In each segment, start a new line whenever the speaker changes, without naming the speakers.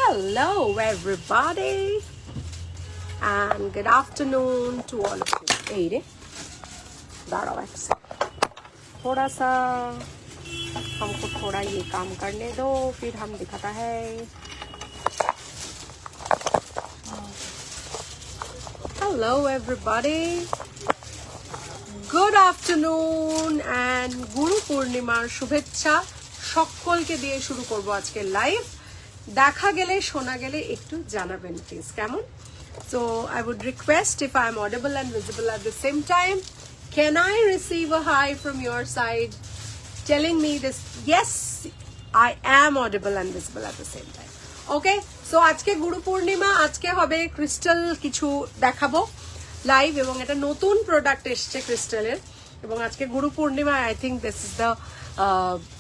Hello everybody and good afternoon to all of you. Hey रे दाड़ाओ एक से थोड़ा सा हमको थोड़ा ये काम करने दो फिर हम दिखाता है. Hello everybody. Good afternoon and গুরু পূর্ণিমার শুভেচ্ছা সকলকে দিয়ে শুরু করব আজকে লাইভ. দেখা গেলে শোনা গেলে একটু জানাবেন প্লিজ কেমন. So I would request if I am audible and visible at the same time, can I receive a hi from your side telling me this? Yes, I am audible and visible at the same time. Okay, so আজকে গুরু পূর্ণিমা, আজকে হবে crystal কিছু দেখাবো live এবং এটা নতুন product এসছে ক্রিস্টালের এবং আজকে Guru Purnima. I think this is the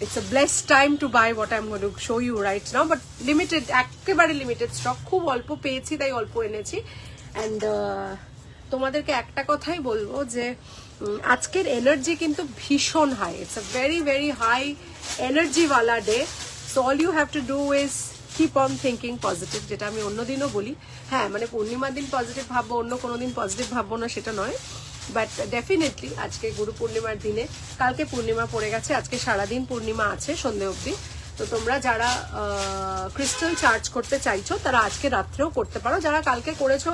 it's a blessed time to buy what I'm going to show you right now, but limited, একেবারে লিমিটেড স্টক, খুব অল্প পেয়েছি তাই অল্প এনেছি. অ্যান্ড তোমাদেরকে একটা কথাই বলবো যে আজকের এনার্জি কিন্তু ভীষণ high. It's a very very high energy ওয়ালা day. So all you have to do is keep on thinking positive, যেটা আমি অন্যদিনও বলি. হ্যাঁ, মানে পূর্ণিমার দিন পজিটিভ ভাববো, অন্য কোনো দিন পজিটিভ ভাববো না সেটা নয়, বাট ডেফিনেটলি আজকে গুরু পূর্ণিমার দিনে, কালকে পূর্ণিমা পড়ে গেছে, আজকে সারাদিন পূর্ণিমা আছে সন্ধে অবধি. তো তোমরা যারা ক্রিস্টাল চার্জ করতে চাইছো তারা আজকে রাত্রেও করতে পারো. যারা কালকে করেছো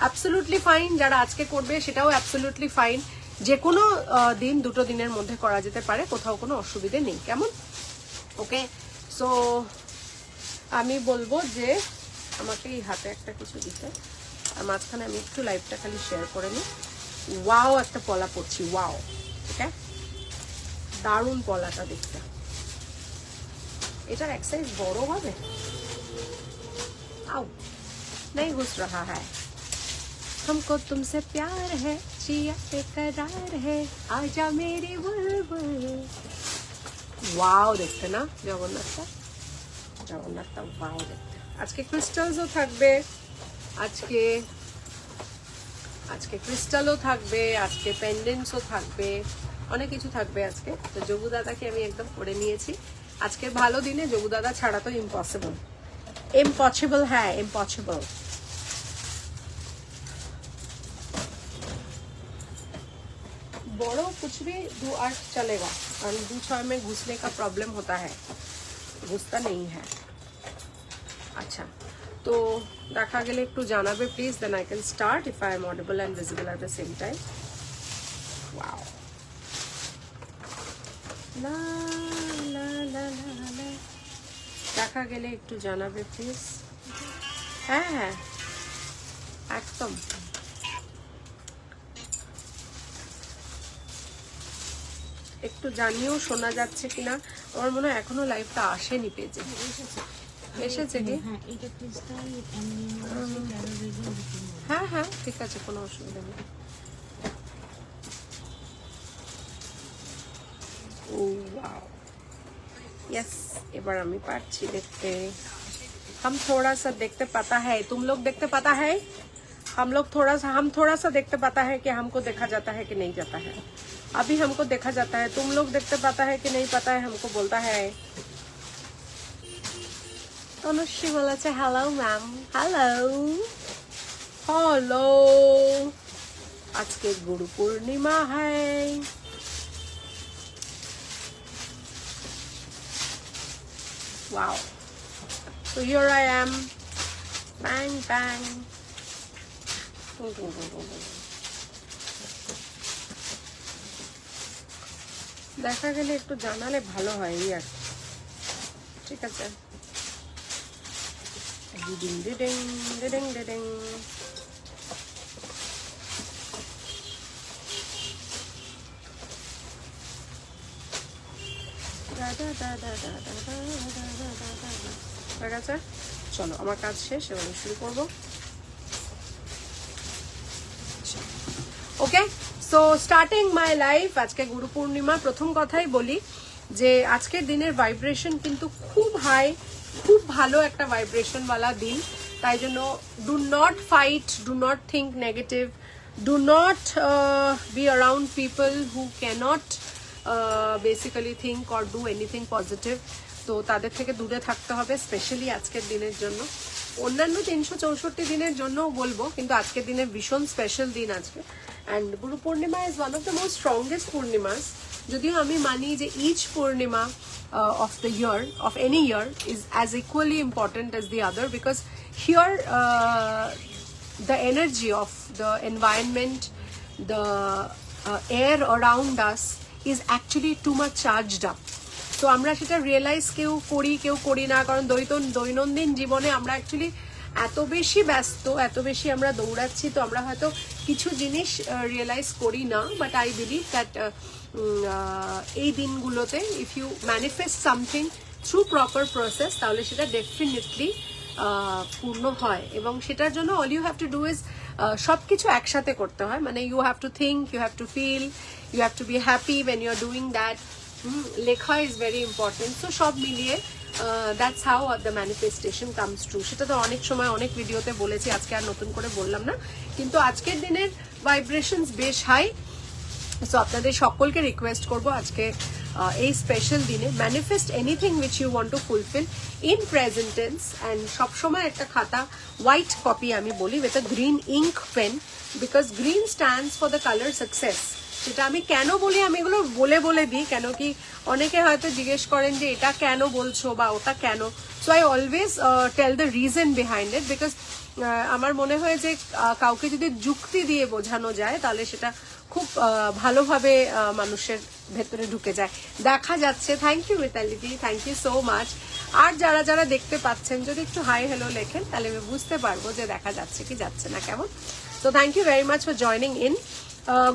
অ্যাবসলিউটলি ফাইন, যারা আজকে করবে সেটাও অ্যাবসলিউটলি ফাইন. যে কোনো দিন, দুটো দিনের মধ্যে করা যেতে পারে, কোথাও কোনো অসুবিধে নেই. কেমন? ওকে, সো আমি বলবো যে আমাকে এই হাতে একটা কিছু দিতে, আর মাঝখানে আমি একটু লাইভটা খালি শেয়ার করে নিই. ওয়াও, একটা পলা পড়ছি, ওয়াও, ঠিক আছে, দারুণ পলাটা দেখতে. এটার এক সাইজ বড় হবে. আউ नहीं घुस रहा है. हमको तुमसे प्यार है, जिया बेकरार है, आजा मेरी बुलबुल. ওয়াও দেখতে না জগন্নাথটা, জগন্নাথটা ওয়াও দেখতে. আজকে ক্রিস্টালসও থাকবে, আজকে ক্রিস্টালও থাকবে, আজকে পেন্ডেন্টসও থাকবে, অনেক কিছু থাকবে আজকে. তো যোগু দাদাকে আমি একদম করে নিয়েছি. আজকের ভালো দিনে যোগু দাদা ছাড়া তো ইম্পসিবল, ইম্পসিবল, হ্যাঁ ইম্পসিবল. बड़ो कुछ भी 2-8 चलेगा और 2-6 में घुसने का प्रॉब्लम होता है, घुसता नहीं है. अच्छा, तो দেখা গেলে একটু জানাবে please, then I can start if I am audible and visible at the same time. Wow, la la la লা, দেখা গেলে একটু জানাবে প্লিজ. হ্যাঁ হ্যাঁ একদম. একটু জানিও শোনা যাচ্ছে কিনা. আমার মনে হয় এখনো লাইভটা আসেনি পেজে. এসেছে কি? হ্যাঁ হ্যাঁ ঠিক আছে, কোনো অসুবিধা নেই. ও ওয়াও, यस, এবার আমি পারছি দেখতে. हम थोड़ा सा देखते पाता है, तुम लोग देखते पाता है, हम थोड़ा सा देखते पाता है कि हमको देखा जाता है कि नहीं जाता है. अभी हमको देखा जाता है, तुम लोग देखते पाता है कि नहीं पता है, हमको बोलता है. তনুশ্রী বলেছে হ্যালো ম্যাম. হ্যালো হ্যালো, আজকে গুরু পূর্ণিমা. হ্যাঁ, wow, so here I am, bang bang. দেখা গেলে একটু জানালে ভালো হয় আর, ঠিক আছে. ডিডিং ডিডিং ডিডিং ডিডিং. ঠিক আছে, চলো আমার কাজ শেষ, এবার আমি শুরু করবো. ওকে, সো স্টার্টিং মাই লাইফ. আজকে গুরু পূর্ণিমা. প্রথম কথাই বলি যে আজকের দিনের ভাইব্রেশন কিন্তু খুব হাই, খুব ভালো একটা ভাইব্রেশনওয়ালা দিন. তাই জন্য do not fight, do not think negative, do not be around people who cannot basically think or do anything positive. তো তাদের থেকে দূরে থাকতে হবে, স্পেশালি আজকের দিনের জন্য। অন্যান্য 364 দিনের জন্যও বলবো, কিন্তু আজকের দিনে ভীষণ স্পেশাল দিন আজকে। And Guru Purnima is one of the most strongest Purnimas. যদিও আমি মানি যে each Purnima of the year, of any year, is as equally important as the other, because here the energy of the environment, the air around us is actually too much charged up. তো আমরা সেটা realise কেউ করি না, কারণ দৈনন্দিন জীবনে আমরা অ্যাকচুয়ালি এত বেশি ব্যস্ত, এত বেশি আমরা দৌড়াচ্ছি, তো আমরা হয়তো কিছু জিনিস রিয়েলাইজ করি না। বাট আই বিলিভ দ্যাট এই দিনগুলোতে if you manifest something through proper process, তাহলে সেটা ডেফিনেটলি পূর্ণ হয়। এবং সেটার জন্য all you have to do is সব কিছু একসাথে করতে হয়। মানে you have to think, you have to feel, you have to be happy when you are doing that. লেখা ইজ ভেরি ইম্পর্টেন্ট। সো সব মিলিয়ে that's how the manifestation comes true. সেটা তো অনেক সময় অনেক ভিডিওতে বলেছি, আজকে আর নতুন করে বললাম না, কিন্তু আজকের দিনের ভাইব্রেশনস বেশ হাই। সো আপনাদের সকলকে রিকোয়েস্ট করবো আজকে এই স্পেশাল দিনে manifest anything which you want to fulfil in present tense. And সবসময় একটা খাতা, হোয়াইট কপি আমি বলি, with a green ink pen, because green stands for the colour success. সেটা আমি কেন বলি, আমি এগুলো বলে দিই, কেন কি অনেকে হয়তো জিজ্ঞেস করেন যে এটা কেন বলছো বা ওটা কেন। So I always tell the reason behind it, because আমার মনে হয় যে কাউকে যদি যুক্তি দিয়ে বোঝানো যায় তাহলে সেটা খুব ভালোভাবে মানুষের ভেতরে ঢুকে যায়। দেখা যাচ্ছে, থ্যাংক ইউ মিতালিদি, থ্যাংক ইউ সো মাচ। আর যারা যারা দেখতে পাচ্ছেন যদি একটু হাই হ্যালো লেখেন তাহলে আমি বুঝতে পারবো যে দেখা যাচ্ছে কি যাচ্ছে না কেমন। তো thank you very much for joining in.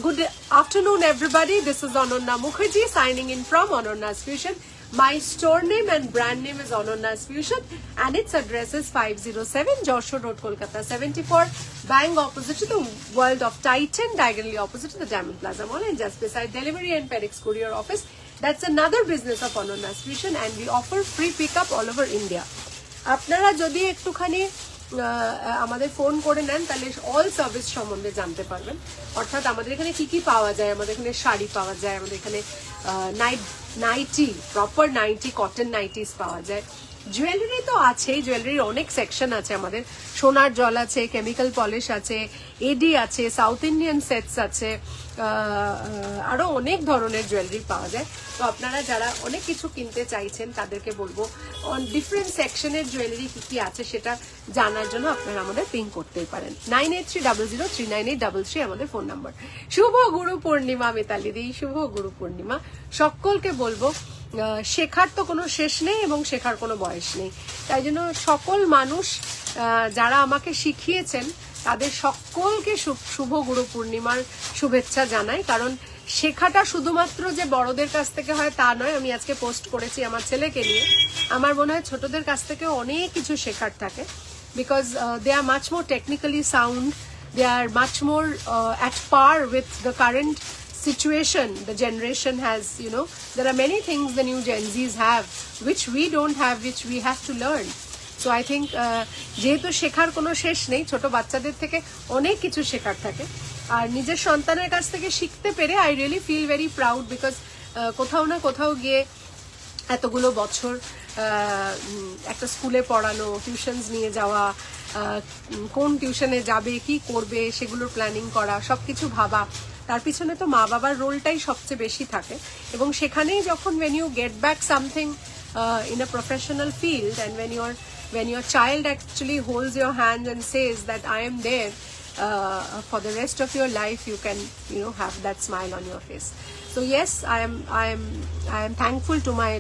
Good afternoon, everybody. This is Ananya Mukherjee signing in from Anonya's Fusion. My store name and brand name is Anonya's Fusion, and its address is 507 Joshua Road, Kolkata 74, bang opposite to the World of Titan, diagonally opposite to the Diamond Plaza Mall, and just beside Delivery and FedEx Courier Office. That's another business of Anonya's Fusion, and we offer free pickup all over India. আপনারা যদি একটুখানি আমাদের phone করে নেন তাহলে all service সম্বন্ধে জানতে পারবেন। অর্থাৎ আমাদের এখানে কি কি পাওয়া যায়, আমাদের এখানে শাড়ি পাওয়া যায়, আমাদের এখানে নাইটি, প্রপার নাইটি, কটন নাইটিস পাওয়া যায়। জুয়েলারি তো আছেই, জুয়েলারির অনেক সেকশন আছে আমাদের। সোনার জল আছে, কেমিক্যাল পলিশ আছে, এডি আছে, সাউথ ইন্ডিয়ান সেটস আছে, আরো অনেক ধরনের জুয়েলারি পাওয়া যায়। তো আপনারা যারা অনেক কিছু কিনতে চাইছেন তাদেরকে বলবো ডিফারেন্ট সেকশনের জুয়েলারি কি কি আছে সেটা জানার জন্য আপনারা আমাদের পিং করতেই পারেন। 9830039833 আমাদের ফোন নাম্বার। শুভ গুরু পূর্ণিমা মিতালিদি, শুভ গুরু পূর্ণিমা। সকলকে বলবো শেখার তো কোনো শেষ নেই এবং শেখার কোনো বয়স নেই। তাই জন্য সকল মানুষ যারা আমাকে শিখিয়েছেন তাদের সকলকে শুভ গুরু পূর্ণিমার শুভেচ্ছা জানাই। কারণ শেখাটা শুধুমাত্র যে বড়দের কাছ থেকে হয় তা নয়। আমি আজকে পোস্ট করেছি আমার ছেলেকে নিয়ে, আমার মনে হয় ছোটদের কাছ থেকে অনেক কিছু শেখার থাকে, because they are much more technically sound, they are much more at par with the current situation the generation has. You know, there are many things the new Gen Zs have which we don't have, which we have to learn. So I think যেহেতু শেখার কোনো শেষ নেই, ছোট বাচ্চাদের থেকে অনেক কিছু শেখার থাকে। আর নিজের সন্তানের কাছ থেকে শিখতে পেরে I really feel very proud, because কোথাও না কোথাও গিয়ে এতগুলো বছর একটা স্কুলে পড়ানো, টিউশনস নিয়ে যাওয়া, কোন টিউশনে যাবে, কি করবে সেগুলোর প্ল্যানিং করা, সবকিছু ভাবা, তার পিছনে তো মা বাবার রোলটাই সবচেয়ে বেশি থাকে। এবং সেখানেই যখন when you get back something in a professional field, and when your child actually holds your hand and says that I am there for the rest of your life, you can have that smile on your face. So yes, I am thankful to my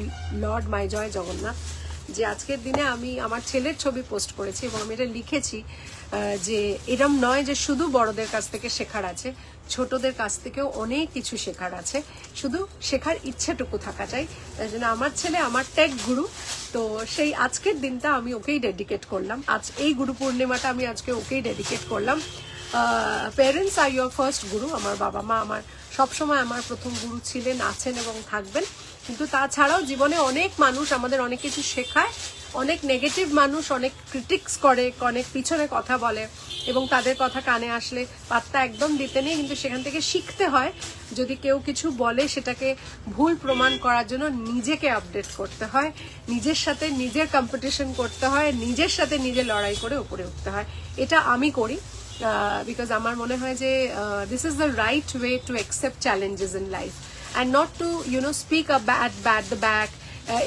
Lord, my joy Jagannath, যে আজকের দিনে আমি আমার ছেলের ছবি post করেছি এবং আমি এটা লিখেছি যে এরম নয় যে শুধু বড়দের কাছ থেকে শেখার আছে, ছোটদের কাছ থেকেও অনেক কিছু শেখার আছে, শুধু শেখার ইচ্ছেটুকু থাকা চাই। তাই জন্য আমার ছেলে আমার টেক গুরু, তো সেই আজকের দিনটা আমি ওকেই ডেডিকেট করলাম। আজ এই গুরু পূর্ণিমাটা আমি আজকে ওকেই ডেডিকেট করলাম। প্যারেন্টস আর ইয়োর ফার্স্ট গুরু। আমার বাবা মা আমার সবসময় আমার প্রথম গুরু ছিলেন, আছেন এবং থাকবেন। কিন্তু তাছাড়াও জীবনে অনেক মানুষ আমাদের অনেক কিছু শেখায়, অনেক নেগেটিভ মানুষ অনেক ক্রিটিক্স করে, অনেক পিছনে কথা বলে, এবং তাদের কথা কানে আসলে পাত্তা একদম দিতে নেই, কিন্তু সেখান থেকে শিখতে হয়। যদি কেউ কিছু বলে সেটাকে ভুল প্রমাণ করার জন্য নিজেকে আপডেট করতে হয়, নিজের সাথে নিজের কম্পিটিশন করতে হয়, নিজের সাথে নিজে লড়াই করে উপরে উঠতে হয়। এটা আমি করি, বিকজ আমার মনে হয় যে this is the right way to accept challenges in life and not to speak a bad the back,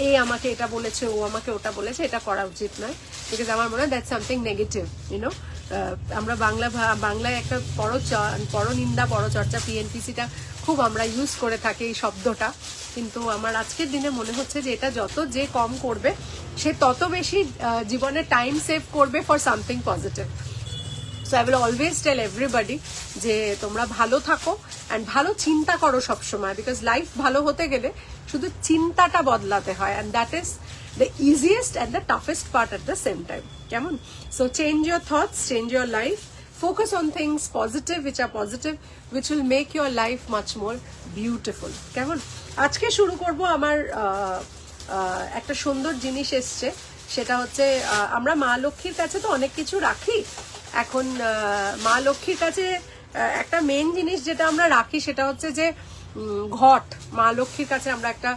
এই আমাকে এটা বলেছে, ও আমাকে ওটা বলেছে, এটা করা উচিত নয়। বিকজ আমার মনে হয় দ্যাটস সামথিং নেগেটিভ। আমরা বাংলায় একটা পরনিন্দা পরচর্চা পিএনপিসিটা খুব আমরা ইউজ করে থাকি এই শব্দটা, কিন্তু আমার আজকের দিনে মনে হচ্ছে যে এটা যত যে কম করবে সে তত বেশি জীবনে টাইম সেভ করবে for something positive. So I will always tell everybody যে তোমরা ভালো থাকো অ্যান্ড ভালো চিন্তা করো সবসময়, বিকজ লাইফ ভালো হতে গেলে শুধু চিন্তাটা বদলাতে হয়, and that is the easiest and the toughest part at the same time. কেমন? So change your thoughts, change your life, focus on things positive which are positive, which will make your life much more beautiful. কেমন? আজকে শুরু করব আমার একটা সুন্দর জিনিস এসছে, সেটা হচ্ছে আমরা মা লক্ষ্মীর কাছে তো অনেক কিছু রাখি। এখন মা লক্ষ্মীর কাছে একটা মেন জিনিস যেটা আমরা রাখি সেটা হচ্ছে যে ঘট। মা লক্ষ্মীর কাছে আমরা একটা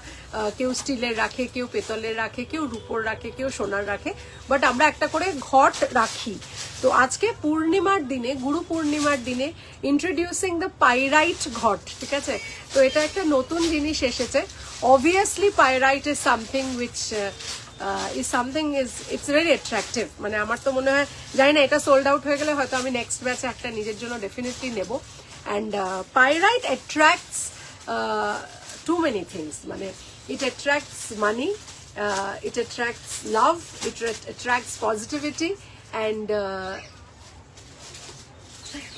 কেউ স্টিলের রাখে, কেউ পেতলের রাখে, কেউ রূপোর রাখে, কেউ সোনার রাখে, বাট আমরা একটা করে ঘট রাখি। তো আজকে পূর্ণিমার দিনে, গুরু পূর্ণিমার দিনে ইন্ট্রোডিউসিং দ্য পাইরাইট ঘট, ঠিক আছে? তো এটা একটা নতুন জিনিস এসেছে। Obviously pyrite is something which it's very attractive. মানে আমার তো মনে হয়, জানি না, এটা সোল্ড আউট হয়ে গেলে হয়তো আমি নেক্সট ব্যাচে একটা নিজের জন্য ডেফিনেটলি নেব। And pyrite attracts too many things. মানে it attracts money, it attracts love, it attracts positivity, and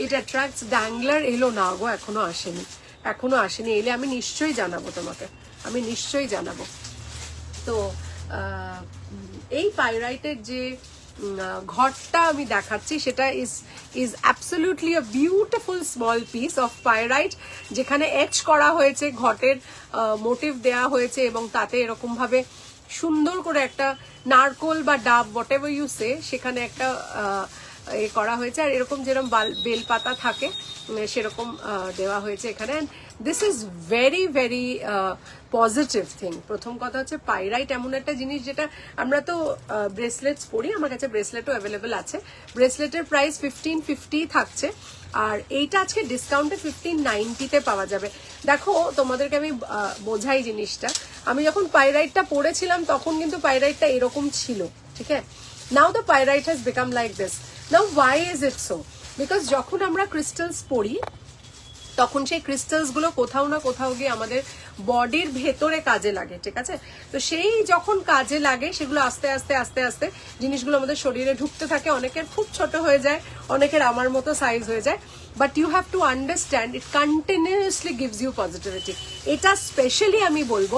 it attracts Dangler. এলো না গো, এখনো আসেনি, এলে আমি নিশ্চয়ই জানাবো তোমাকে, আমি নিশ্চয়ই জানাবো। তো এই পাইরাইটের যে ঘরটা আমি দেখাচ্ছি সেটা is absolutely a beautiful small piece of pyrite, যেখানে এচ করা হয়েছে, ঘটের মোটিভ দেয়া হয়েছে, এবং তাতে এরকম ভাবে সুন্দর করে একটা নারকোল বা ডাব হোয়াট এভার ইউ সে, সেখানে একটা এ করা হয়েছে, আর এরকম যেরকম বেলপাতা থাকে সেরকম দেওয়া হয়েছে এখানে। This is very very positive thing. প্রথম কথা হচ্ছে পাইরাইট এমন একটা জিনিস যেটা আমরা তো ব্রেসলেটস পরি, আমার কাছে ব্রেসলেটও অ্যাভেলেবেল আছে। ব্রেসলেটের প্রাইস 1550 থাকছে, আর এইটা আজকে ডিসকাউন্টে 1590-তে পাওয়া যাবে। দেখো তোমাদেরকে আমি বোঝাই জিনিসটা, আমি যখন পাইরাইটটা পরেছিলাম তখন কিন্তু পাইরাইটটা এরকম ছিল, ঠিক আছে? Now the pyrite has become like this. Now why is it so? Because যখন আমরা ক্রিস্টালস পরি তখন সেই ক্রিস্টালস গুলো কোথাও না কোথাও গিয়ে আমাদের বডির ভেতরে কাজে লাগে, ঠিক আছে? তো সেই যখন কাজে লাগে সেগুলো আস্তে আস্তে আস্তে আস্তে জিনিসগুলো আমাদের শরীরে ঢুকতে থাকে। অনেকের খুব ছোট হয়ে যায়, অনেকের আমার মতো সাইজ হয়ে যায়, but you have to understand it continuously gives you positivity. এটা স্পেশালি আমি বলবো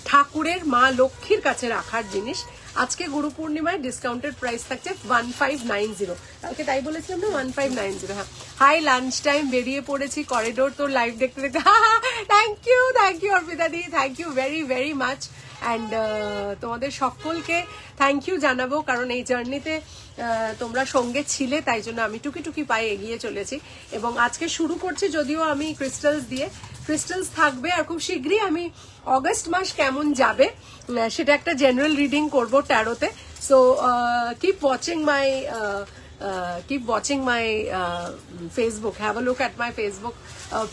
ঠাকুরের মা লক্ষ্মীর কাছে রাখার জিনিস। আজকে গুরু পূর্ণিমায় ডিসকাউন্টেড প্রাইস থাকছে 1590। কালকে তাই বলেছিলাম না, 1590। হ্যাঁ, হাই লাঞ্চ টাইম বেরিয়ে পড়েছি করিডোর তোর লাইভ দেখতে দেখতে। Thank you Arpita di, thank you very very much. And তোমাদের সকলকে থ্যাংক ইউ জানাবো, কারণ এই জার্নিতে তোমরা সঙ্গে ছিলে, তাই জন্য আমি টুকি টুকি পায়ে এগিয়ে চলেছি। এবং আজকে শুরু করছি যদিও আমি ক্রিস্টালস দিয়ে, ক্রিস্টালস থাকবে, আর খুব শীঘ্রই আমি অগস্ট মাস কেমন যাবে সেটা একটা জেনারেল রিডিং করবো ট্যারোতে। So keep watching my Facebook, have a look at my Facebook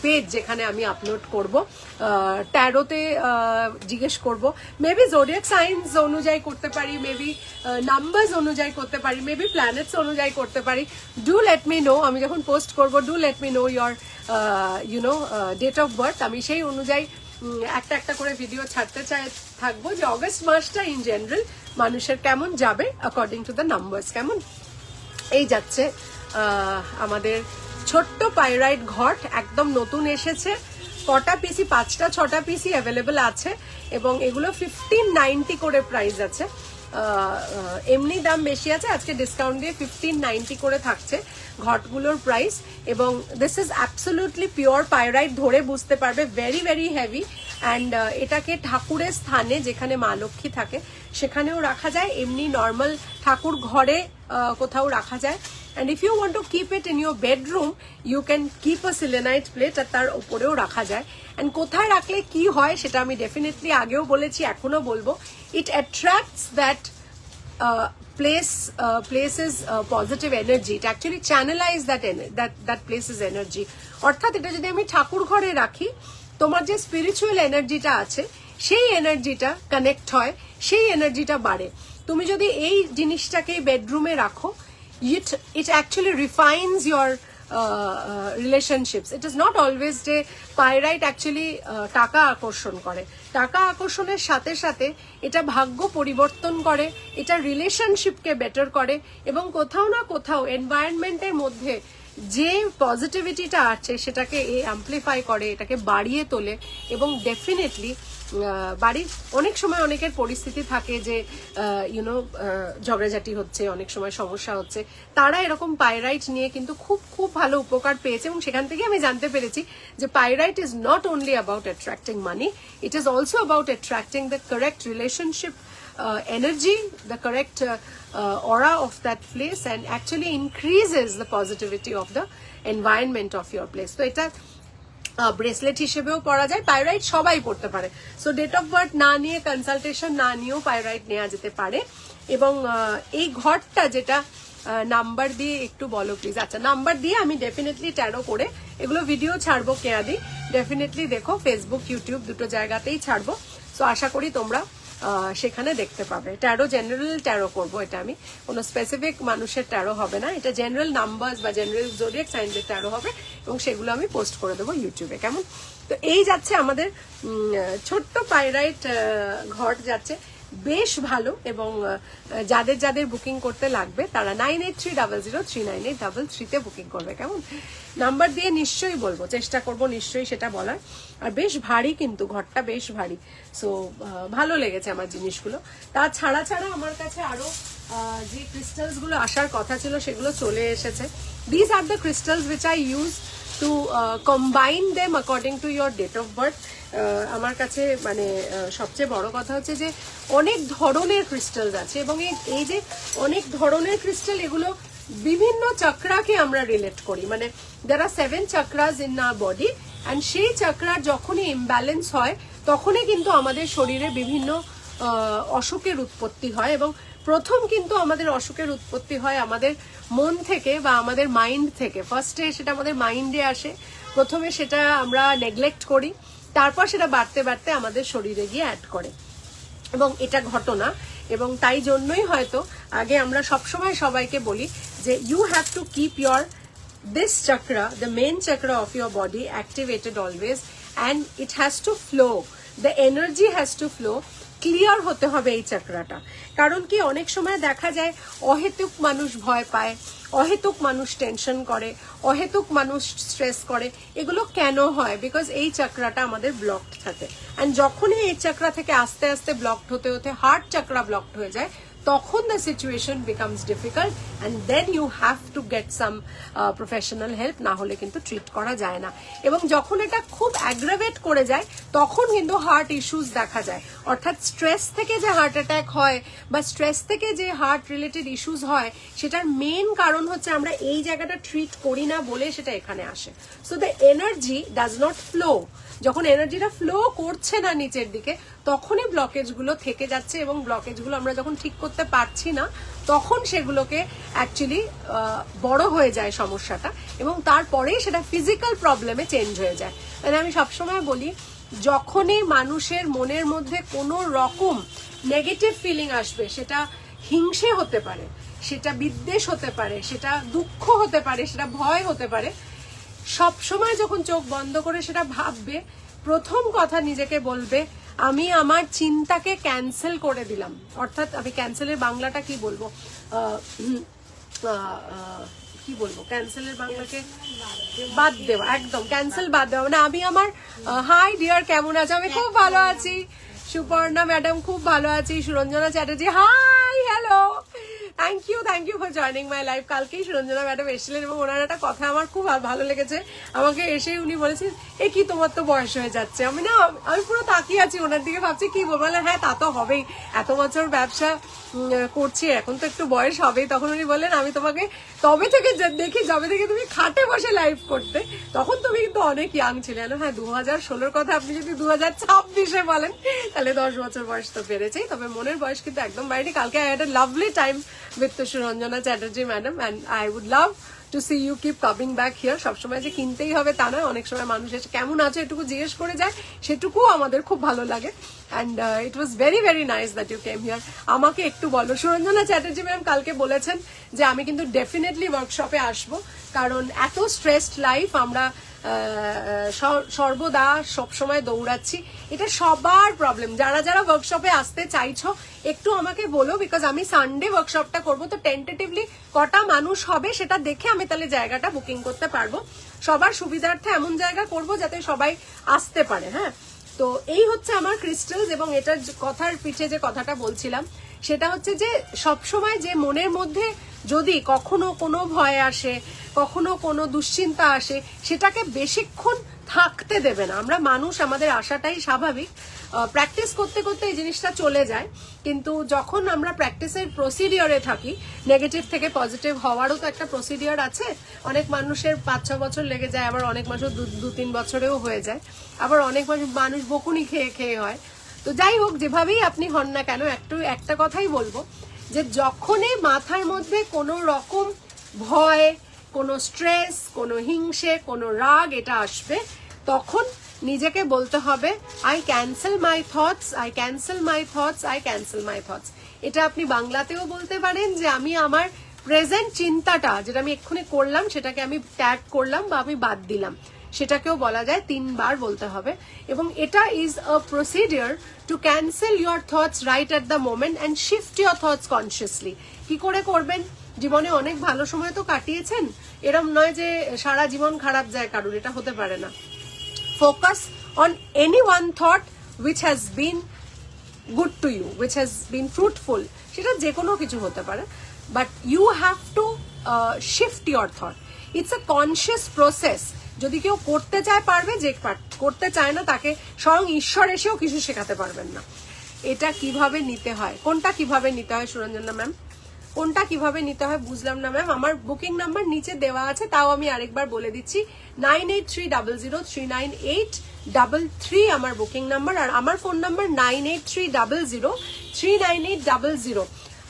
page, যেখানে আমি আপলোড করব। ট্যারোতে জিজ্ঞেস করব, মেবি জোডিয়াক সাইন্স অনুযায়ী করতে পারি, মেবি নাম্বারস অনুযায়ী করতে পারি, মেবি প্ল্যানেটস অনুযায়ী করতে পারি। ডু লেট মি নো, আমি যখন পোস্ট করব, do let me know your date of birth. আমি সেই অনুযায়ী একটা একটা করে ভিডিও ছাড়তে থাকবো যে অগস্ট মাসটা ইন জেনারেল মানুষের কেমন যাবে অ্যাকর্ডিং টু দ্য নাম্বারস। কেমন? এই যাচ্ছে আমাদের ছোট্ট পাইরাইট ঘট, একদম নতুন এসেছে। কটা পিসি? 5টা 6টা পিসি অ্যাভেলেবেল আছে, এবং এগুলো 1590 করে প্রাইস আছে। এমনি দাম বেশি আছে, আজকে ডিসকাউন্ট দিয়ে 1590 করে থাকছে ঘটগুলোর প্রাইস। এবং this is absolutely pure pyrite, ধরে বুঝতে পারবে, ভেরি ভেরি হেভি। অ্যান্ড এটাকে ঠাকুরের স্থানে যেখানে মা লক্ষ্মী থাকে সেখানেও রাখা যায়, এমনি নর্মাল ঠাকুর ঘরে কোথাও রাখা যায়। And if you want to keep it in your bedroom you can keep a selenite plate, আর তার উপরেও রাখা যায়। অ্যান্ড কোথায় রাখলে কি হয় সেটা আমি ডেফিনেটলি আগেও বলেছি, এখনো বলবো। It attracts that place's positive energy. It actually channelize that place's energy. অর্থাৎ এটা যদি আমি ঠাকুর ঘরে রাখি, তোমার যে স্পিরিচুয়াল এনার্জিটা আছে সেই এনার্জিটা কানেক্ট হয়, সেই এনার্জিটা বাড়ে। তুমি যদি এই জিনিসটাকে বেডরুমে রাখো, it actually refines your relationships. It is not always যে পাইরাইট অ্যাকচুয়ালি টাকা আকর্ষণ করে, টাকা আকর্ষণের সাথে সাথে এটা ভাগ্য পরিবর্তন করে, এটা রিলেশনশিপকে বেটার করে, এবং কোথাও না কোথাও এনভায়রনমেন্টের মধ্যে যে পজিটিভিটিটা আছে সেটাকে অ্যাম্পলিফাই করে, এটাকে বাড়িয়ে তোলে। এবং ডেফিনেটলি বাড়ির অনেক সময় অনেকের পরিস্থিতি থাকে যে ইউনো ঝগড়াঝাটি হচ্ছে, অনেক সময় সমস্যা হচ্ছে, তারা এরকম পাইরাইট নিয়ে কিন্তু খুব খুব ভালো উপকার পেয়েছে। এবং সেখান থেকে আমি জানতে পেরেছি যে pyrite is not only about attracting money, it is also about attracting the correct relationship energy, the correct aura of that place, and actually increases the positivity of the environment of your place. So এটা bracelet হিসেবেও পরা যায়, pyrite সবাই পড়তে পারে। So date of birth না নিয়ে, consultation না নিয়েও পাইরাইট নেওয়া যেতে পারে। এবং এই ঘরটা যেটা নাম্বার দিয়ে একটু বলো প্লিজ। আচ্ছা, নাম্বার দিয়ে আমি ডেফিনেটলি ট্যারো করে এগুলো ভিডিও ছাড়বো কেয়াদি, ডেফিনেটলি দেখো, ফেসবুক ইউটিউব দুটো জায়গাতেই ছাড়বো। সো আশা করি তোমরা সেখানে দেখতে পাবে। ট্যারো জেনারেল ট্যারো করবো, এটা আমি কোনো স্পেসিফিক মানুষের ট্যারো হবে না, এটা জেনারেল নাম্বারস বা জেনারেল জোডিয়াক সাইনদের ট্যারো হবে, এবং সেগুলো আমি পোস্ট করে দেবো ইউটিউবে। কেমন? তো এই যাচ্ছে আমাদের ছোট্ট পাইরাইট ঘর যাচ্ছে, বেশ ভালো। এবং যাদের যাদের বুকিং করতে লাগবে তারা 9830039833 বুকিং করবে। কেমন? নাম্বার দিয়ে নিশ্চয়ই বলবো, চেষ্টা করব নিশ্চয়ই সেটা বলার। আর বেশ ভারী, কিন্তু ঘরটা বেশ ভারী। সো ভালো লেগেছে আমার জিনিসগুলো। তাছাড়া আমার কাছে আরো যে ক্রিস্টালস গুলো আসার কথা ছিল সেগুলো চলে এসেছে। This are the crystals which I use to combine them according to your date of birth. আমার কাছে মানে সবচেয়ে বড় কথা হচ্ছে যে অনেক ধরনের ক্রিস্টালস আছে, এবং এই যে অনেক ধরনের ক্রিস্টাল, এগুলো বিভিন্ন চক্রাকে আমরা রিলেট করি। মানে there are 7 chakras in our body, and সেই চক্রার যখনই ইমব্যালেন্স হয় তখনই কিন্তু আমাদের শরীরে বিভিন্ন অসুখের উৎপত্তি হয়। এবং প্রথম কিন্তু আমাদের অসুখের উৎপত্তি হয় আমাদের মন থেকে বা আমাদের মাইন্ড থেকে। ফার্স্টে সেটা আমাদের মাইন্ডে আসে, প্রথমে সেটা আমরা নেগলেক্ট করি, তারপর সেটা বাড়তে বাড়তে আমাদের শরীরে গিয়ে অ্যাড করে, এবং এটা ঘটনা। এবং তাই জন্যই হয়তো আগে আমরা সবসময় সবাইকে বলি যে you have to keep your this chakra, the main chakra of your body, activated always, and it has to flow, the energy has to flow, clear হতে হবে এই চক্রাটা। কারণ কি, অনেক সময় দেখা যায় অহেতুক মানুষ ভয় পায়, অহেতুক মানুষ টেনশন করে, অহেতুক মানুষ স্ট্রেস করে। এগুলো কেন হয়? বিকজ এই চক্রাটা আমাদের ব্লকড থাকে। অ্যান্ড যখনই এই চক্রা থেকে আস্তে আস্তে ব্লকড হতে হতে হার্ট চক্রা ব্লকড হয়ে যায়, তখন the situation becomes difficult, and then you have to get some professional help, না হলে কিন্তু ট্রিট করা যায় না। এবং যখন এটা খুব অ্যাগ্রাভেট করে যায় তখন কিন্তু হার্ট ইস্যুস দেখা যায়। অর্থাৎ স্ট্রেস থেকে যে হার্ট অ্যাটাক হয় বা স্ট্রেস থেকে যে হার্ট রিলেটেড ইস্যুস হয়, সেটার মেন কারণ হচ্ছে আমরা এই জায়গাটা ট্রিট করি না বলে সেটা এখানে আসে। So the energy does not flow. যখন এনার্জিটা ফ্লো করছে না নিচের দিকে, তখনই ব্লকেজগুলো থেকে যাচ্ছে, এবং ব্লকেজগুলো আমরা যখন ঠিক করতে পারছি না তখন সেগুলোকে অ্যাকচুয়ালি বড় হয়ে যায় সমস্যাটা, এবং তারপরেই সেটা ফিজিক্যাল প্রবলেমে চেঞ্জ হয়ে যায়। মানে আমি সবসময় বলি, যখনই মানুষের মনের মধ্যে কোনো রকম নেগেটিভ ফিলিং আসবে, সেটা হিংসে হতে পারে, সেটা বিদ্বেষ হতে পারে, সেটা দুঃখ হতে পারে, সেটা ভয় হতে পারে, সব সময় যখন চোখ বন্ধ করে সেটা ভাববে, প্রথম কথা নিজেকে বলবে, আমি আমার চিন্তাকে ক্যান্সেল করে দিলাম। অর্থাৎ আমি ক্যান্সেলের বাংলাটা কি বলবো, ক্যান্সেলের বাংলাকে বাদ দেওয়া, একদম ক্যান্সেল বাদ দেওয়া। মানে আমি আমার হাই ডিয়ার, কেমন আছো? আমি খুব ভালো আছি। সুপর্ণা ম্যাডাম খুব ভালো আছি। Suranjana Chatterjee hi, hello. Thank you for joining my life. কালকেই সুরঞ্জনা ম্যাডাম এসেছিলেন এবং ওনার একটা কথা আমার খুব ভালো লেগেছে। আমাকে এসে উনি বলেছেন, এ কি তোমার তো বয়স হয়ে যাচ্ছে। আমি পুরো তাকিয়ে আছি ওনার দিকে, ভাবছি কি বলবো। হ্যাঁ তা তো হবেই, এত বছর ব্যবসা করছি, এখন তো একটু বয়স হবেই। তখন উনি বললেন, আমি তোমাকে তবে থেকে দেখি, যবে থেকে তুমি খাটে বসে লাইভ করতে, তখন তুমি কিন্তু অনেক ইয়াং ছিলে। হ্যাঁ 2016 কথা আপনি যদি 2026 বলেন তাহলে 10 বছর বয়স তো বেড়েছেই, তবে মনের বয়স কিন্তু একদম বাড়েনি। কালকে I had a lovely time with Suranjana Chatterjee madam, and I would love to see you keep coming back here. সবসময় যে কিনতেই হবে তা নয়, অনেক সময় মানুষ এসে কেমন আছে এটুকু জিজ্ঞেস করে যায়, সেটুকুও আমাদের খুব ভালো লাগে। and it was very very nice that you came here. আমাকে একটু বলো, সুরঞ্জনা চ্যাটার্জি ম্যাম কালকে বলেছেন যে আমি কিন্তু ডেফিনেটলি ওয়ার্কশপে আসবো, কারণ এত স্ট্রেসড লাইফ, আমরা সর্বদা সবসময় দৌড়াচ্ছি, এটা সবার প্রবলেম। যারা যারা ওয়ার্কশপে আসতে চাইছো একটু আমাকে বলো, বিকজ আমি সানডে ওয়ার্কশপটা করবো, তো টেন্টেটিভলি কটা মানুষ হবে সেটা দেখে আমি তাহলে জায়গাটা বুকিং করতে পারবো। সবার সুবিধার্থে এমন জায়গা করব যাতে সবাই আসতে পারে। হ্যাঁ, তো এই হচ্ছে আমার ক্রিস্টালস, এবং এটার কথার পিঠে যে কথাটা বলছিলাম সেটা হচ্ছে যে সবসময় যে মনের মধ্যে যদি কখনো কোনো ভয় আসে, কখনো কোনো দুশ্চিন্তা আসে, সেটাকে বেশিক্ষণ থাকতে দেবে না। আমরা মানুষ, আমাদের আশাটাই স্বাভাবিক। প্র্যাকটিস করতে করতে এই জিনিসটা চলে যায়, কিন্তু যখন আমরা প্র্যাকটিসের প্রসিডিওরে থাকি, নেগেটিভ থেকে পজিটিভ হওয়ারও তো একটা প্রসিডিওর আছে। অনেক মানুষের 5-6 বছর লেগে যায়, আবার অনেক মানুষ 2-3 বছরেও হয়ে যায়, আবার অনেক মানুষ বকুনি খেয়ে খেয়ে হয়। তো যাই হোক, যেভাবেই আপনি হন না কেন, একটা কথাই বলবো যে যখনই মাথার মধ্যে কোনো রকম ভয়, কোনো স্ট্রেস, কোনো হিংসে, কোনো রাগ এটা আসবে, তখন নিজেকে বলতে হবে, I cancel my thoughts, I cancel my thoughts, I cancel my thoughts. এটা আপনি বাংলাতেও বলতে পারেন যে আমি আমার প্রেজেন্ট চিন্তাটা, যেটা আমি এক্ষুনি করলাম, সেটাকে আমি ত্যাগ করলাম বা আমি বাদ দিলাম, সেটাকেও বলা যায় 3 বার বলতে হবে। এবং এটা is a procedure to cancel your thoughts right at the moment and shift your thoughts consciously. কি করে করবেন? জীবনে অনেক ভালো সময় তো কাটিয়েছেন, এরম নয় যে সারা জীবন খারাপ যায় কারুর, এটা হতে পারে না। Focus on any one thought which has been good to you, which has been fruitful, সেটা যে কোনো কিছু হতে পারে, but you have to shift your thought. It's a conscious process. যদি কেউ করতে চায় পারবে, যে করতে চায় না তাকে স্বয়ং ঈশ্বর এসেও কিছু শেখাতে পারবেন না। এটা কিভাবে নিতে হয়, কোনটা কিভাবে নিতে হয় সুরঞ্জনা ম্যাম, কোনটা কিভাবে নিতে হয় বুঝলাম না ম্যাম। আমার বুকিং নাম্বার নিচে দেওয়া আছে, তাও আমি আরেকবার বলে দিচ্ছি, 9830039833 আমার বুকিং নাম্বার, আর আমার ফোন নাম্বার 9830039800।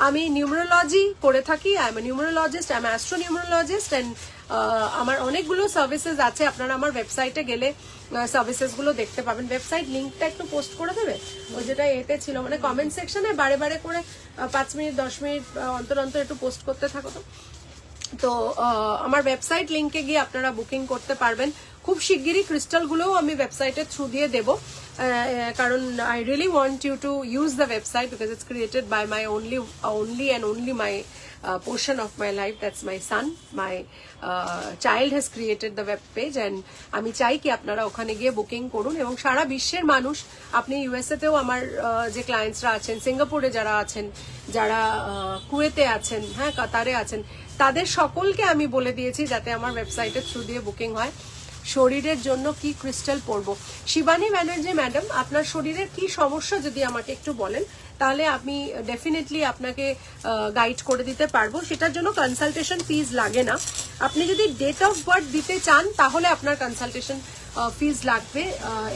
আমি নিউমেরোলজি করে থাকি, I am a numerologist, I am astro numerologist, and আমার অনেকগুলো সার্ভিসেস আছে। আপনারা আমার ওয়েবসাইটে গেলে সার্ভিসেস গুলো দেখতে পাবেন। ওয়েবসাইট লিঙ্কটা একটু পোস্ট করে দেবে, ওই যেটা এতে ছিল, মানে কমেন্ট সেকশনে বারে বারে করে 5 মিনিট 10 মিনিট অন্তর অন্তর একটু পোস্ট করতে থাকো। তো আমার ওয়েবসাইট লিঙ্কে গিয়ে আপনারা বুকিং করতে পারবেন। খুব শিগগিরই ক্রিস্টালগুলোও আমি ওয়েবসাইটের থ্রু দিয়ে দেবো, কারণ I really want you to use the website because it's created by my only my portion of my life. That's my son. My child has created the web page, and আমি চাই কি আপনারা ওখানে গিয়ে booking করুন। এবং সারা বিশ্বের মানুষ, আপনি ইউএসএ তেও আমার যে ক্লায়েন্টসরা আছেন, সিঙ্গাপুরে যারা আছেন, যারা কুয়েতে আছেন, হ্যাঁ কাতারে আছেন, তাদের সকলকে আমি বলে দিয়েছি যাতে আমার ওয়েবসাইটের থ্রু দিয়ে বুকিং হয়। শরীরের জন্য কি ক্রিস্টাল পরবো? শিবানী ব্যানার্জি ম্যাডাম, আপনার শরীরের কি সমস্যা যদি আমাকে একটু বলেন, তাহলে আমি ডেফিনেটলি আপনাকে গাইড করে দিতে পারবো। সেটার জন্য কনসালটেশন ফিজ লাগে না। আপনি যদি ডেট অফ বার্থ দিতে চান তাহলে আপনার কনসালটেশন ফিজ লাগবে,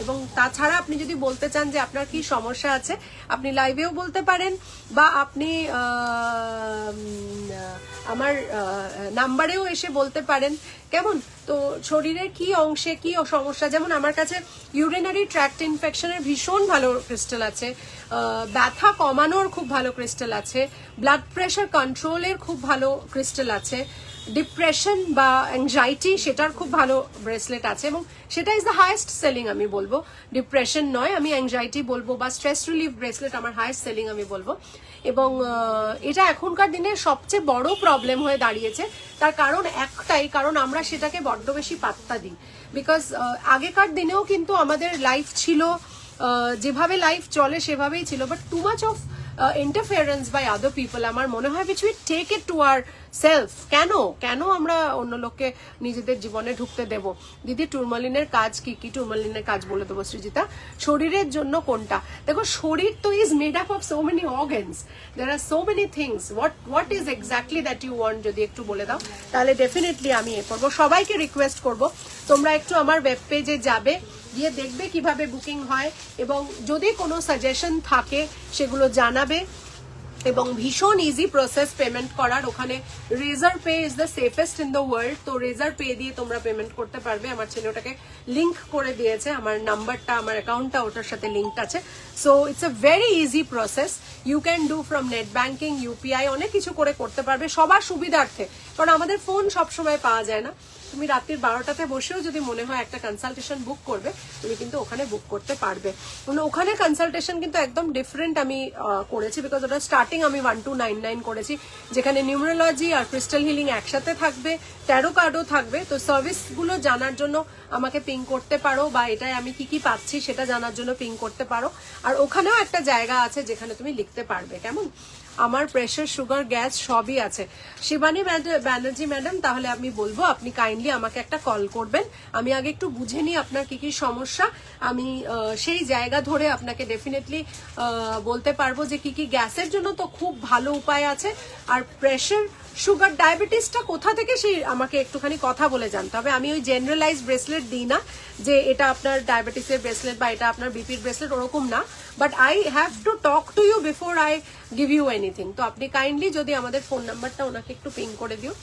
এবং তাছাড়া আপনি যদি বলতে চান যে আপনার কি সমস্যা আছে, আপনি লাইভেও বলতে পারেন, বা আপনি আমার নাম্বারেও এসে বলতে পারেন। কেমন? তো শরীরের কি অংশে কি সমস্যা, যেমন আমার কাছে ইউরিনারি ট্র্যাক্ট ইনফেকশনের ভীষণ ভালো ক্রিস্টাল আছে, ব্যথা কমানোর খুব ভালো ক্রিস্টাল আছে, ব্লাড প্রেশার কন্ট্রোলের খুব ভালো ক্রিস্টাল আছে, ডিপ্রেশন বা অ্যাংজাইটি সেটার খুব ভালো ব্রেসলেট আছে, এবং সেটা ইজ দ্য হাইয়েস্ট সেলিং আমি বলবো। ডিপ্রেশন নয়, আমি অ্যাংজাইটি বলবো, বা স্ট্রেস রিলিফ ব্রেসলেট আমার হাইয়েস্ট সেলিং আমি বলবো। এবং এটা এখনকার দিনে সবচেয়ে বড় প্রবলেম হয়ে দাঁড়িয়েছে। তার কারণ একটাই, কারণ আমরা সেটাকে বড্ড বেশি পাত্তা দিই। বিকজ আগেকার দিনেও কিন্তু আমাদের লাইফ ছিল, যেভাবে লাইফ চলে সেভাবেই ছিল, but too much of interference by other people, আমার মনে হয় which we take it to our self. কেন আমরা অন্য লোককে নিজেদের জীবনে ঢুকতে দেব? দিদি টুরমালিনের কাজ কি কি? টুরমালিনের কাজ বলে দেবো সৃজিতা। শরীরের জন্য কোনটা? দেখো শরীর তো is made up of so many organs, there are so many things. What is exactly that you want যদি একটু বলে দাও, তাহলে ডেফিনেটলি আমি এ করবো। সবাইকে রিকোয়েস্ট করবো তোমরা একটু আমার ওয়েব পেজে যাবে, গিয়ে দেখবে কিভাবে বুকিং হয়, এবং যদি কোনো সাজেশন থাকে সেগুলো জানাবে। এবং ভীষণ ইজি প্রসেস পেমেন্ট করার, ওখানে Razorpay is the safest in the world. তো রেজার পে দিয়ে তোমরা পেমেন্ট করতে পারবে। আমার ছেলে ওটাকে লিঙ্ক করে দিয়েছে, আমার নাম্বারটা, আমার অ্যাকাউন্টটা ওটার সাথে লিঙ্কড আছে। So it's a very easy process. You can do from net banking, UPI, অনেক কিছু করে করতে পারবে সবার সুবিধার্থে। কারণ আমাদের ফোন সবসময় পাওয়া যায় না। তুমি রাত্রির 12টাতে বসেও যদি মনে হয় একটা কনসালটেশন বুক করবে, তুমি কিন্তু ওখানে বুক করতে পারবে। ওখানে কনসালটেশন কিন্তু একদম ডিফারেন্ট আমি করেছি, বিকজ ওটা স্টার্টিং আমি 1299 করেছি, যেখানে নিউমেরোলজি আর ক্রিস্টাল হিলিং একসাথে থাকবে, ট্যারো কার্ডও থাকবে। তো সার্ভিসগুলো জানার জন্য আমাকে পিং করতে পারো, বা এটাই আমি কি কি পাচ্ছি সেটা জানার জন্য পিং করতে পারো। আর ওখানেও একটা জায়গা আছে যেখানে তুমি লিখতে পারবে। কেমন? আমার প্রেশার, সুগার, গ্যাস সবই আছে। শিবানী ব্যানার্জি ম্যাডাম, তাহলে আমি বলবো আপনি কাইন্ডলি আমাকে একটা কল করবেন। আমি আগে একটু বুঝে নিই আপনার কি কি সমস্যা, আমি সেই জায়গা ধরে আপনাকে ডেফিনেটলি বলতে পারবো যে কি কি। গ্যাসের জন্য তো খুব ভালো উপায় আছে, আর প্রেশার, সুগার, ডায়াবেটিসটা কোথা থেকে সেই আমাকে একটুখানি কথা বলে জানতে হবে। আমি ওই জেনারেলাইজ ব্রেসলেট দিই না যে এটা আপনার ডায়াবেটিসের ব্রেসলেট বা এটা আপনার বিপির ব্রেসলেট, ওরকম না। But I have to talk to you before I give you anything. তো আপনি কাইন্ডলি যদি আমাদের ফোন নাম্বারটা ওনাকে একটু পিং করে দিও,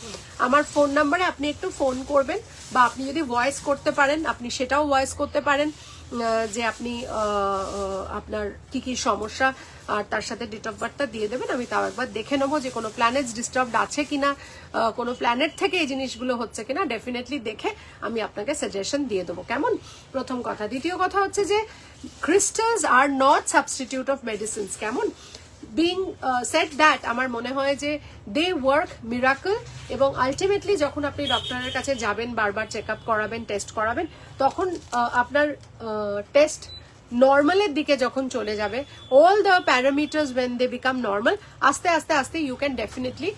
আমার ফোন নাম্বারে আপনি একটু ফোন করবেন, বা আপনি যদি ভয়েস করতে পারেন আপনি সেটাও ভয়েস করতে পারেন, যে আপনি আপনার কি কি সমস্যা, আর তার সাথে ডেট অফ বার্থটা দিয়ে দেবেন। আমি তাও একবার দেখে নেবো যে কোনো প্ল্যানেটস ডিস্টার্বড আছে কিনা, কোনো প্ল্যানেট থেকে এই জিনিসগুলো হচ্ছে কিনা। ডেফিনেটলি দেখে আমি আপনাকে সাজেশন দিয়ে দেবো। কেমন? প্রথম কথা। দ্বিতীয় কথা হচ্ছে যে crystals are not substitute of medicines. কেমন? বিং সেড দ্যাট, আমার মনে হয় যে দে ওয়ার্ক মিরাকল, এবং আলটিমেটলি যখন আপনি ডক্টরের কাছে যাবেন, বারবার চেক আপ করাবেন, টেস্ট করাবেন, তখন আপনার টেস্ট নর্মালের দিকে যখন চলে যাবে, all the parameters when they become normal, আস্তে আস্তে আস্তে you can definitely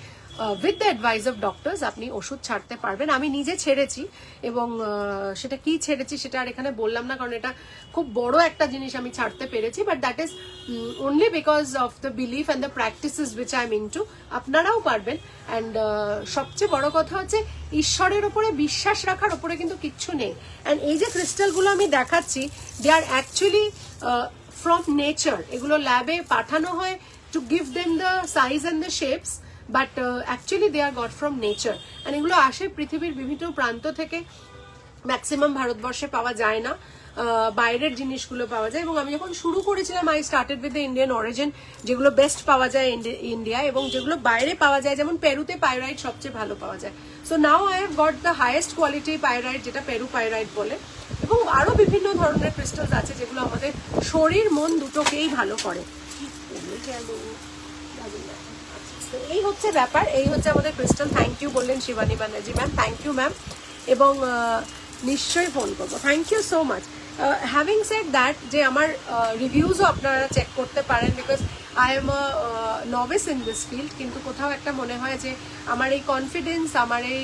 with the advice of doctors আপনি ওষুধ ছাড়তে পারবেন। আমি নিজে ছেড়েছি, এবং সেটা কি ছেড়েছি সেটা আর এখানে বললাম না, কারণ এটা খুব বড় একটা জিনিস আমি ছাড়তে পেরেছি। But that is only because of the belief and the practices which I am into. আপনারাও পারবেন। অ্যান্ড সবচেয়ে বড় কথা হচ্ছে ঈশ্বরের ওপরে বিশ্বাস রাখার ওপরে কিন্তু কিচ্ছু নেই। অ্যান্ড এই যে ক্রিস্টালগুলো আমি দেখাচ্ছি, they are actually from nature. এগুলো ল্যাবে পাঠানো হয় to give them the size and the shapes, but actually they are got from nature. And এগুলো আসে পৃথিবীর বিভিন্ন প্রান্ত থেকে, ম্যাক্সিমাম ভারতবর্ষে পাওয়া যায় না, বাইরের জিনিসগুলো পাওয়া যায়। এবং আমি যখন শুরু করেছিলাম, I started with the Indian origin, যেগুলো বেস্ট পাওয়া যায় ইন্ডিয়া, এবং যেগুলো বাইরে পাওয়া যায়, যেমন পেরুতে পাইরাইট সবচেয়ে ভালো পাওয়া যায়। So now I have got the highest quality pyrite, যেটা পেরু পাইরাইট বলে। এবং আরো বিভিন্ন ধরনের ক্রিস্টালস আছে যেগুলো আমাদের শরীর মন দুটোকেই ভালো করে। এই হচ্ছে ব্যাপার, এই হচ্ছে আমাদের ক্রিস্টাল। থ্যাংক ইউ বললেন Shivani Banerjee ma'am, thank you ma'am, এবং নিশ্চয়ই ফোন করবো। Thank you so much. Having said that, যে আমার রিভিউজও আপনারা চেক করতে পারেন, because I am a novice in this field. কিন্তু কোথাও একটা মনে হয় যে আমার এই কনফিডেন্স, আমার এই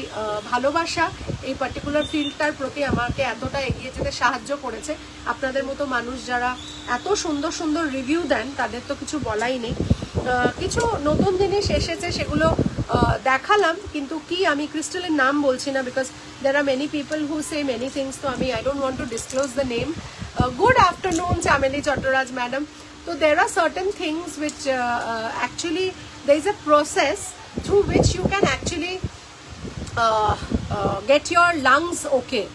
ভালোবাসা এই পার্টিকুলার ফিল্ডটার প্রতি আমাকে এতটা এগিয়ে যেতে সাহায্য করেছে। আপনাদের মতো মানুষ যারা এত সুন্দর সুন্দর রিভিউ দেন, তাদের তো কিছু বলাই নেই। কিছু নতুন জিনিস এসেছে, সেগুলো দেখালাম, কিন্তু কি আমি ক্রিস্টালের নাম বলছি না, because there are many people who say many things, so I don't want to disclose the name. Good afternoon, Chameli Chattaraj madam. So there are certain things which actually there is a process through which you can actually get your lungs okay.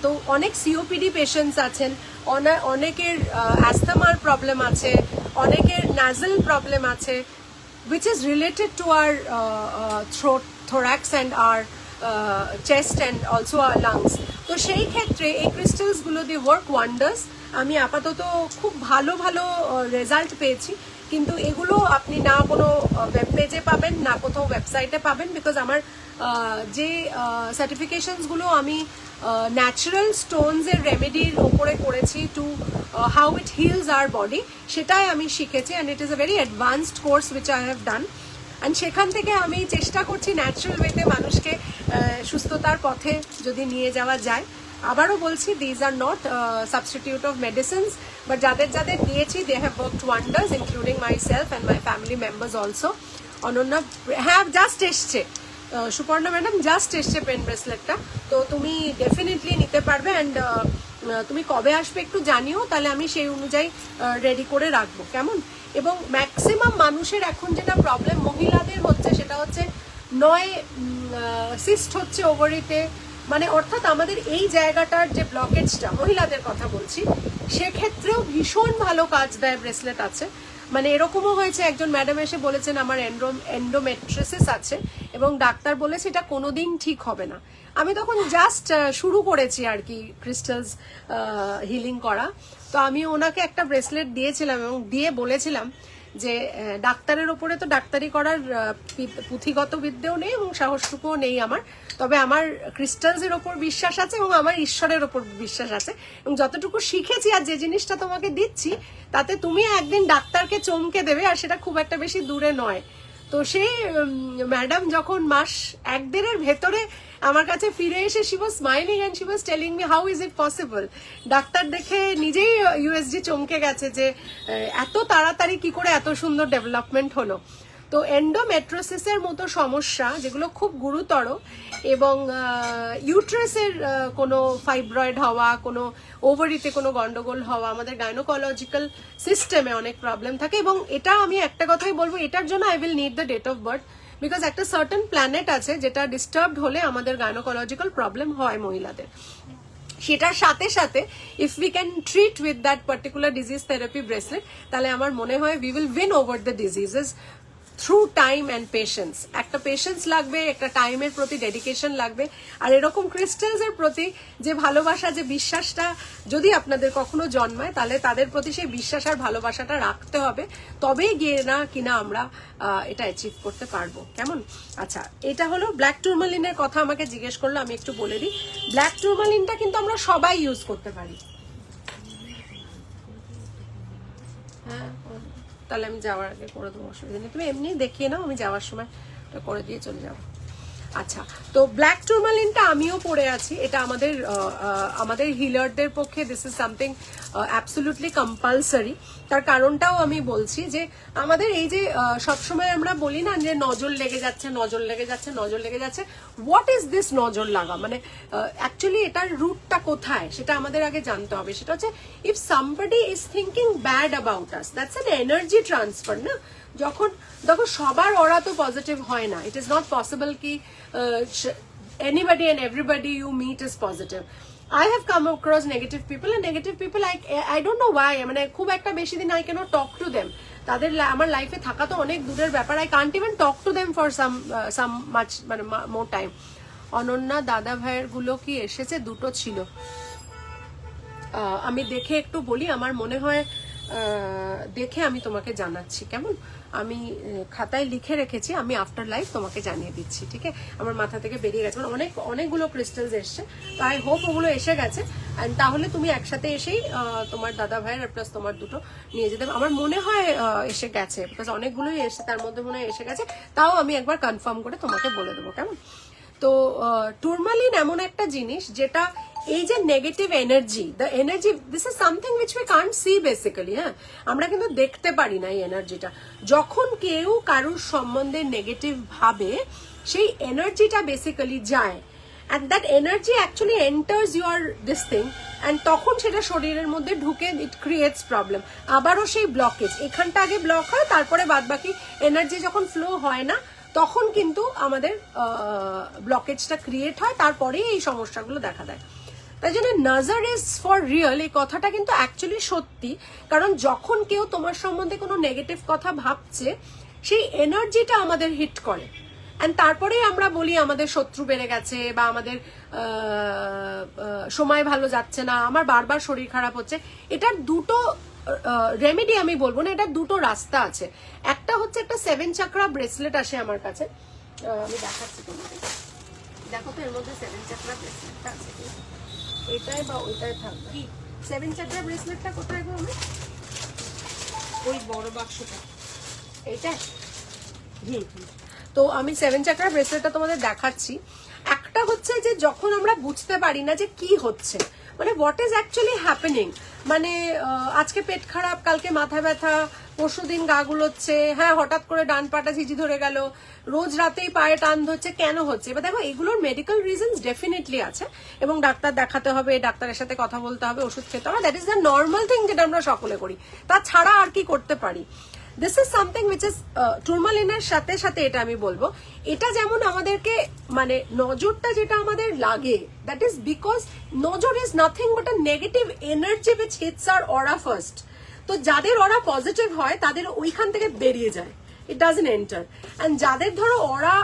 তো অনেক COPD patients আছেন, অনেকের অ্যাস্থমার problem আছে, অনেকের নাজল problem আছে, which is related to our throat, thorax and our chest and also our lungs. তো সেই ক্ষেত্রে এই ক্রিস্টালসগুলো দিয়ে ওয়ার্ক ওয়ান্ডার্স। আমি আপাতত খুব ভালো ভালো রেজাল্ট পেয়েছি, কিন্তু এগুলো আপনি না কোনো ওয়েব পেজে পাবেন, না কোথাও ওয়েবসাইটে পাবেন, বিকজ আমার যে সার্টিফিকেশনসগুলো আমি ন্যাচারাল স্টোনসের রেমেডির ওপরে করেছি to how it heals our body, সেটাই আমি শিখেছি, and it is a very advanced course which I have done. And সেখান থেকে আমি চেষ্টা করছি ন্যাচারাল ওয়েতে মানুষকে সুস্থতার পথে যদি নিয়ে যাওয়া যায়। আবারও বলছি, these are not substitute of medicines, but যাদের যাদের দিয়েছি they have worked wonders, including my self and my family members also. Ananya হ্যাঁ জাস্ট এসছে, সুপর্ণা ম্যাডাম জাস্ট এসছে পেন ব্রেসলেটটা, তো তুমি ডেফিনেটলি নিতে পারবে। অ্যান্ড তুমি কবে আসবে একটু জানিও, তাহলে আমি সেই অনুযায়ী রেডি করে রাখবো, কেমন? এবং ম্যাক্সিমাম মানুষের এখন যেটা প্রবলেম মহিলাদের হচ্ছে, সেটা হচ্ছে নয় সিস্ট হচ্ছে ওভারিতে, মানে অর্থাৎ আমাদের এই জায়গাটার যে ব্লকেজটা, মহিলাদের কথা বলছি, সেক্ষেত্রেও ভীষণ ভালো কাজ দেয় ব্রেসলেট আছে। মানে এরকমও হয়েছে, একজন ম্যাডাম এসে বলেছেন আমার এন্ডোমেট্রিসিস আছে এবং ডাক্তার বলেছে এটা কোনোদিন ঠিক হবে না। আমি তখন জাস্ট শুরু করেছি আর কি ক্রিস্টালস হিলিং করা, তো আমি ওনাকে একটা ব্রেসলেট দিয়েছিলাম এবং দিয়ে বলেছিলাম যে ডাক্তারের ওপরে তো ডাক্তারি করার পুঁথিগত বিদ্যেও নেই এবং সাহসটুকুও নেই আমার, তবে আমার ক্রিস্টালসের ওপর বিশ্বাস আছে এবং আমার ঈশ্বরের ওপর বিশ্বাস আছে, এবং যতটুকু শিখেছি আর যে জিনিসটা তোমাকে দিচ্ছি তাতে তুমি একদিন ডাক্তারকে চমকে দেবে, আর সেটা খুব একটা বেশি দূরে নয়। তো সেই ম্যাডাম যখন মাস 1-1.5-এর ভেতরে আমার কাছে ফিরে এসে she was smiling and she was telling me how is it possible, doctor দেখে নিজেই ইউএসজি চমকে গেছে যে এত তাড়াতাড়ি কি করে এত সুন্দর ডেভেলপমেন্ট হলো। তো এন্ডোমেট্রোসিসের মতো সমস্যা যেগুলো খুব গুরুতর, এবং ইউট্রাসের কোনো ফাইব্রয়েড হওয়া, কোনো ওভারিতে কোনো গন্ডগোল হওয়া, আমাদের গাইনোকোলজিক্যাল সিস্টেমে অনেক প্রবলেম থাকে, এবং এটা আমি একটা কথাই বলবো, এটার জন্য I will need the date of birth, because একটা সার্টেন প্ল্যানেট আছে যেটা ডিস্টার্বড হলে আমাদের গাইনোকোলজিক্যাল প্রবলেম হয় মহিলাদের। সেটার সাথে সাথে if we can treat with that particular disease therapy bracelet, তাহলে আমার মনে হয় we will win over the diseases through time and patience. একটা পেশেন্স লাগবে, একটা টাইমের প্রতি ডেডিকেশন লাগবে, আর এরকম ক্রিস্টালসের প্রতি যে ভালোবাসা, যে বিশ্বাসটা যদি আপনাদের কখনো জন্মায়, তাহলে তাদের প্রতি সেই বিশ্বাস আর ভালোবাসাটা রাখতে হবে, তবেই গিয়ে না কিনা আমরা এটা অ্যাচিভ করতে পারবো, কেমন? আচ্ছা, এটা হলো ব্ল্যাক টুরমালিনের কথা আমাকে জিজ্ঞেস করলো, আমি একটু বলে দিই। ব্ল্যাক টুরমালিনটা কিন্তু আমরা সবাই ইউজ করতে পারি। হ্যাঁ, তাহলে আমি যাওয়ার আগে করে দেবো, অসুবিধা নেই, তুমি এমনি দেখিয়ে নাও, আমি যাওয়ার সময় করে দিয়ে চলে যাবো। আচ্ছা, তো ব্ল্যাক টুরমালিনটা আমিও পরে আছি, এটা আমাদের হিলারদের পক্ষে this is something absolutely compulsory. তার কারণটাও আমি বলছি যে আমাদের এই যে সবসময় আমরা বলি না যে নজর লেগে যাচ্ছে, নজর লেগে যাচ্ছে, নজর লেগে যাচ্ছে, হোয়াট ইজ দিস নজর লাগা, মানে অ্যাকচুয়ালি এটার রুটটা কোথায় সেটা আমাদের আগে জানতে হবে। সেটা হচ্ছে if somebody is thinking bad about us, that's an energy transfer না। যখন দেখো সবার ওরা তো পজিটিভ হয় না, ইট ইজ নট পসিবল কি anybody and everybody you meet is positive. I have come across negative people, and negative people I don't know why, মানে খুব একটা বেশি দিন I cannot talk to them, তাদের আমার লাইফে থাকা তো অনেক দূরের ব্যাপার, I can't even talk to them for some much মানে more time. অনন্যা দাদা ভাইয়ের গুলো কি এসেছে? দুটো ছিল, আমি দেখে একটু বলি, আমার মনে হয় দেখে আমি তোমাকে জানাচ্ছি, কেমন? আমি খাতায় লিখে রেখেছি, আমি আফটার লাইভ তোমাকে জানিয়ে দিচ্ছি, ঠিক আছে? আমার মাথা থেকে বেরিয়ে গেছে, মানে অনেকগুলো ক্রিস্টালস এসছে, তো আই হোপ ওগুলো এসে গেছে, অ্যান্ড তাহলে তুমি একসাথে এসেই তোমার দাদা ভাইয়ের প্লাস তোমার দুটো নিয়ে যেতে, আমার মনে হয় এসে গেছে, বিকজ অনেকগুলোই এসছে, তার মধ্যে মনে হয় এসে গেছে, তাও আমি একবার কনফার্ম করে তোমাকে বলে দেবো, কেমন? তো টুরমালিন এমন একটা জিনিস যেটা এই যে negative energy, the energy, this is something which we can't see basically, হ্যাঁ, আমরা কিন্তু দেখতে পারি না এই এনার্জিটা। যখন কেউ কারোর সম্বন্ধে নেগেটিভ ভাবে, সেই এনার্জিটা বেসিক্যালি যায়, and that energy actually enters your this thing, and তখন সেটা শরীরের মধ্যে ঢুকে it creates problem, আবারও সেই ব্লকেজ, এখানটা আগে ব্লক হয়, তারপরে বাদবাকি এনার্জি যখন ফ্লো হয় না, তখন কিন্তু আমাদের ব্লকেজটা ক্রিয়েট হয়, তারপরেই এই সমস্যাগুলো দেখা দেয়। তাই জন্য নজর ইজ ফর রিয়েল, এই কথাটা কিন্তু অ্যাকচুয়ালি সত্যি, কারণ যখন কেউ তোমার সম্বন্ধে কোনো নেগেটিভ কথা ভাবছে, সেই এনার্জিটা আমাদের হিট করে, অ্যান্ড তারপরেই আমরা বলি আমাদের শত্রু বেড়ে গেছে, বা আমাদের সময় ভালো যাচ্ছে না, আমার বারবার শরীর খারাপ হচ্ছে। এটার দুটো রেমেডি আমি বলবো না, এটা দুটো রাস্তা আছে। একটা হচ্ছে একটা 7 চাকরা ব্রেসলেট আসে আমার কাছে, আমি দেখাচ্ছি তোমাকে, দেখো তো এর মধ্যে 7 চাকরা ব্রেসলেটটা আছে, এটাই বা ওইটাই থাকবে। কি 7 চাকরা ব্রেসলেটটা কোথায় গো? আমি ওই বড় বাক্সটা, এইটা। তো আমি 7 চাকরা ব্রেসলেটটা তোমাদের দেখাচ্ছি। একটা হচ্ছে যে যখন আমরা বুঝতে পারি না যে কি হচ্ছে, মানে হোয়াট ইজ অ্যাকচুয়ালি হ্যাপেনিং, মানে আজকে পেট খারাপ, কালকে মাথা ব্যথা, পরশুদিন গা গুলোচ্ছে, হ্যাঁ হঠাৎ করে ডান পাটা ঝিঝি ধরে গেল, রোজ রাতেই পায়ে টান ধরছে, কেন হচ্ছে? এবার দেখো এগুলোর মেডিকেল রিজনস ডেফিনেটলি আছে এবং ডাক্তার দেখাতে হবে, ডাক্তারের সাথে কথা বলতে হবে, ওষুধ খেতে হবে, that is the normal thing যেটা আমরা সকলে করি, তাছাড়া আর কি করতে পারি? This is something which is টুরমালিনের সাথে সাথে এটা আমি বলবো, এটা যেমন আমাদেরকে মানে নজরটা যেটা আমাদের লাগে, দ্যাট ইজ বিকজ নজর is nothing but a negative energy which hits our aura first. তো যাদের অরা পজিটিভ হয় তাদের ওইখান থেকে বেরিয়ে যায়, ইট ডাজন্ট এন্টার। অ্যান্ড যাদের ধরো অরা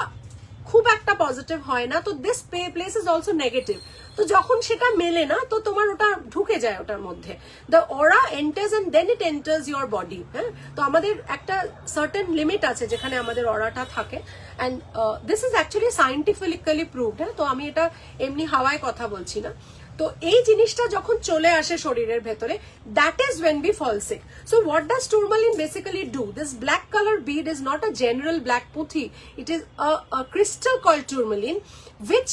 খুব একটা পজিটিভ হয় না, তো this place is also negative, তো যখন সেটা মেলে না তো তোমার ওটা ঢুকে যায় ওটার মধ্যে, the aura enters and then it enters your body. হ্যাঁ, তো আমাদের একটা সার্টেন লিমিট আছে যেখানে আমাদের অরাটা থাকে, and this is actually scientifically proved. হ্যাঁ, তো আমি এটা এমনি হাওয়ায় কথা বলছি না। তো এই জিনিসটা যখন চলে আসে শরীরের ভেতরে, that is when we fall sick. So what does tourmaline basically do? This black colour bead is not a general black puthi, it is a crystal called tourmaline which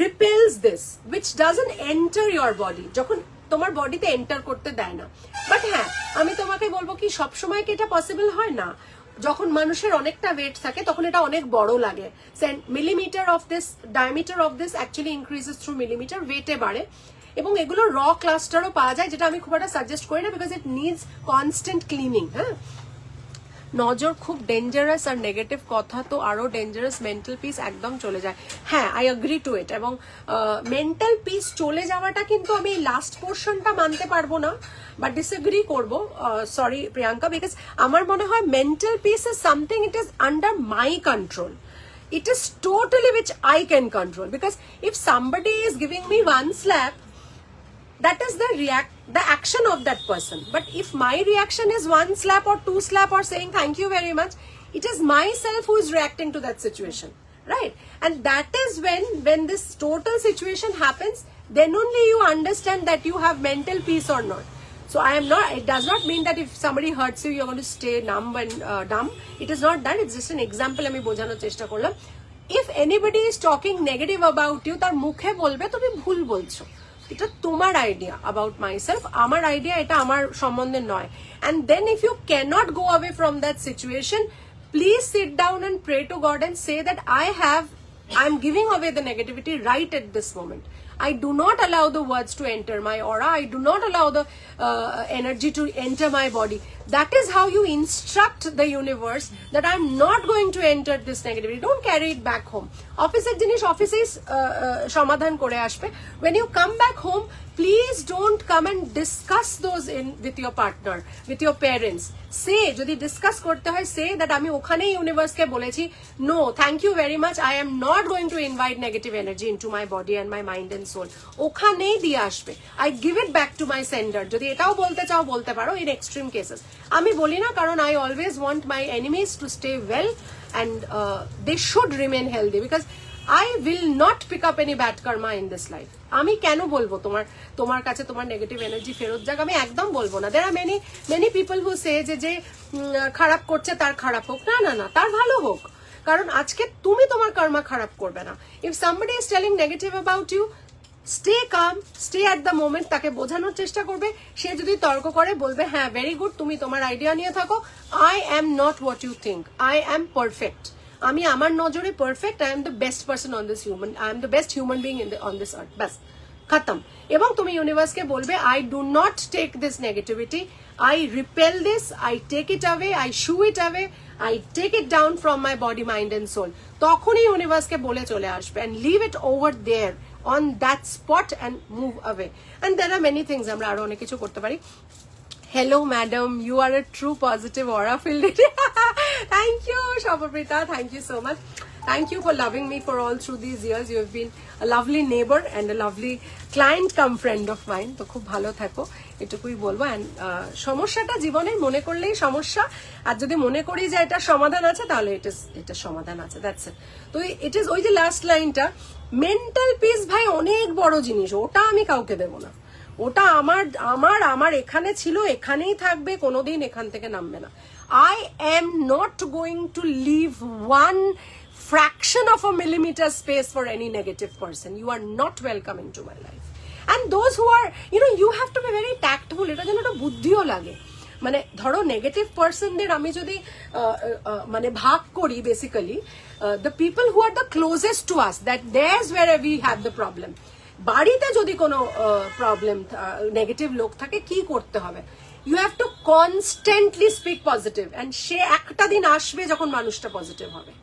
repels this, which doesn't enter your body, যখন তোমার বডিতে enter করতে দেয় না। But হ্যাঁ, আমি তোমাকে বলবো কি সবসময় কি এটা পসিবল হয় না? যখন মানুষের অনেকটা ওয়েট থাকে তখন এটা অনেক বড় লাগে, millimetre of this, diameter of this actually increases through millimetre, ওয়েটে বাড়ে। এবং এগুলো র ক্লাস্টারও পাওয়া যায়, যেটা আমি খুব একটা সাজেস্ট করি না, because it needs constant cleaning. হ্যাঁ, নজর খুব ডেঞ্জারাস, আর নেগেটিভ কথা তো আরো ডেঞ্জারাস, মেন্টাল পিস একদম চলে যায়। হ্যাঁ, আই এগ্রি টু ইট। এবং মেন্টাল পিস চলে যাওয়াটা কিন্তু আমি এই লাস্ট পোর্শনটা মানতে পারবো না বা ডিসএগ্রি করবো, সরি প্রিয়াঙ্কা, বিকজ আমার মনে হয় mental peace is something, it is under my control, it is totally which I can control, because if somebody is giving me one slap, that is the action of that person. But if my reaction is one slap or two slap or saying thank you very much, it is myself who is reacting to that situation, right? And that is when this total situation happens, then only you understand that you have mental peace or not. So I am not, it does not mean that if somebody hurts you, you're going to stay numb and dumb. It is not that, it's just an example আমি বোঝানোর চেষ্টা করলাম। If anybody is talking negative about you, তার মুখে বলবে তুমি ভুল বলছো, এটা তোমার আইডিয়া অ্যাবাউট মাইসেলফ, আমার আইডিয়া এটা আমার সম্বন্ধে নয়। And then if you cannot go away from that situation, please sit down and pray to God and say that I'm giving away the negativity right at this moment. I do not allow the words to enter my aura. I do not allow the energy to enter my body. That is how you instruct the universe that I'm not going to enter this negativity. Don't carry it back home. Office জিনিস অফিসেই সমাধান করে আসবে। When you come back home, please don't come and discuss those with your partner, with your parents. Say, যদি discuss করতে হয়, say that আমি ওখানেই ইউনিভার্সকে বলেছি, no, thank you very much, I am not going to invite negative energy into my body and my mind and soul. ওখানেই দিয়ে আসবে, I give it back to my sender. যদি এটাও বলতে চাও বলতে পারো, in extreme cases. আমি বলি না, কারণ I always want my enemies to stay well and they should remain healthy, because I will not pick up any bad karma in this life. আমি কেন বলবো তোমার কাছে তোমার নেগেটিভ এনার্জি ফেরত যাক? আমি একদম বলবো না। There are many people who say যে খারাপ করছে তার খারাপ হোক, না, তার ভালো হোক, কারণ আজকে তুমি তোমার কর্মা খারাপ করবে না। If somebody is telling negative about you, stay calm, stay at the moment, তাকে বোঝানোর চেষ্টা করবে। সে যদি তর্ক করে, বলবে হ্যাঁ ভেরি গুড, তুমি তোমার আইডিয়া নিয়ে থাকো, I am not what you think, I am perfect. আমি আমার নজরে perfect, I am the best person on this human, I am the best human being on this earth, ব্যাস খতম। এবং তুমি ইউনিভার্সকে বলবে, I do not take this negativity, I repel this, I take it away, I shoo it away, I take it down from my body, mind and soul. তখনই ইউনিভার্সকে বলে চলে আসবে, and leave it over there on that spot and move away. And there are many things আমরা আরো অনেক কিছু করতে পারি। Hello madam, you are a true positive aura filled. Thank you Shobhaprita, thank you so much. Thank you for loving me for all through these years. You have been a lovely neighbor and a lovely client come friend of mine. তো খুব ভালো থাকো, এটুকুই বলবো। And সমস্যাটা জীবনে মনে করলেই সমস্যা, আর যদি মনে করি যে এটা সমাধান আছে তাহলে এটা সমাধান আছে, দ্যাটস ইট। তো ইট ইজ ওই যে লাস্ট লাইনটা, মেন্টাল পিস ভাই অনেক বড় জিনিস, ওটা আমি কাউকে দেবো না। ওটা আমার এখানে ছিল, এখানেই থাকবে, কোনোদিন এখান থেকে নামবে না। I am not going to leave one fraction of a millimeter space for any negative person. You are not welcome into my life. And those who are, you have to be very tactful. এটা যেন একটা বুদ্ধিও লাগে। মানে ধরো negative পার্সনদের আমি যদি মানে ভাগ করি, basically the people who are the closest to us, that that's where we have the problem. বাড়িতে যদি কোনো প্রবলেম, নেগেটিভ লোক থাকে, কি করতে হবে? You have to constantly speak positive, and সে একটা দিন আসবে যখন মানুষটা পজিটিভ হবে।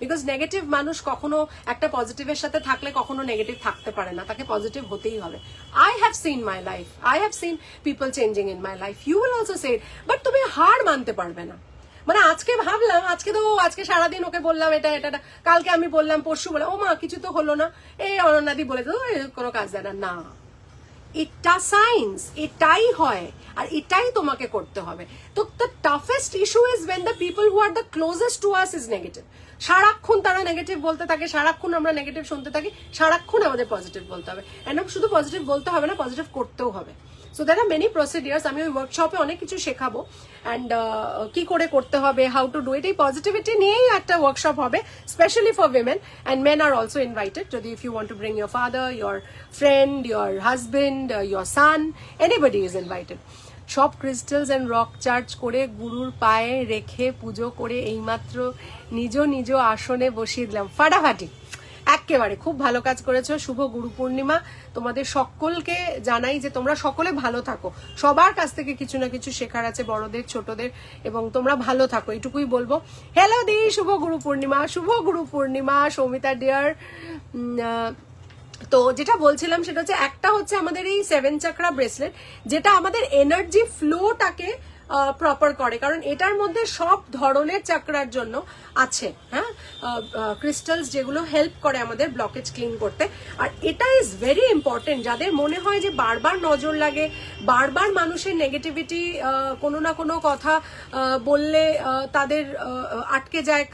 বিকজ নেগেটিভ মানুষ কখনো একটা পজিটিভের সাথে থাকলে কখনো নেগেটিভ থাকতে পারে না, তাকে পজিটিভ হতেই হবে। I have seen my life, I have seen people changing in my life, you will also say it. But তুমি হার মানতে পারবে না। মানে আজকে ভাবলাম, আজকে সারাদিন ওকে বললাম এটা, কালকে আমি বললাম, পরশু বললাম, ও মা কিছু তো হলো না, এই অনন্যাদি বলে তো কোনো কাজ দেয় না। না, এটা সায়েন্স, এটাই হয়, আর এটাই তোমাকে করতে হবে। তো the toughest issue is when the people who are the closest to us is negative. সারাক্ষণ তারা নেগেটিভ বলতে থাকে, সারাক্ষণ আমরা নেগেটিভ শুনতে থাকি, সারাক্ষণ আমাদের পজিটিভ বলতে হবে। অ্যান্ড শুধু পজিটিভ বলতে হবে না, পজিটিভ করতেও হবে। সো দ্যার আর মেনি প্রসিডিয়ার্স, আমি ওই ওয়ার্কশপে অনেক কিছু শেখাবো। অ্যান্ড কি করে করতে হবে, হাউ টু ডু ইট, এই পজিটিভিটি নিয়েই একটা ওয়ার্কশপ হবে specially for women, and men আর অলসো ইনভাইটেড। যদি if you want to bring your father, your friend, your husband, your son, anybody is invited. সব ক্রিস্টালস অ্যান্ড রক চার্জ করে গুরুর পায়ে রেখে পুজো করে এইমাত্র নিজ আসনে বসিয়ে দিলাম ফাটাফাটি। একেবারে খুব ভালো কাজ করেছো। শুভ গুরু পূর্ণিমা তোমাদের সকলকে জানাই যে তোমরা সকলে ভালো থাকো, সবার কাছ থেকে কিছু না কিছু শেখার আছে, বড়দের ছোটদের, এবং তোমরা ভালো থাকো, এটুকুই বলবো। হ্যালো দি, শুভ গুরু পূর্ণিমা, শুভ গুরু পূর্ণিমা সৌমিতা ডিয়ার। তো যেটা বলছিলাম সেটা হচ্ছে, একটা হচ্ছে আমাদের এই 7 চাকরা ব্রেসলেট, যেটা আমাদের এনার্জি ফ্লোটাকে প্রপার করে, কারণ এটার মধ্যে সব ধরনের চাকরার জন্য আছে, হ্যাঁ, ক্রিস্টালস যেগুলো হেল্প করে আমাদের ব্লকেজ ক্লিন করতে। আর এটা ইজ ভেরি ইম্পর্টেন্ট, যাদের মনে হয় যে বারবার নজর লাগে, বারবার মানুষের নেগেটিভিটি, কোনো না কোনো কথা বললে তাদের আটকে যায়,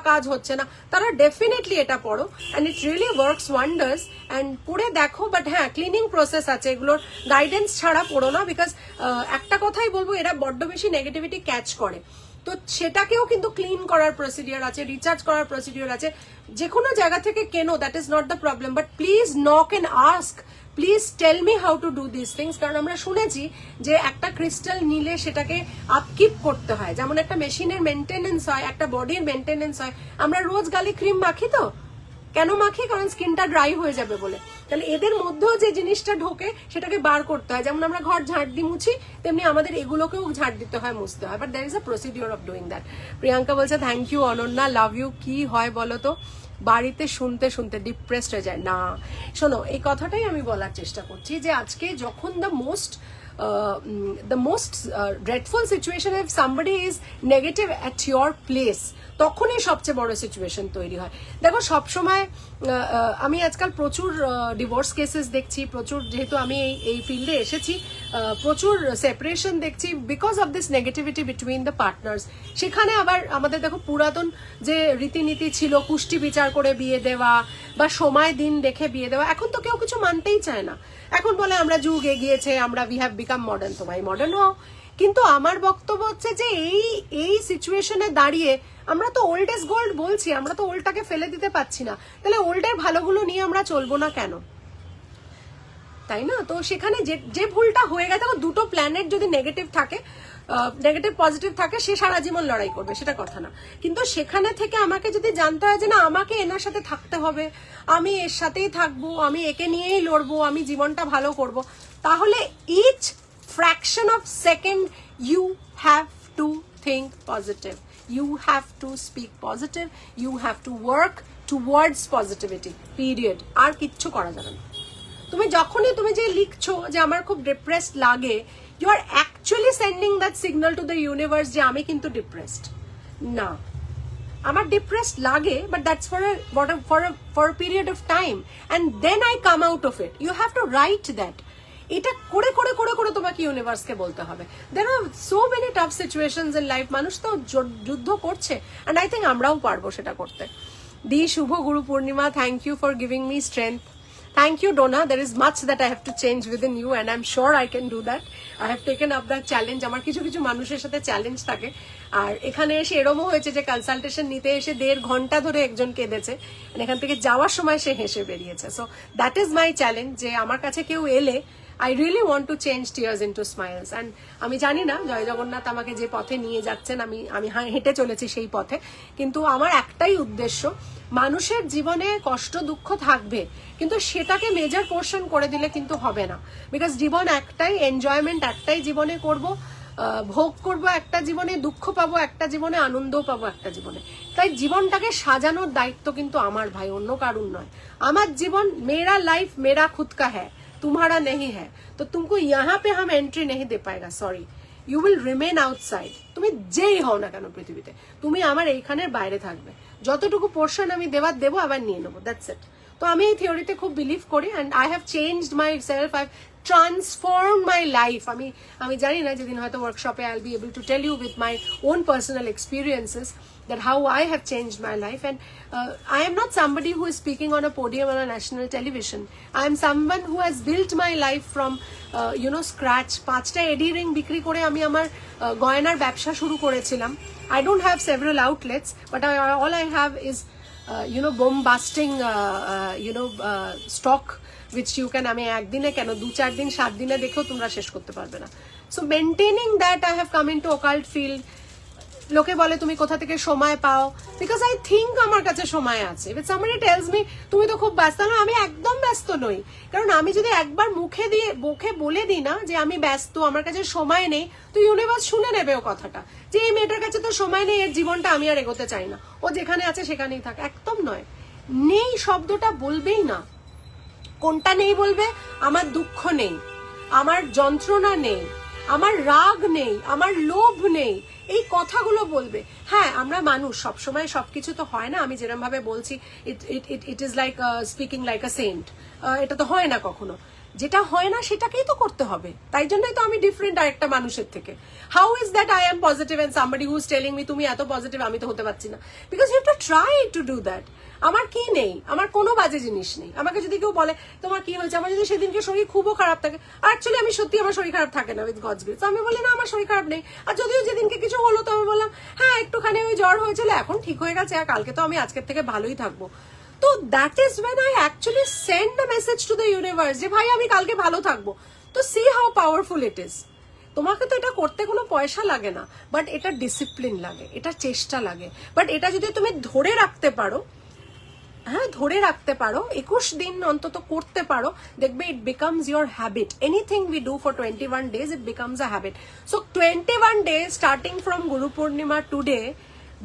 কাজ হচ্ছে না, তারা ডেফিনেটলি এটা পড়ো, and it really works wonders. And পড়ে দেখো, বাট হ্যাঁ, ক্লিনিং প্রসেস আছে, এগুলোর গাইডেন্স ছাড়া পড়ো না। বিকজ একটা কথাই বলবো, এরা বড্ড বেশি নেগেটিভিটি ক্যাচ করে, তো সেটাকেও কিন্তু ক্লিন করার প্রসিডিওর আছে, রিচার্জ করার প্রসিডিওর আছে। যে কোনো জায়গা থেকে কেনো, that is not the problem, but please knock and ask, please tell me how to do this things. কারণ আমরা শুনেছি যে একটা ক্রিস্টাল নিলে সেটাকে আপকিপ করতে হয়, যেমন একটা মেশিনের মেনটেনেন্স হয়, একটা বডির মেনটেনেন্স হয়। আমরা রোজ গালে ক্রিম মাখি, তো কেন মাখি? কারণ স্কিনটা ড্রাই হয়ে যাবে বলে। তাহলে এদের মধ্যেও যে জিনিসটা ঢোকে সেটাকে বার করতে হয়। যেমন আমরা ঘর ঝাঁট দিয়ে মুছি, তেমনি আমাদের এগুলোকেও ঝাঁট দিতে হয়, মুছতে হয়। But there is a procedure of doing that. Priyanka বলছে thank you Ananya, love you. কি হয় বলো তো, বাড়িতে শুনতে শুনতে ডিপ্রেসড হয়ে যায় না। শোনো, এই কথাটাই আমি বলার চেষ্টা করছি যে আজকে যখন the most dreadful situation if somebody is negative at your place, তখনই সবচেয়ে বড় সিচুয়েশন তৈরি হয়। দেখো, সবসময় আমি আজকাল প্রচুর ডিভোর্স কেসেস দেখছি, প্রচুর, যেহেতু আমি এই ফিল্ডে এসেছি, প্রচুর সেপারেশন দেখছি because of this negativity between the partners. সেখানে আবার আমাদের দেখো, পুরাতন যে রীতিনীতি ছিল, কুষ্টি বিচার করে বিয়ে দেওয়া বা সময় দিন দেখে বিয়ে দেওয়া, এখন তো কেউ কিছু মানতেই চায় না। এখন বলে আমরা যুগ এগিয়েছে, আমরা উই হ্যাভ বিকাম মডার্ন। তো ভাই মডার্ন হও, কিন্তু আমার বক্তব্য হচ্ছে যে এই সিচুয়েশনে দাঁড়িয়ে আমরা তো ওল্ড ইজ গোল্ড বলছি, আমরা তো ওল্ডটাকে ফেলে দিতে পারছি না, তাহলে ওল্ডের ভালোগুলো নিয়ে আমরা চলবো না কেন? তাই না? তো সেখানে যে ভুলটা হয়ে গেছে, দুটো প্ল্যানেট যদি নেগেটিভ থাকে, নেগেটিভ পজিটিভ থাকে, সে সারা জীবন লড়াই করবে, সেটা কথা না। কিন্তু সেখানে থেকে আমাকে যদি জানতে হয় যে না, আমাকে এনার সাথে থাকতে হবে, আমি এর সাথেই থাকবো, আমি একে নিয়েই লড়বো, আমি জীবনটা ভালো করব, তাহলে each fraction of second you have to think positive, you have to speak positive, you have to work towards positivity, period. আর কিচ্ছু করা যাবে না। তুমি যখনই তুমি যে লিখছো যে আমার খুব ডিপ্রেসড লাগে, you are actually sending that signal to the universe যে আমি কিন্তু ডিপ্রেসড না, আমার ডিপ্রেসড লাগে, but that's for a period of time, and then I come out of it. You have to write that. এটা করে করে করে করে তোমাকে ইউনিভার্সকে বলতে হবে। There are so many tough situations in life, মানুষ তো যুদ্ধ করছে, অ্যান্ড আই থিঙ্ক আমরাও পারবো সেটা করতে। দি শুভ Guru Purnima, thank you for giving me strength. Thank you, Donna. There is much that I have to change within you, and I'm sure I can do that. I have taken up that challenge. আমার কিছু কিছু মানুষের সাথে challenge থাকে, আর এখানে এসে এরমও হয়েছে যে কনসালটেশন নিতে এসে 1.5 ঘন্টা ধরে একজন কেঁদেছে, এখান থেকে যাওয়ার সময় সে হেসে বেরিয়েছে। So that is my challenge, যে আমার কাছে কেউ এলে I really want to change tears into smiles. And আমি জানি না জয় জগন্নাথ আমাকে যে পথে নিয়ে যাচ্ছেন, আমি হেঁটে চলেছি সেই পথে, কিন্তু আমার একটাই উদ্দেশ্য, মানুষের জীবনে কষ্ট দুঃখ থাকবে, কিন্তু সেটাকে মেজর পোর্শন করে দিলে কিন্তু হবে না। বিকজ জীবন একটাই, এনজয়মেন্ট একটাই জীবনে করব, ভোগ করব একটা জীবনে, দুঃখ পাবো একটা জীবনে, আনন্দও পাবো একটা জীবনে। তাই জীবনটাকে সাজানোর দায়িত্ব কিন্তু আমার, ভাই, অন্য কারুর নয়। আমার জীবন, মেরা লাইফ মেরা খুদ কা হ্যায়, तुम्हारा नहीं है, तो तुमको यहाँ पे हम एंट्री नहीं दे पाएगा। Sorry, you will remain outside. তুমি যেই হও না কেন পৃথিবীতে, তুমি আমার এইখানের বাইরে থাকবে। যতটুকু পোর্শন আমি দেবো আবার নিয়ে নেবো, দ্যাটস ইট। তো আমি এই থিওরিতে খুব বিলিভ করি, and I have changed myself, I have transform my life. আমি জানি না, যেদিন হয়তো ওয়ার্কশপে I will be able to tell you with my own personal experiences that how I have changed my life. And I am not somebody who is speaking on a podium on a national television. I am someone who has built my life from scratch. 5টা এডি ring বিক্রি করে আমি আমার গয়নার ব্যবসা শুরু করেছিলাম। I don't have several outlets, but all I have is bomb busting stock which you can, আমি একদিনে কেন 2-4 দিন 7 দিনে দেখেও তোমরা শেষ করতে পারবে না। So maintaining that, I have come into occult field. লোকে বলে তুমি কোথা থেকে সময় পাও, বিকজ আই থিঙ্ক আমার কাছে সময় আছে। ইফ সামবডি টেলস মি তুমি তো খুব ব্যস্ত, না, আমি একদম ব্যস্ত নই। কারণ আমি যদি একবার মুখে বলে দিই না যে আমি ব্যস্ত, আমার কাছে সময় নেই, তো ইউনিভার্স শুনে নেবে ও কথাটা, যে এই মেয়েটার কাছে তো সময় নেই, এর জীবনটা আমি আর এগোতে চাই না, ও যেখানে আছে সেখানেই থাক। একদম নয়, নেই শব্দটা বলবেই না। কোনটা নেই বলবে? আমার দুঃখ নেই, আমার যন্ত্রণা নেই, আমার রাগ নেই, আমার লোভ নেই, এই কথাগুলো বলবে। হ্যাঁ, আমরা মানুষ, সবসময় সবকিছু তো হয় না। আমি যেরকম ভাবে বলছি, it is like speaking like a saint, এটা তো হয় না কখনো। যেটা হয় না সেটাকেই তো করতে হবে। তাই জন্যই তো আমি ডিফারেন্ট আরেকটা মানুষের থেকে। How is that I am positive and somebody who is telling me তুমি এত পজিটিভ, আমি তো হতে পারছি না? Because you have to try to do that. আমার কি নেই? আমার কোনো বাজে জিনিস নেই। আমাকে যদি কেউ বলে তোমার কি হয়েছে, আমার যদি সেদিনকে শরীর খুবও খারাপ থাকে, আর অ্যাকচুয়ালি আমি সত্যি আমার শরীর খারাপ থাকে না উইথ গডস গ্রেস, আমি বলি না আমার শরীর খারাপ নেই। আর যদিও যেদিনকে কিছু হলো তো আমি বললাম হ্যাঁ একটুখানি ওই জ্বর হয়েছিল, এখন ঠিক হয়ে গেছে, আর কালকে তো আমি আজকের থেকে ভালোই থাকবো। তো that is when I actually send a message to the universe যে ভাই আমি কালকে ভালো থাকবো। তো see how powerful it is. তোমাকে তো এটা করতে কোনো পয়সা লাগে না, বাট এটা ডিসিপ্লিন লাগে, এটা চেষ্টা লাগে। বাট এটা যদি তুমি ধরে রাখতে পারো, হ্যাঁ ধরে রাখতে পারো, 21 দিন অন্তত করতে পারো, দেখবে it becomes your habit. Anything we do for 21 days, it becomes a habit. So 21 days starting from Guru Purnima today,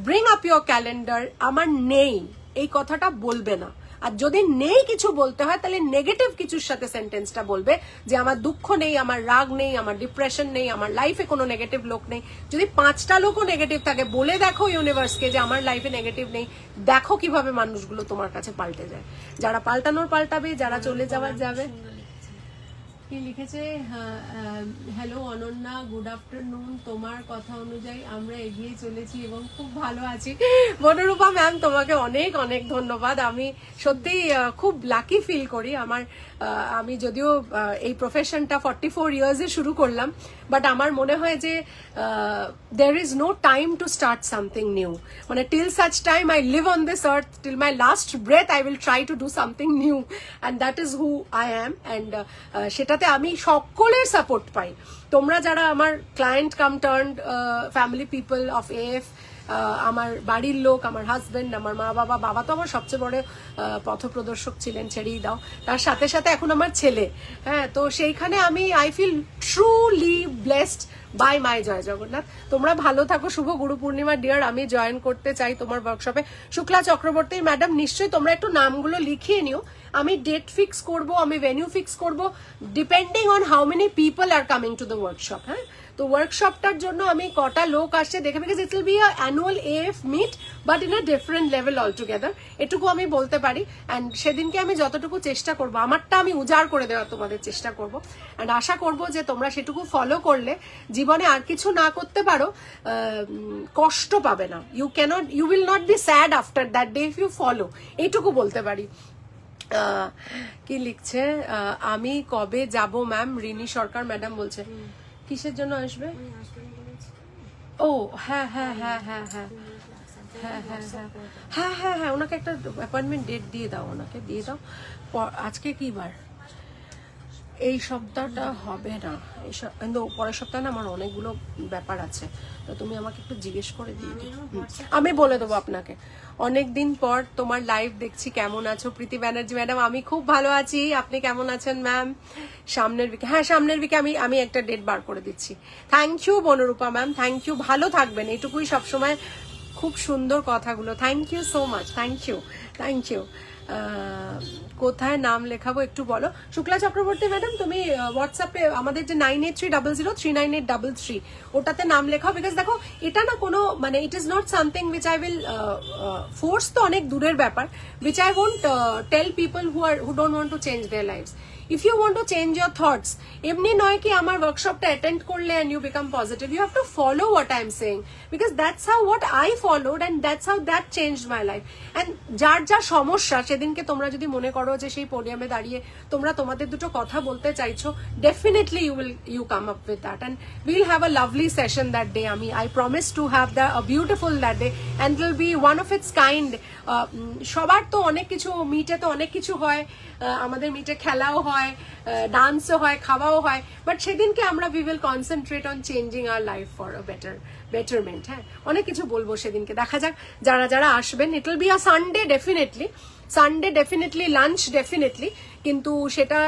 bring up your calendar. আমার নেই এই কথাটা বলবে না। আর যদি নেই কিছু বলতে হয়, তাহলে নেগেটিভ কিছুর সাথে সেন্টেন্সটা বলবে যে আমার দুঃখ নেই, আমার রাগ নেই, আমার ডিপ্রেশন নেই, আমার লাইফে কোনো নেগেটিভ লোক নেই। যদি 5টা লোকও নেগেটিভ থাকে, বলে দেখো ইউনিভার্সকে যে আমার লাইফে নেগেটিভ নেই। দেখো কিভাবে মানুষগুলো তোমার কাছে পাল্টে যায়। যারা পাল্টানোর পাল্টাবে, যারা চলে যাওয়ার যাবে। কি লিখেছে? Hello Ananya, good afternoon. তোমার কথা অনুযায়ী আমরা এগিয়ে চলেছি এবং খুব ভালো আছি। বনরূপা ম্যাম, তোমাকে অনেক অনেক ধন্যবাদ। আমি সত্যি খুব লাকি ফিল করি। আমি যদিও এই প্রফেশনটা 44 ইয়ার্সে শুরু করলাম, বাট আমার মনে হয় যে there is no time to start something new. মানে till such time I live on this earth, till my last breath I will try to do something new, and that is who I am. And সেটাতে আমি সকলের support পাই। তোমরা যারা আমার client cum turned family people of A, আমার বাড়ির লোক, আমার হাজবেন্ড, আমার মা বাবা, বাবা তো আমার সবচেয়ে বড় পথপ্রদর্শক ছিলেন, ছেড়েই দাও। তার সাথে সাথে এখন আমার ছেলে, হ্যাঁ, তো সেইখানে আমি I feel truly blessed by my জয় জগন্নাথ। তোমরা ভালো থাকো। শুভ গুরু পূর্ণিমা ডিয়ার। আমি জয়েন করতে চাই তোমার ওয়ার্কশপে। শুক্লা চক্রবর্তী ম্যাডাম, নিশ্চয়ই তোমরা একটু নামগুলো লিখিয়ে নিও। আমি ডেট ফিক্স করব, আমি ভেনিউ ফিক্স করব, depending on how many people are coming to the workshop. হ্যাঁ, তো ওয়ার্কশপটার জন্য আমি কটা লোক আসছে দেখে, because it will be a annual AF meet but in a different level all together, এটুকু আমি বলতে পারি। অ্যান্ড সেদিনকে আমি যতটুকু চেষ্টা করবো, আমারটা আমি উজাড় করে দেওয়ার তোমাদের চেষ্টা করবো। অ্যান্ড আশা করবো যে তোমরা সেটুকু ফলো করলে জীবনে আর কিছু না করতে পারো, কষ্ট পাবে না। You will not be sad after that day if you follow, এইটুকু বলতে পারি। কি লিখছে, আমি কবে যাব ম্যাম? রিনি সরকার ম্যাডাম বলছে। কিসের জন্য আসবে? ও হ্যাঁ হ্যাঁ হ্যাঁ হ্যাঁ হ্যাঁ হ্যাঁ হ্যাঁ হ্যাঁ হ্যাঁ হ্যাঁ হ্যাঁ, ওনাকে একটা অ্যাপয়েন্টমেন্ট ডেট দিয়ে দাও, ওনাকে দিয়ে দাও। আজকে কি বার? এই সপ্তাহটা হবে না, কিন্তু পরের সপ্তাহে না আমার অনেকগুলো ব্যাপার আছে, তো তুমি আমাকে একটু জিজ্ঞেস করে দিও। আমি বলে দেবো আপনাকে। অনেকদিন পর তোমার লাইভ দেখছি, কেমন আছো? প্রীতি ব্যানার্জি ম্যাডাম, আমি খুব ভালো আছি, আপনি কেমন আছেন ম্যাম? সামনের উইকে, হ্যাঁ সামনের উইকে আমি একটা ডেট বার করে দিচ্ছি। Thank you Banarupa ma'am, thank you, ভালো থাকবেন, এটুকুই সবসময়। খুব সুন্দর কথাগুলো, thank you so much, thank you thank you. কোথায় নাম লেখাবো একটু বলো। শুক্লা চক্রবর্তী ম্যাডাম, তুমি হোয়াটসঅ্যাপে আমাদের যে 9830039833 ওটাতে নাম লেখাও। বিকজ দেখো, এটা না কোনো মানে it is not something which I will force, তো অনেক দূরের ব্যাপার, which I won't tell people who don't want to change their lives. If you want to change your thoughts, এমনি নয় কি আমার ওয়ার্কশপটা অ্যাটেন্ড করলে and you become positive, you have to follow what I am saying, because that's how what I followed and that's how that changed my life. And যার যা সমস্যা, সেদিনকে তোমরা যদি মনে করো যে সেই পোডিয়ামে দাঁড়িয়ে তোমরা তোমাদের দুটো কথা বলতে চাইছো, definitely you come up with that and will have a lovely session that day. I promise to have the beautiful that day and will be one of its kind. সবার তো অনেক কিছু, মিটে তো অনেক কিছু হয়, আমাদের মিটে খেলাও হয়, ডান্সও হয়, খাওয়াও হয়, বাট সেদিনকে আমরা we will concentrate on changing our life for a betterment. হ্যাঁ, অনেক কিছু বলবো সেদিনকে, দেখা যাক যারা যারা আসবেন। ইট will be a Sunday definitely, lunch definitely, কিন্তু সেটা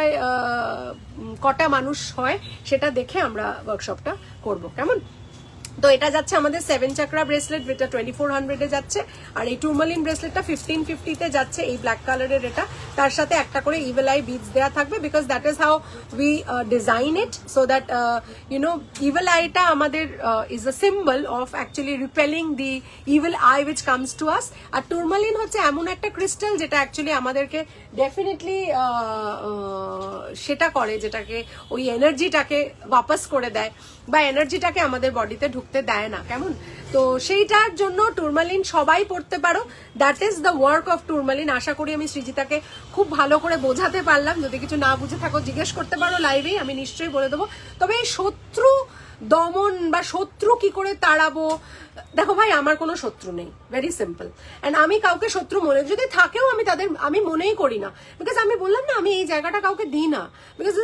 কটা মানুষ হয় সেটা দেখে আমরা ওয়ার্কশপটা করবো, কেমন? তো এটা যাচ্ছে আমাদের 7 চাকরা ব্রেসলেট, যেটা 2400 যাচ্ছে, আর এই টুরমালিন ব্রেসলেটটা 1550 যাচ্ছে, এই ব্ল্যাক কালারের। এটা তার সাথে একটা করে ইভিল আই বিডস দেওয়া থাকবে, because that is how we design it, so that evil আইটা আমাদের is a symbol of actually repelling the evil eye which comes to us. আর টুরমালিন হচ্ছে এমন একটা ক্রিস্টাল যেটা অ্যাকচুয়ালি আমাদেরকে ডেফিনেটলি সেটা করে, যেটাকে ওই এনার্জিটাকে ওয়াপাস করে দেয়, বা এনার্জিটাকে আমাদের বডিতে ঢুকতে দেয় না, কেমন? তো সেইটার জন্য টুরমালিন সবাই পড়তে পারো, that is the work of tourmaline. আশা করি আমি সৃজিতাকে খুব ভালো করে বোঝাতে পারলাম। যদি কিছু না বুঝে থাকো জিজ্ঞেস করতে পারো লাইভেই, আমি নিশ্চয়ই বলে দেবো। তবে এই শত্রু দমন বা শত্রু কি করে তাড়াবো, দেখো ভাই, আমার কোনো শত্রু নেই, ভেরি সিম্পল। অ্যান্ড আমি কাউকে শত্রু মনে যদি থাকেও আমি মনেই করি না, বিকজ আমি বললাম না, আমি এই জায়গাটা কাউকে দিই না, because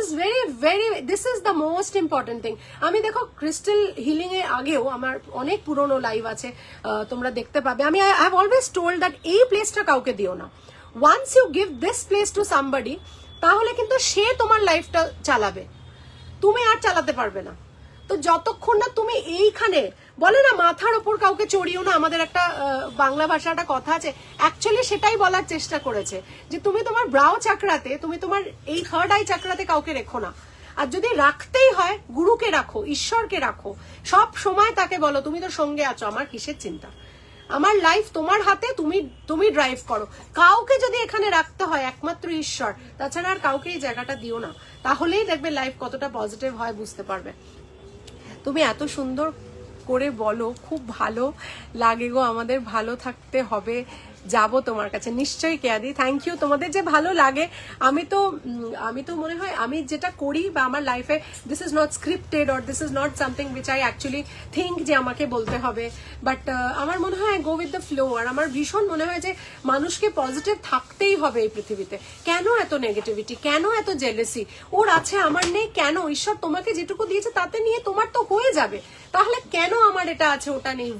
this is the most important thing. আমি দেখো, ক্রিস্টাল হিলিং এর আগেও আমার অনেক পুরনো লাইভ আছে, তোমরা দেখতে পাবে। আমি I have always told that এই প্লেসটা কাউকে দিও না। Once you give this place to somebody, তাহলে কিন্তু সে তোমার লাইফটা চালাবে, তুমি আর চালাতে পারবে না। তো যতক্ষণ না তুমি এইখানে, বলে না মাথার ওপর কাউকে চড়িও না, আমাদের একটা বাংলা ভাষা একটা কথা আছে, অ্যাকচুয়ালি সেটাই বলার চেষ্টা করেছে, যে তুমি তোমার ব্রাউ চাকরাতে, তুমি তোমার এই থার্ড আই চাকরাতে কাউকে রেখো না। আর যদি রাখতেই হয়, গুরুকে রাখো, ঈশ্বরকে রাখো, সব সময় তাকে বলো তুমি তো সঙ্গে আছো, আমার কিসের চিন্তা, আমার লাইফ তোমার হাতে, তুমি ড্রাইভ করো। কাউকে যদি এখানে রাখতে হয়, একমাত্র ঈশ্বর, তাছাড়া আর কাউকে এই জায়গাটা দিও না, তাহলেই দেখবে লাইফ কতটা পজিটিভ হয়, বুঝতে পারবে। তুমি এত সুন্দর করে বলো, খুব ভালো লাগে গো, আমাদের ভালো থাকতে হবে, যাব তোমার কাছে নিশ্চয়ই কেয়াদি। থ্যাংক ইউ, তোমাদের যে ভালো লাগে। আমি তো মনে হয় আমি যেটা করি বা আমার লাইফে, this is not scripted or this is not something which I actually think যে আমাকে বলতে হবে, বাট আমার মনে হয় গো উইথ দ্য ফ্লো। আর আমার ভীষণ মনে হয় যে মানুষকে পজিটিভ থাকতেই হবে এই পৃথিবীতে। কেন এত নেগেটিভিটি, কেন এত জেলেসি? ওর আছে আমার নেই কেন? ঈশ্বর তোমাকে যেটুকু দিয়েছে তাতে নিয়ে তোমার তো হয়ে যাবে, তাহলে কেন আমার এটা আছে ওটা নেই?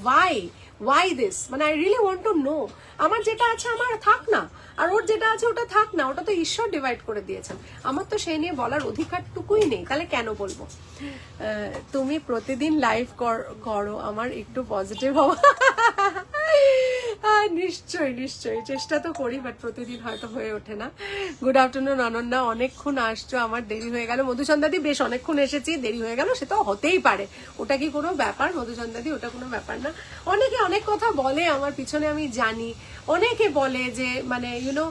ওয়াই দিস, মানে I really want to know. আমার যেটা আছে আমার থাক না, আর ওর যেটা আছে ওটা থাক না, ওটা তো ঈশ্বর ডিভাইড করে দিয়েছেন, আমার তো সেই নিয়ে বলার অধিকারটুকুই নেই, তাহলে কেন বলবো? তুমি প্রতিদিন লাইভ করো, আমার একটু পজিটিভ হওয়া। নিশ্চয়ই নিশ্চয়ই চেষ্টা তো করি, বাট প্রতিদিন হয়তো হয়ে ওঠে না। গুড আফটারনুন অনন্যা, অনেকক্ষণ আসছো, আমার দেরি হয়ে গেল। মধুসন্ধ্যাদি বেশ অনেকক্ষণ এসেছি, দেরি হয়ে গেল, সে তো হতেই পারে, ওটা কি কোনো ব্যাপার মধুসন্ধ্যাদি? ওটা কোনো ব্যাপার না। অনেকে অনেক কথা বলে আমার পিছনে, আমি জানি। অনেকে বলে যে মানে ইউনো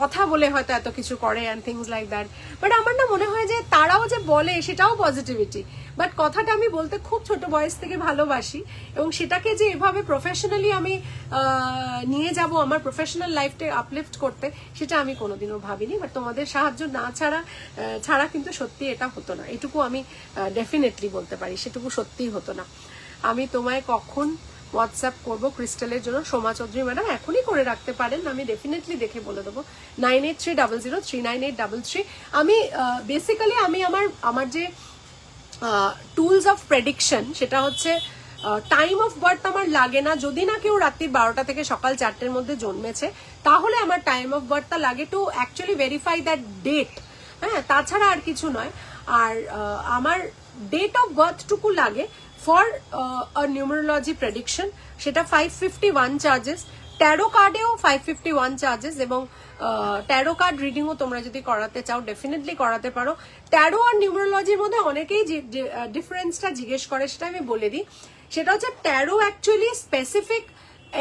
কথা বলে হয়তো এত কিছু করে and things like that, but আমার না মনে হয় যে তারাও যে বলে সেটাও পজিটিভিটি, বাট কথাটা আমি বলতে খুব ছোট বয়স থেকে ভালোবাসি, এবং সেটাকে যে এভাবে প্রফেশনালি আমি নিয়ে যাব আমার প্রফেশনাল লাইফটা আপলিফট করতে, সেটা আমি কোনোদিনও ভাবিনি। বাট তোমাদের সাহায্য না ছাড়া কিন্তু সত্যি এটা হতো না, এটুকু আমি ডেফিনেটলি বলতে পারি, সেটুকু সত্যিই হতো না। আমি তোমায় কখন হোয়াটসঅ্যাপ করবো ক্রিস্টালের জন্য? সোমা চৌধুরী ম্যাডাম এখনই করে রাখতে পারেন, আমি ডেফিনেটলি দেখে বলে দেবো। 9830039833। আমি বেসিক্যালি আমি আমার যে টুলস অফ প্রেডিকশন, সেটা হচ্ছে টাইম অফ বার্থ আমার লাগে না, যদি না কেউ রাত্রি 12টা থেকে সকাল 4টের মধ্যে জন্মেছে, তাহলে আমার টাইম অফ বার্থটা লাগে to actually verify that date. হ্যাঁ, তাছাড়া আর কিছু নয়। আর আমার ডেট অফ বার্থটুকু লাগে ফর নিউমারোলজি প্রেডিকশন, সেটা 551 চার্জেস। ট্যারো কার্ডেও 551 চার্জেস, এবং ট্যারো কার্ড রিডিংও তোমরা যদি করাতে চাও ডেফিনেটলি করাতে পারো। ট্যারো আর নিউমারোলজির মধ্যে অনেকেই ডিফারেন্সটা জিজ্ঞেস করে, সেটা আমি বলে দিই। সেটা হচ্ছে tarot actually specific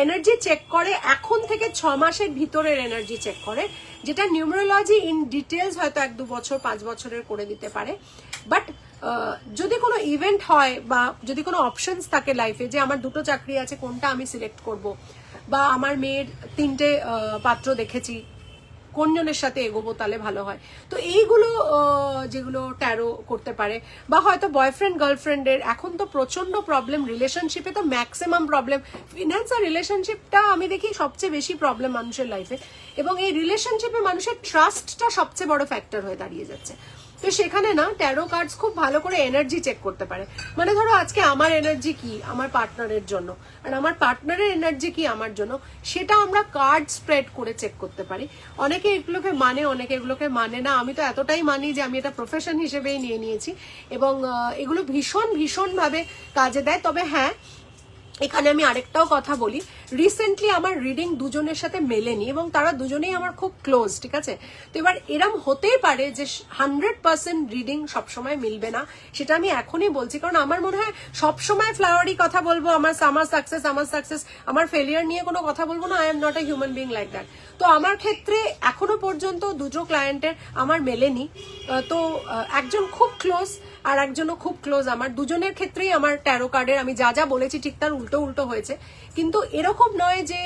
energy check করে, এখন থেকে 6 মাসের ভিতরের এনার্জি চেক করে, যেটা নিউমারোলজি ইন ডিটেলস হয়তো 1-2 বছর 5 বছরের করে দিতে পারে। বাট যদি কোনো ইভেন্ট হয় বা যদি কোনো অপশনস থাকে লাইফে, যে আমার 2টো চাকরি আছে, কোনটা আমি সিলেক্ট করব, বা আমার মেয়ের 3টে পাত্র দেখেছি, কোন জনের সাথে এগোবো তাহলে ভালো হয়, তো এইগুলো যেগুলো ট্যারো করতে পারে। বা হয়তো বয়ফ্রেন্ড গার্লফ্রেন্ডের এখন তো প্রচন্ড প্রবলেম, রিলেশনশিপে তো ম্যাক্সিমাম প্রবলেম, ফিনান্স আর রিলেশনশিপটা আমি দেখি সবচেয়ে বেশি প্রবলেম মানুষের লাইফে, এবং এই রিলেশনশিপে মানুষের ট্রাস্টটা সবচেয়ে বড় ফ্যাক্টর হয়ে দাঁড়িয়ে যাচ্ছে। তো সেখানে না ট্যারো কার্ডস খুব ভালো করে এনার্জি চেক করতে পারে। মানে ধরো আজকে আমার এনার্জি কি আমার পার্টনারের জন্য, আর আমার পার্টনারের এনার্জি কি আমার জন্য, সেটা আমরা কার্ড স্প্রেড করে চেক করতে পারি। অনেকে এগুলোকে মানে, অনেকে এগুলোকে মানে না। আমি তো এতটাই মানি যে আমি এটা প্রফেশন হিসেবেই নিয়ে নিয়েছি, এবং এগুলো ভীষণভাবে কাজে দেয়। তবে হ্যাঁ, এখানে আমি আরেকটাও কথা বলি, রিসেন্টলি আমার রিডিং দুজনের সাথে মেলেনি, এবং তারা দুজনেই আমার খুব ক্লোজ, ঠিক আছে? তো এবার এরম হতেই পারে যে 100% রিডিং সবসময় মিলবে না, সেটা আমি এখনই বলছি, কারণ আমার মনে হয় সবসময় ফ্লাওয়ারি কথা বলবো, আমার সাকসেস আমার ফেলিয়ার নিয়ে কোনো কথা বলবো না। I am not a human being like that. তো আমার ক্ষেত্রে এখনো পর্যন্ত 2টো ক্লায়েন্টের আমার মেলেনি। তো একজন খুব ক্লোজ আর একজনও খুব ক্লোজ, আমার দুজনের ক্ষেত্রেই আমার ট্যারো কার্ডের আমি যা যা বলেছি ঠিক তার উল্টো হয়েছে, কিন্তু এরকম নয় যে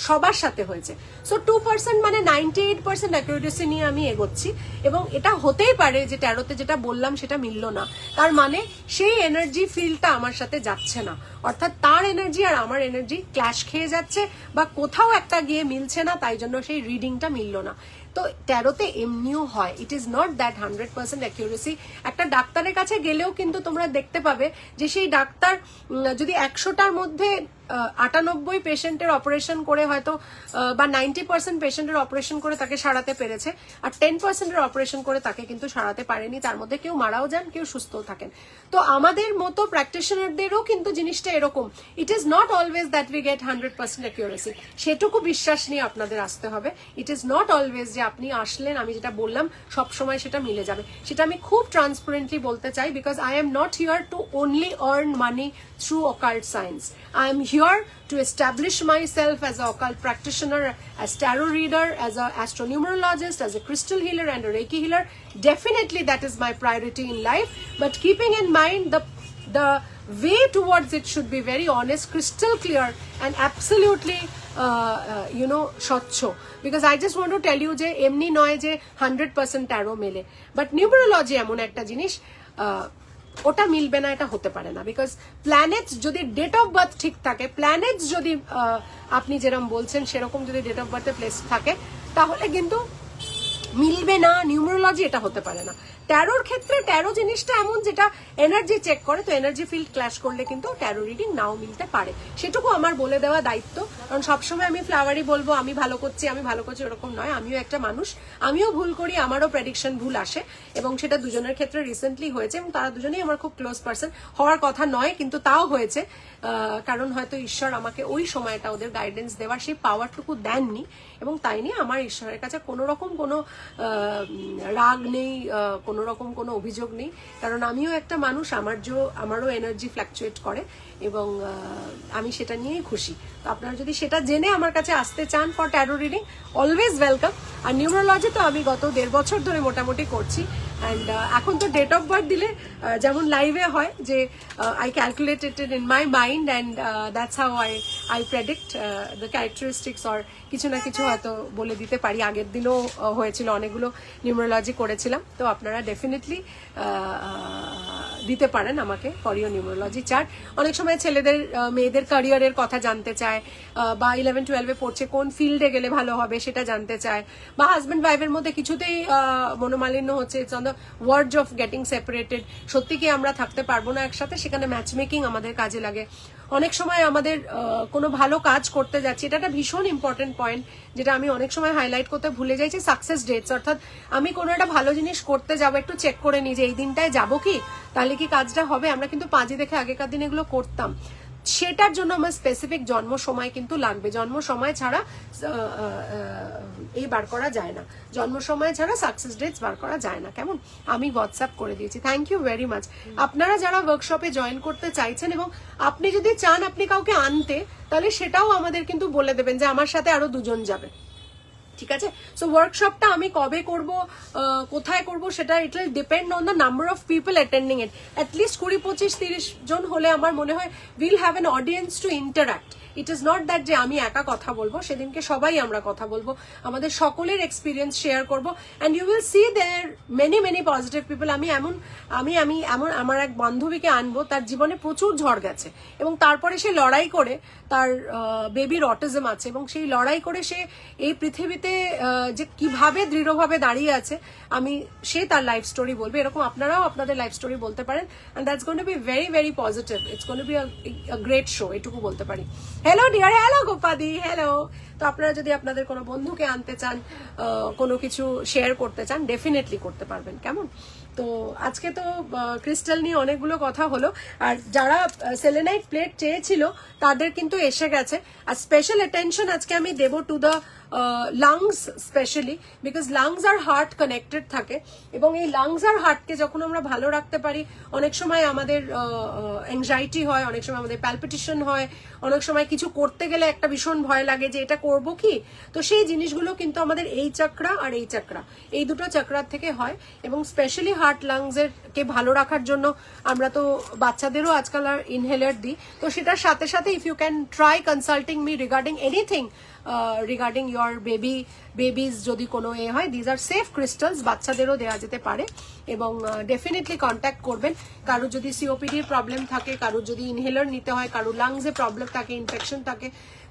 সবার সাথে হয়েছে। সো 2% মানে 98% অ্যাকুরেসি নিয়ে আমি এগোচ্ছি, এবং এটা হতেই পারে যে ট্যারোতে যেটা বললাম সেটা মিলল না, তার মানে সেই এনার্জি ফিল্ডটা আমার সাথে যাচ্ছে না, অর্থাৎ তার এনার্জি আর আমার এনার্জি ক্ল্যাশ খেয়ে যাচ্ছে, বা কোথাও একটা গিয়ে মিলছে না, তাই জন্য সেই রিডিংটা মিলল না। তো ট্যারোতে এমনিও হয়, ইট ইজ নট দ্যাট 100% অ্যাকিউরেসি। একটা ডাক্তারের কাছে গেলেও কিন্তু তোমরা দেখতে পাবে যে সেই ডাক্তার যদি 100টার মধ্যে 98 পেশেন্টের অপারেশন করে হয়তো, বা 90% পেশেন্টের অপারেশন করে তাকে সারাতে পেরেছে, আর 10%-এর অপারেশন করে তাকে কিন্তু সারাতে পারেনি, তার মধ্যে কেউ মারাও যান, কেউ সুস্থও থাকেন। তো আমাদের মতো প্র্যাকটিশনারদেরও কিন্তু জিনিসটা এরকম, ইট is not always that we get 100% accuracy, সেটুকু বিশ্বাস নিয়ে আপনাদের আসতে হবে। ইট ইজ নট অলওয়েজ যে আপনি আসলেন, আমি যেটা বললাম সব সময় সেটা মিলে যাবে, সেটা আমি খুব ট্রান্সপারেন্টলি বলতে চাই, because I am not here two only earn money through occult science. I am here to establish myself as an occult practitioner, as tarot reader, as an astronumerologist, as a crystal healer and a Reiki healer. Definitely that is my priority in life, but keeping in mind the way towards it should be very honest, crystal clear and absolutely স্বচ্ছ, because I just want to tell you যে এমনি নয় যে 100% tarot মেলে, but numerology এমন একটা জিনিস ওটা মিলবে না, এটা হতে পারে না, বিকজ প্ল্যানেটস যদি ডেট অফ বার্থ ঠিক থাকে, প্ল্যানেটস যদি আপনি যেরকম বলছেন সেরকম যদি ডেট অফ বার্থে প্লেস থাকে, তাহলে কিন্তু মিলবে না নিউমেরোলজি, এটা হতে পারে না। ট্যারোর ক্ষেত্রে ট্যারো জিনিসটা এমন যেটা এনার্জি চেক করে, তো এনার্জি ফিল্ড ক্ল্যাশ করলে কিন্তু ট্যারো রিডিং নাও মিলতে পারে, সেটুকু আমার বলে দেওয়া দায়িত্ব। কারণ সবসময় আমি ফ্লাওয়ারই বলবো আমি ভালো করছি ওরকম নয়, আমিও একটা মানুষ, আমিও ভুল করি, আমারও প্রেডিকশন ভুল আসে, এবং সেটা দুজনের ক্ষেত্রে রিসেন্টলি হয়েছে, এবং তারা দুজনেই আমার খুব ক্লোজ পার্সন, হওয়ার কথা নয় কিন্তু তাও হয়েছে, কারণ হয়তো ঈশ্বর আমাকে ওই সময়টা ওদের গাইডেন্স দেওয়ার সেই পাওয়ারটুকু দেননি, এবং তাই নিয়ে আমার ঈশ্বরের কাছে কোনো রকম কোনো রাগ নেই, কোনো রকম কোনো অভিযোগ নেই, কারণ আমিও একটা মানুষ, আমারও এনার্জি ফ্ল্যাকচুয়েট করে, এবং আমি সেটা নিয়েই খুশি। তো আপনারা যদি সেটা জেনে আমার কাছে আসতে চান for tarot reading, always welcome. আর নিউমেরোলজি তো আমি গত 1.5 বছর ধরে মোটামুটি করছি, অ্যান্ড এখন তো ডেট অফ বার্থ দিলে যেমন লাইভে হয় যে I calculated in my mind, and that's how I predict the characteristics, or কিছু না কিছু হয়তো বলে দিতে পারি। আগের দিনও হয়েছিল, অনেকগুলো নিউমেরোলজি করেছিলাম, তো আপনারা ডেফিনেটলি দিতে পারেন আমাকে ফর ইওর নিউমেরোলজি চার্ট। অনেক সময় ছেলেদের মেয়েদের ক্যারিয়ারের কথা জানতে চায়, বা 11-12 পড়ছে কোন ফিল্ডে গেলে ভালো হবে সেটা জানতে চায়, বা হাজব্যান্ড ওয়াইফের মধ্যে কিছুতেই মনোমালিন্য হচ্ছে, it's on the verge of getting separated, সত্যি কি আমরা থাকতে পারবো না একসাথে, সেখানে ম্যাচ মেকিং আমাদের কাজে লাগে। অনেক সময় আমাদের কোনো ভালো কাজ করতে যাচ্ছি, এটা একটা ভীষণ ইম্পর্টেন্ট পয়েন্ট যেটা আমি অনেক সময় হাইলাইট করতে ভুলে যাইছি, সাকসেস ডেটস, অর্থাৎ আমি কোনো একটা ভালো জিনিস করতে যাবো, একটু চেক করে নিই যে এই দিনটায় যাবো কি, তাহলে কি কাজটা হবে। আমরা কিন্তু পাঁজি দেখে আগেকার দিন এগুলো করতাম, সেটার জন্য আমার স্পেসিফিক জন্ম সময় কিন্তু লাগবে, জন্ম সময় ছাড়া এই বার করা যায় না, জন্ম সময় ছাড়া সাকসেস ডেটস বার করা যায় না। কেমন, আমি হোয়াটসঅ্যাপ করে দিয়েছি। Thank you very much. আপনারা যারা ওয়ার্কশপে জয়েন করতে চাইছেন, এবং আপনি যদি চান আপনি কাউকে আনতে, তাহলে সেটাও আমাদের কিন্তু বলে দেবেন যে আমার সাথে আরো 2 জন যাবে, ঠিক আছে। সো ওয়ার্কশপটা আমি কবে করব, কোথায় করব, সেটা it will depend on the number of people attending it. At least 20-25-30 জন হলে আমার মনে হয় will have an audience two interact. It is not that যে আমি একা কথা বলবো, সেদিনকে সবাই আমরা কথা বলবো, আমাদের সকলের এক্সপিরিয়েন্স শেয়ার করবো, and you will see there many positive people. আমি আমার এক বান্ধবীকে আনবো, তার জীবনে প্রচুর ঝড় গেছে, এবং তারপরে সে লড়াই করে, তার বেবির অটিজম আছে, এবং সেই লড়াই করে সে এই পৃথিবীতে যে কিভাবে দৃঢ়ভাবে দাঁড়িয়ে আছে, সে তার লাইফ স্টোরি বলবে। এরকম আপনারাও আপনাদের লাইফ স্টোরি বলতে পারেন, and that's going to be very positive. It's going to be a great show, এটুকু বলতে পারি। হ্যালো ডিয়ার, হ্যালো গোপাদি, হ্যালো। তো আপনারা যদি আপনাদের কোনো বন্ধুকে আনতে চান, কোনো কিছু শেয়ার করতে চান, ডেফিনেটলি করতে পারবেন। কেমন, তো আজকে তো ক্রিস্টাল নিয়ে অনেকগুলো কথা হলো, আর যারা সেলেনাইট প্লেট চেয়েছিল তাদের কিন্তু এসে গেছে। আর স্পেশাল অ্যাটেনশন আজকে আমি দেবো to the lungs, specially because lungs আর হার্ট কানেক্টেড থাকে, এবং এই লাংস আর হার্টকে যখন আমরা ভালো রাখতে পারি, অনেক সময় আমাদের অ্যাংজাইটি হয়, অনেক সময় আমাদের প্যালপিটেশন হয়, অনেক সময় কিছু করতে গেলে একটা ভীষণ ভয় লাগে যে এটা করব কি। তো সেই জিনিসগুলো কিন্তু আমাদের এই চক্রা আর এই চক্রা, এই দুটো চক্রার থেকে হয়, এবং স্পেশালি হার্ট লাংসের কে ভালো রাখার জন্য আমরা তো বাচ্চাদেরও আজকাল আর ইনহেলার দিই। তো সেটার সাথে সাথে if you can try consulting me regarding anything, regarding your babies যদি কোনো হয়, দিজ আর সেফ ক্রিস্টালস, বাচ্চাদেরও দেওয়া যেতে পারে, এবং ডেফিনেটলি কন্ট্যাক্ট করবেন। কারোর যদি সিওপিডির প্রবলেম থাকে, কারোর যদি ইনহেলার নিতে হয়, কারোর লাংসে প্রবলেম থাকে, ইনফেকশন থাকে,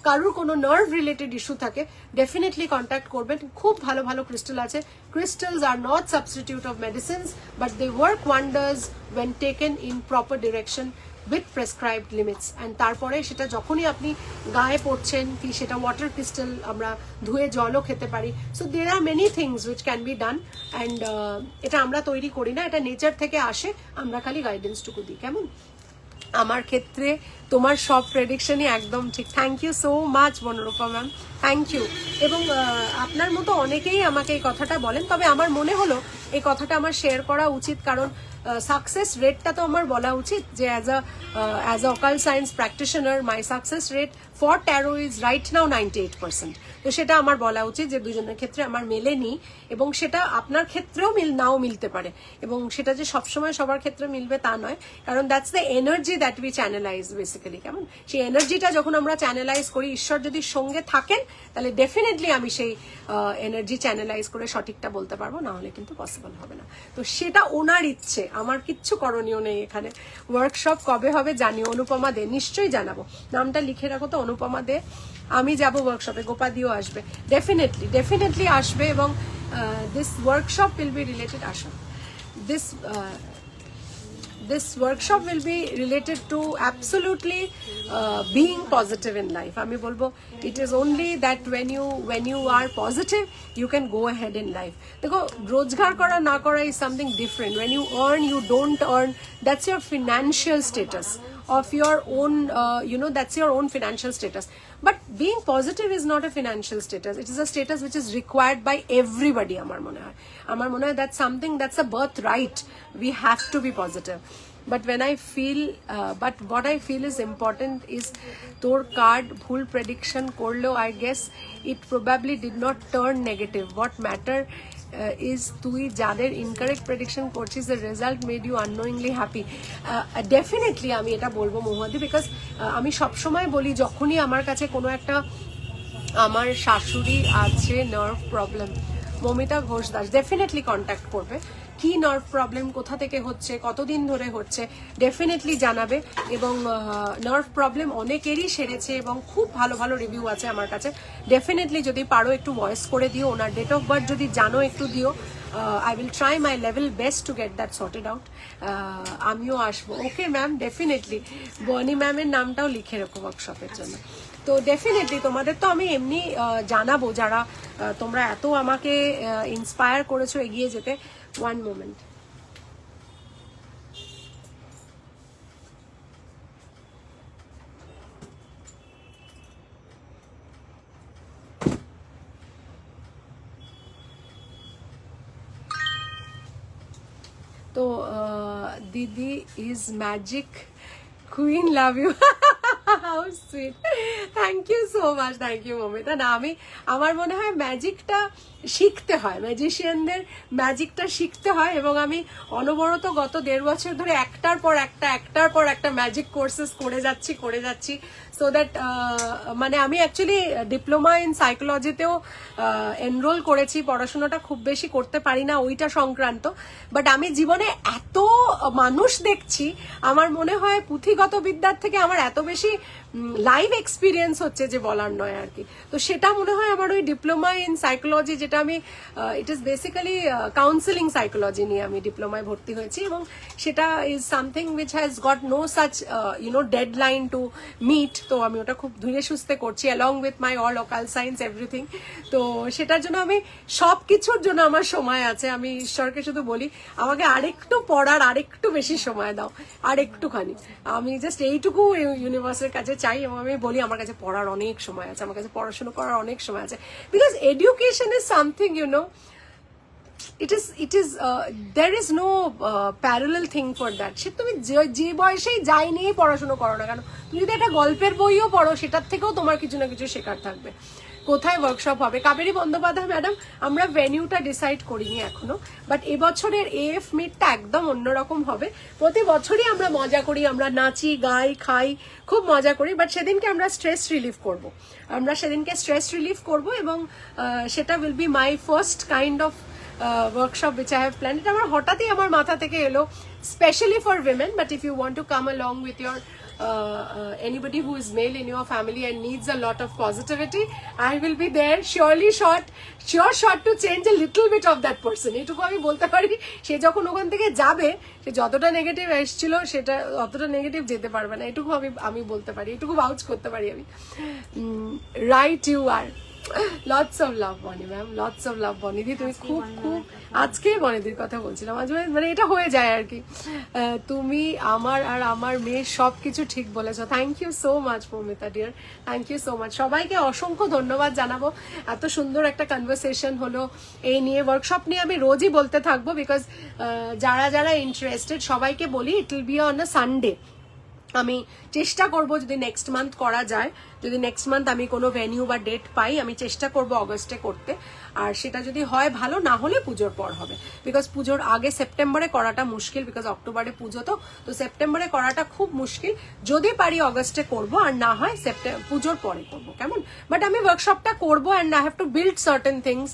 কারোর কোনো নার্ভ রিলেটেড ইস্যু থাকে, ডেফিনেটলি কন্ট্যাক্ট করবেন। খুব ভালো ভালো ক্রিস্টাল আছে। Crystals are not substitute of medicines, but they work wonders when taken in proper direction with prescribed limits. And তারপরে সেটা যখনই আপনি গায়ে পড়ছেন, কি সেটা ওয়াটার ক্রিস্টাল, আমরা ধুয়ে জলও খেতে পারি। So there are many things which can be done, and এটা আমরা তৈরি করি না, এটা নেচার থেকে আসে, আমরা খালি গাইডেন্সটুকু দিই। কেমন, আমার ক্ষেত্রে তোমার সব প্রেডিকশনই একদম ঠিক। Thank you so much Banarupa ma'am, thank you. এবং আপনার মতো অনেকেই আমাকে এই কথাটা বলেন, তবে আমার মনে হলো এই কথাটা আমার শেয়ার করা উচিত, কারণ সাকসেস রেটটা তো আমার বলা উচিত যে অ্যাজ আ অকাল science practitioner, my success rate for taro is right now 98%। তো সেটা আমার বলা উচিত যে দুজনের ক্ষেত্রে আমার মেলেনি, এবং সেটা আপনার ক্ষেত্রেও নাও মিলতে পারে, এবং সেটা যে সবসময় সবার ক্ষেত্রে মিলবে তা নয়, কারণ that's the energy that we channelize basically. কেমন, সেই এনার্জিটা যখন আমরা চ্যানেলাইজ করি, ঈশ্বর যদি সঙ্গে থাকেন, তাহলে ডেফিনেটলি আমি সেই এনার্জি চ্যানেলাইজ করে সঠিকটা বলতে পারবো, না হলে কিন্তু পসিবল হবে না। তো সেটা ওনার ইচ্ছে, আমার কিচ্ছু করণীয় নেই এখানে। ওয়ার্কশপ কবে হবে জানি, অনুপমা দে, নিশ্চয়ই জানাবো, নামটা লিখে রাখো তো, অনুপমা দে। আমি যাব ওয়ার্কশপে, গোপাদিও আসবে, ডেফিনেটলি আসবে, এবং this workshop will be related, Asha, this this workshop will be related to absolutely being positive in life. আমি বলবো it is only that when you are positive you can go ahead in life. দেখো রোজগার করা না করা is something different. When you earn, you don't earn, that's your financial status of your own, that's your own financial status. But being positive is not a financial status. It is a status which is required by everybody. আমার মনে হয় that's something, that's a birthright. We have to be positive. But but what I feel is important is তোর card ভুল prediction করলো, I guess it probably did not turn negative. What matter is তুই যাদের incorrect prediction করছিস, the result made you unknowingly happy. Definitely আমি এটা বলবো মহুয়াদি, because আমি সবসময় বলি যখনই আমার কাছে কোনো একটা, আমার শাশুড়ি আছে nerve problem, Mamita Ghosh Das definitely contact করবে। কি নার্ভ প্রবলেম, কোথা থেকে হচ্ছে, কতদিন ধরে হচ্ছে, ডেফিনেটলি জানাবে। এবং নার্ভ প্রবলেম অনেকেরই সেরেছে এবং খুব ভালো ভালো রিভিউ আছে আমার কাছে। ডেফিনেটলি যদি পারো একটু ভয়েস করে দিও, ওনার ডেট অফ বার্থ যদি জানো একটু দিও। I will try my level best to get that sorted out. আমিও আসবো। ওকে ম্যাম, ডেফিনেটলি বনি ম্যামের নামটাও লিখে রাখো ওয়ার্কশপের জন্য। তো ডেফিনেটলি তোমাদের তো আমি এমনি জানাবো, যারা তোমরা এত আমাকে ইন্সপায়ার করেছো এগিয়ে যেতে। One moment. তো দিদি is magic queen, love you. How sweet, thank you so much, thank you Mamita. না আমার মনে হয় ম্যাজিকটা শিখতে হয়, ম্যাজিশিয়ানদের ম্যাজিকটা শিখতে হয়। এবং আমি অনবরত গত 1.5 বছর ধরে একটার পর একটা ম্যাজিক কোর্সেস করে যাচ্ছি সো দ্যাট মানে আমি অ্যাকচুয়ালি ডিপ্লোমা ইন সাইকোলজিতেও এনরোল করেছি। পড়াশোনাটা খুব বেশি করতে পারি না ওইটা সংক্রান্ত, বাট আমি জীবনে এত মানুষ দেখছি, আমার মনে হয় পুঁথিগত বিদ্যার থেকে আমার এত বেশি লাইভ এক্সপিরিয়েন্স হচ্ছে যে বলার নয় আর কি। তো সেটা মনে হয় আমার ওই ডিপ্লোমা ইন সাইকোলজি, যেটা আমি it is basically counselling psychology নিয়ে আমি ডিপ্লোমায় ভর্তি হয়েছি, এবং সেটা is something which has got no such deadline to meet. তো আমি ওটা খুব ধীরে সুস্থে করছি along with my all occult science everything. তো সেটার জন্য আমি সব কিছুর জন্য আমার সময় আছে। আমি ঈশ্বরকে শুধু বলি আমাকে আরেকটু পড়ার আরেকটু বেশি সময় দাও, আর একটুখানি। আমি জাস্ট এইটুকু ইউনিভার্সের কাছে চাই, এবং আমি বলি আমার কাছে পড়ার অনেক সময় আছে, আমার কাছে পড়াশোনা করার অনেক সময় আছে। Because education is something it is there is no parallel thing for that. সে তুমি যে বয়সেই যাই নিয়ে পড়াশোনা করো না কেন, তুমি যদি একটা গল্পের বইও পড়ো সেটার থেকেও তোমার কিছু না কিছু শেখার থাকবে। কোথায় ওয়ার্কশপ হবে? কাবেরী বন্দ্যোপাধ্যায় ম্যাডাম, আমরা ভেনিউটা ডিসাইড করিনি এখনো, বাট এবছরের এএফ মিটটা একদম অন্যরকম হবে। প্রতি বছরই আমরা মজা করি, আমরা নাচি, গাই, খাই, খুব মজা করি, বাট সেদিনকে আমরা স্ট্রেস রিলিফ করব। এবং সেটা will be my first kind of workshop which I have planned. এটা আমার হঠাৎই আমার মাথা থেকে এলো, specially for women, but if you want to come along with your anybody who is male in your family and needs a lot of positivity, I will be there, surely short to change a little bit of that person. এটুকু আমি বলতে পারি। সে যখন ওখান থেকে যাবে, সে যতটা negative এসেছিল সেটা অতটা নেগেটিভ যেতে পারবে না, এটুকু আমি বলতে পারি, এটুকু ভাউচ করতে পারি আমি। Right, you are lots of love Boni ma'am, lots of love বনিদি। তুমি খুব আজকে বনিদির কথা বলছিলাম, মাঝে মাঝে মানে এটা হয়ে যায় আর কি। তুমি আমার আর আমার মেয়ের সব কিছু ঠিক বলেছো। Thank you so much Mamita dear, thank you so much. সবাইকে অসংখ্য ধন্যবাদ জানাবো, এত সুন্দর একটা কনভারসেশন হলো এই নিয়ে। ওয়ার্কশপ নিয়ে আমি রোজই বলতে থাকবো, বিকজ যারা ইন্টারেস্টেড সবাইকে বলি ইট will B on a Sunday. আমি চেষ্টা করব যদি নেক্সট মান্থ করা যায়, যদি নেক্সট মান্থ আমি কোনো ভেনিউ বা ডেট পাই, আমি চেষ্টা করব অগস্টে করতে। আর সেটা যদি হয় ভালো, না হলে পুজোর পর হবে, বিকজ পুজোর আগে সেপ্টেম্বরে করাটা মুশকিল, বিকজ অক্টোবরে পুজো, তো সেপ্টেম্বরে করাটা খুব মুশকিল। যদি পারি অগস্টে করব, আর না হয় পুজোর পরে করব, কেমন? বাট আমি ওয়ার্কশপটা করবো, and I have to build certain things,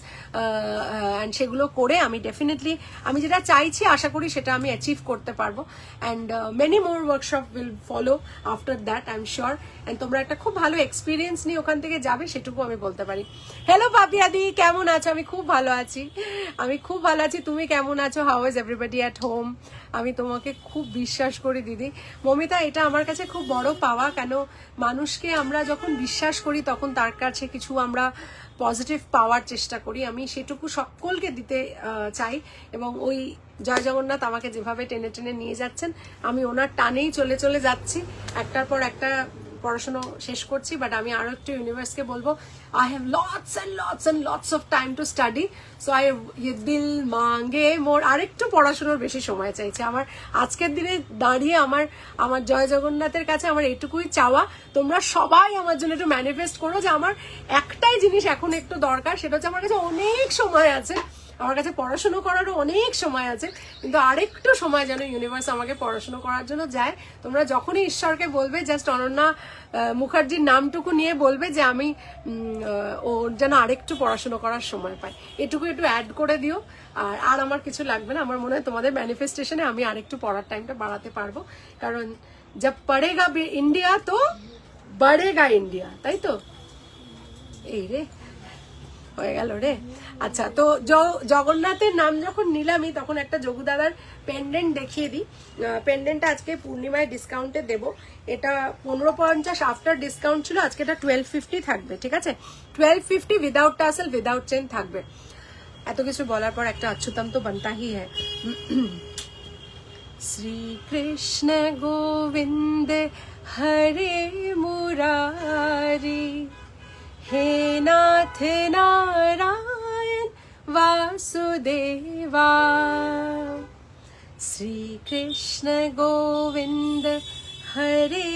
and সেগুলো করে আমি ডেফিনেটলি আমি যেটা চাইছি আশা করি সেটা আমি অ্যাচিভ করতে পারবো। And many more workshop will follow after that, I am sure. And তোমরা একটা খুব ভালো এক্সপিরিয়েন্স নিয়ে ওখান থেকে যাবে সেটুকু আমি বলতে পারি। হ্যালো পাপিয়াদি, কেমন আছো? আমি খুব ভালো আছি, আমি খুব ভালো আছি। তুমি কেমন আছো? How is everybody at home? আমি তোমাকে খুব বিশ্বাস করি দিদি। মমিতা, এটা আমার কাছে খুব বড় পাওয়া। কেন, মানুষকে আমরা যখন বিশ্বাস করি তখন তার কাছে কিছু আমরা পজিটিভ পাওয়ার চেষ্টা করি। আমি সেটুকু সকলকে দিতে চাই, এবং ওই জয় জগন্নাথ আমাকে যেভাবে টেনে টেনে নিয়ে যাচ্ছেন, আমি ওনার টানেই চলে চলে যাচ্ছি, একটার পর একটা পড়াশোনা শেষ করছি। বাট আমি আরো একটু ইউনিভার্সকে বলবো, I have lots of time to study, so I দিল মাঙ্গে মোর, আরেকটু পড়াশোনার বেশি সময় চাইছে আমার। আজকের দিনে দাঁড়িয়ে আমার জয় জগন্নাথের কাছে আমার এটুকুই চাওয়া, তোমরা সবাই আমার জন্য একটু ম্যানিফেস্ট করো যে আমার একটাই জিনিস এখন একটু দরকার, সেটা হচ্ছে আমার কাছে অনেক সময় আছে, আমার কাছে পড়াশোনা করারও অনেক সময় আছে, কিন্তু আরেকটু সময় যেন ইউনিভার্স আমাকে পড়াশোনা করার জন্য যায়। তোমরা যখনই ঈশ্বরকে বলবে, জাস্ট অনন্যা মুখার্জির নামটুকু নিয়ে বলবে যে আমি ওর যেন আরেকটু পড়াশোনা করার সময় পাই, এটুকু একটু অ্যাড করে দিও। আর আমার কিছু লাগবে না। আমার মনে হয় তোমাদের ম্যানিফেস্টেশনে আমি আরেকটু পড়ার টাইমটা বাড়াতে পারবো, কারণ জব পড়েগা ইন্ডিয়া তো বাড়েগা ইন্ডিয়া, তাই তো? এই রে হয়ে গেল রে। আচ্ছা, তো জগন্নাথের নাম যখন নিলামই, তখন একটা যোগু দাদার পেন্ডেন্ট দেখিয়ে দিই। পেন্ডেন্টটা আজকে পূর্ণিমায় ডিসকাউন্টে দেবো। এটা 1550 আফটার ডিসকাউন্ট ছিল, আজকে এটা 1250 থাকবে, ঠিক আছে? 1250 উইদাউট টাসেল, উইদাউট চেন থাকবে। এত কিছু বলার পর একটা অচ্যুতম তো বানতা হি হ্যায়। শ্রী কৃষ্ণ গোবিন্দ হরে মুরারি, हे नाथ नारायण वासुदेवा, श्री कृष्ण गोविंद हरे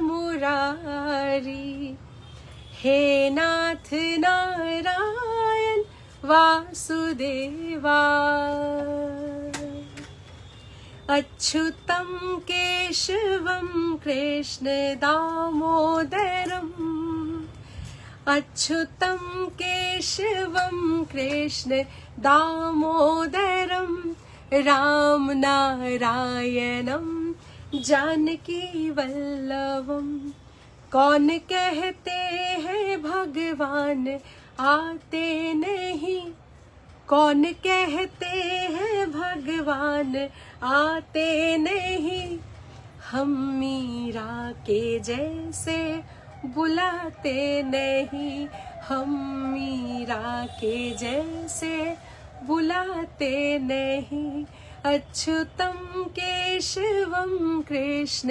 मुरारी, हे नाथ नारायण वासुदेवा, अच्युतं केशवं कृष्ण दामोदरम्, अच्युतं केशवं कृष्ण दामोदरं, राम नारायणं जानकी वल्लभं। कौन कहते हैं भगवान आते नहीं, कौन कहते हैं भगवान आते नहीं, हम मीरा के जैसे बुलाते नहीं, हम मीरा के जैसे बुलाते नहीं, अच्युतं केशवं कृष्ण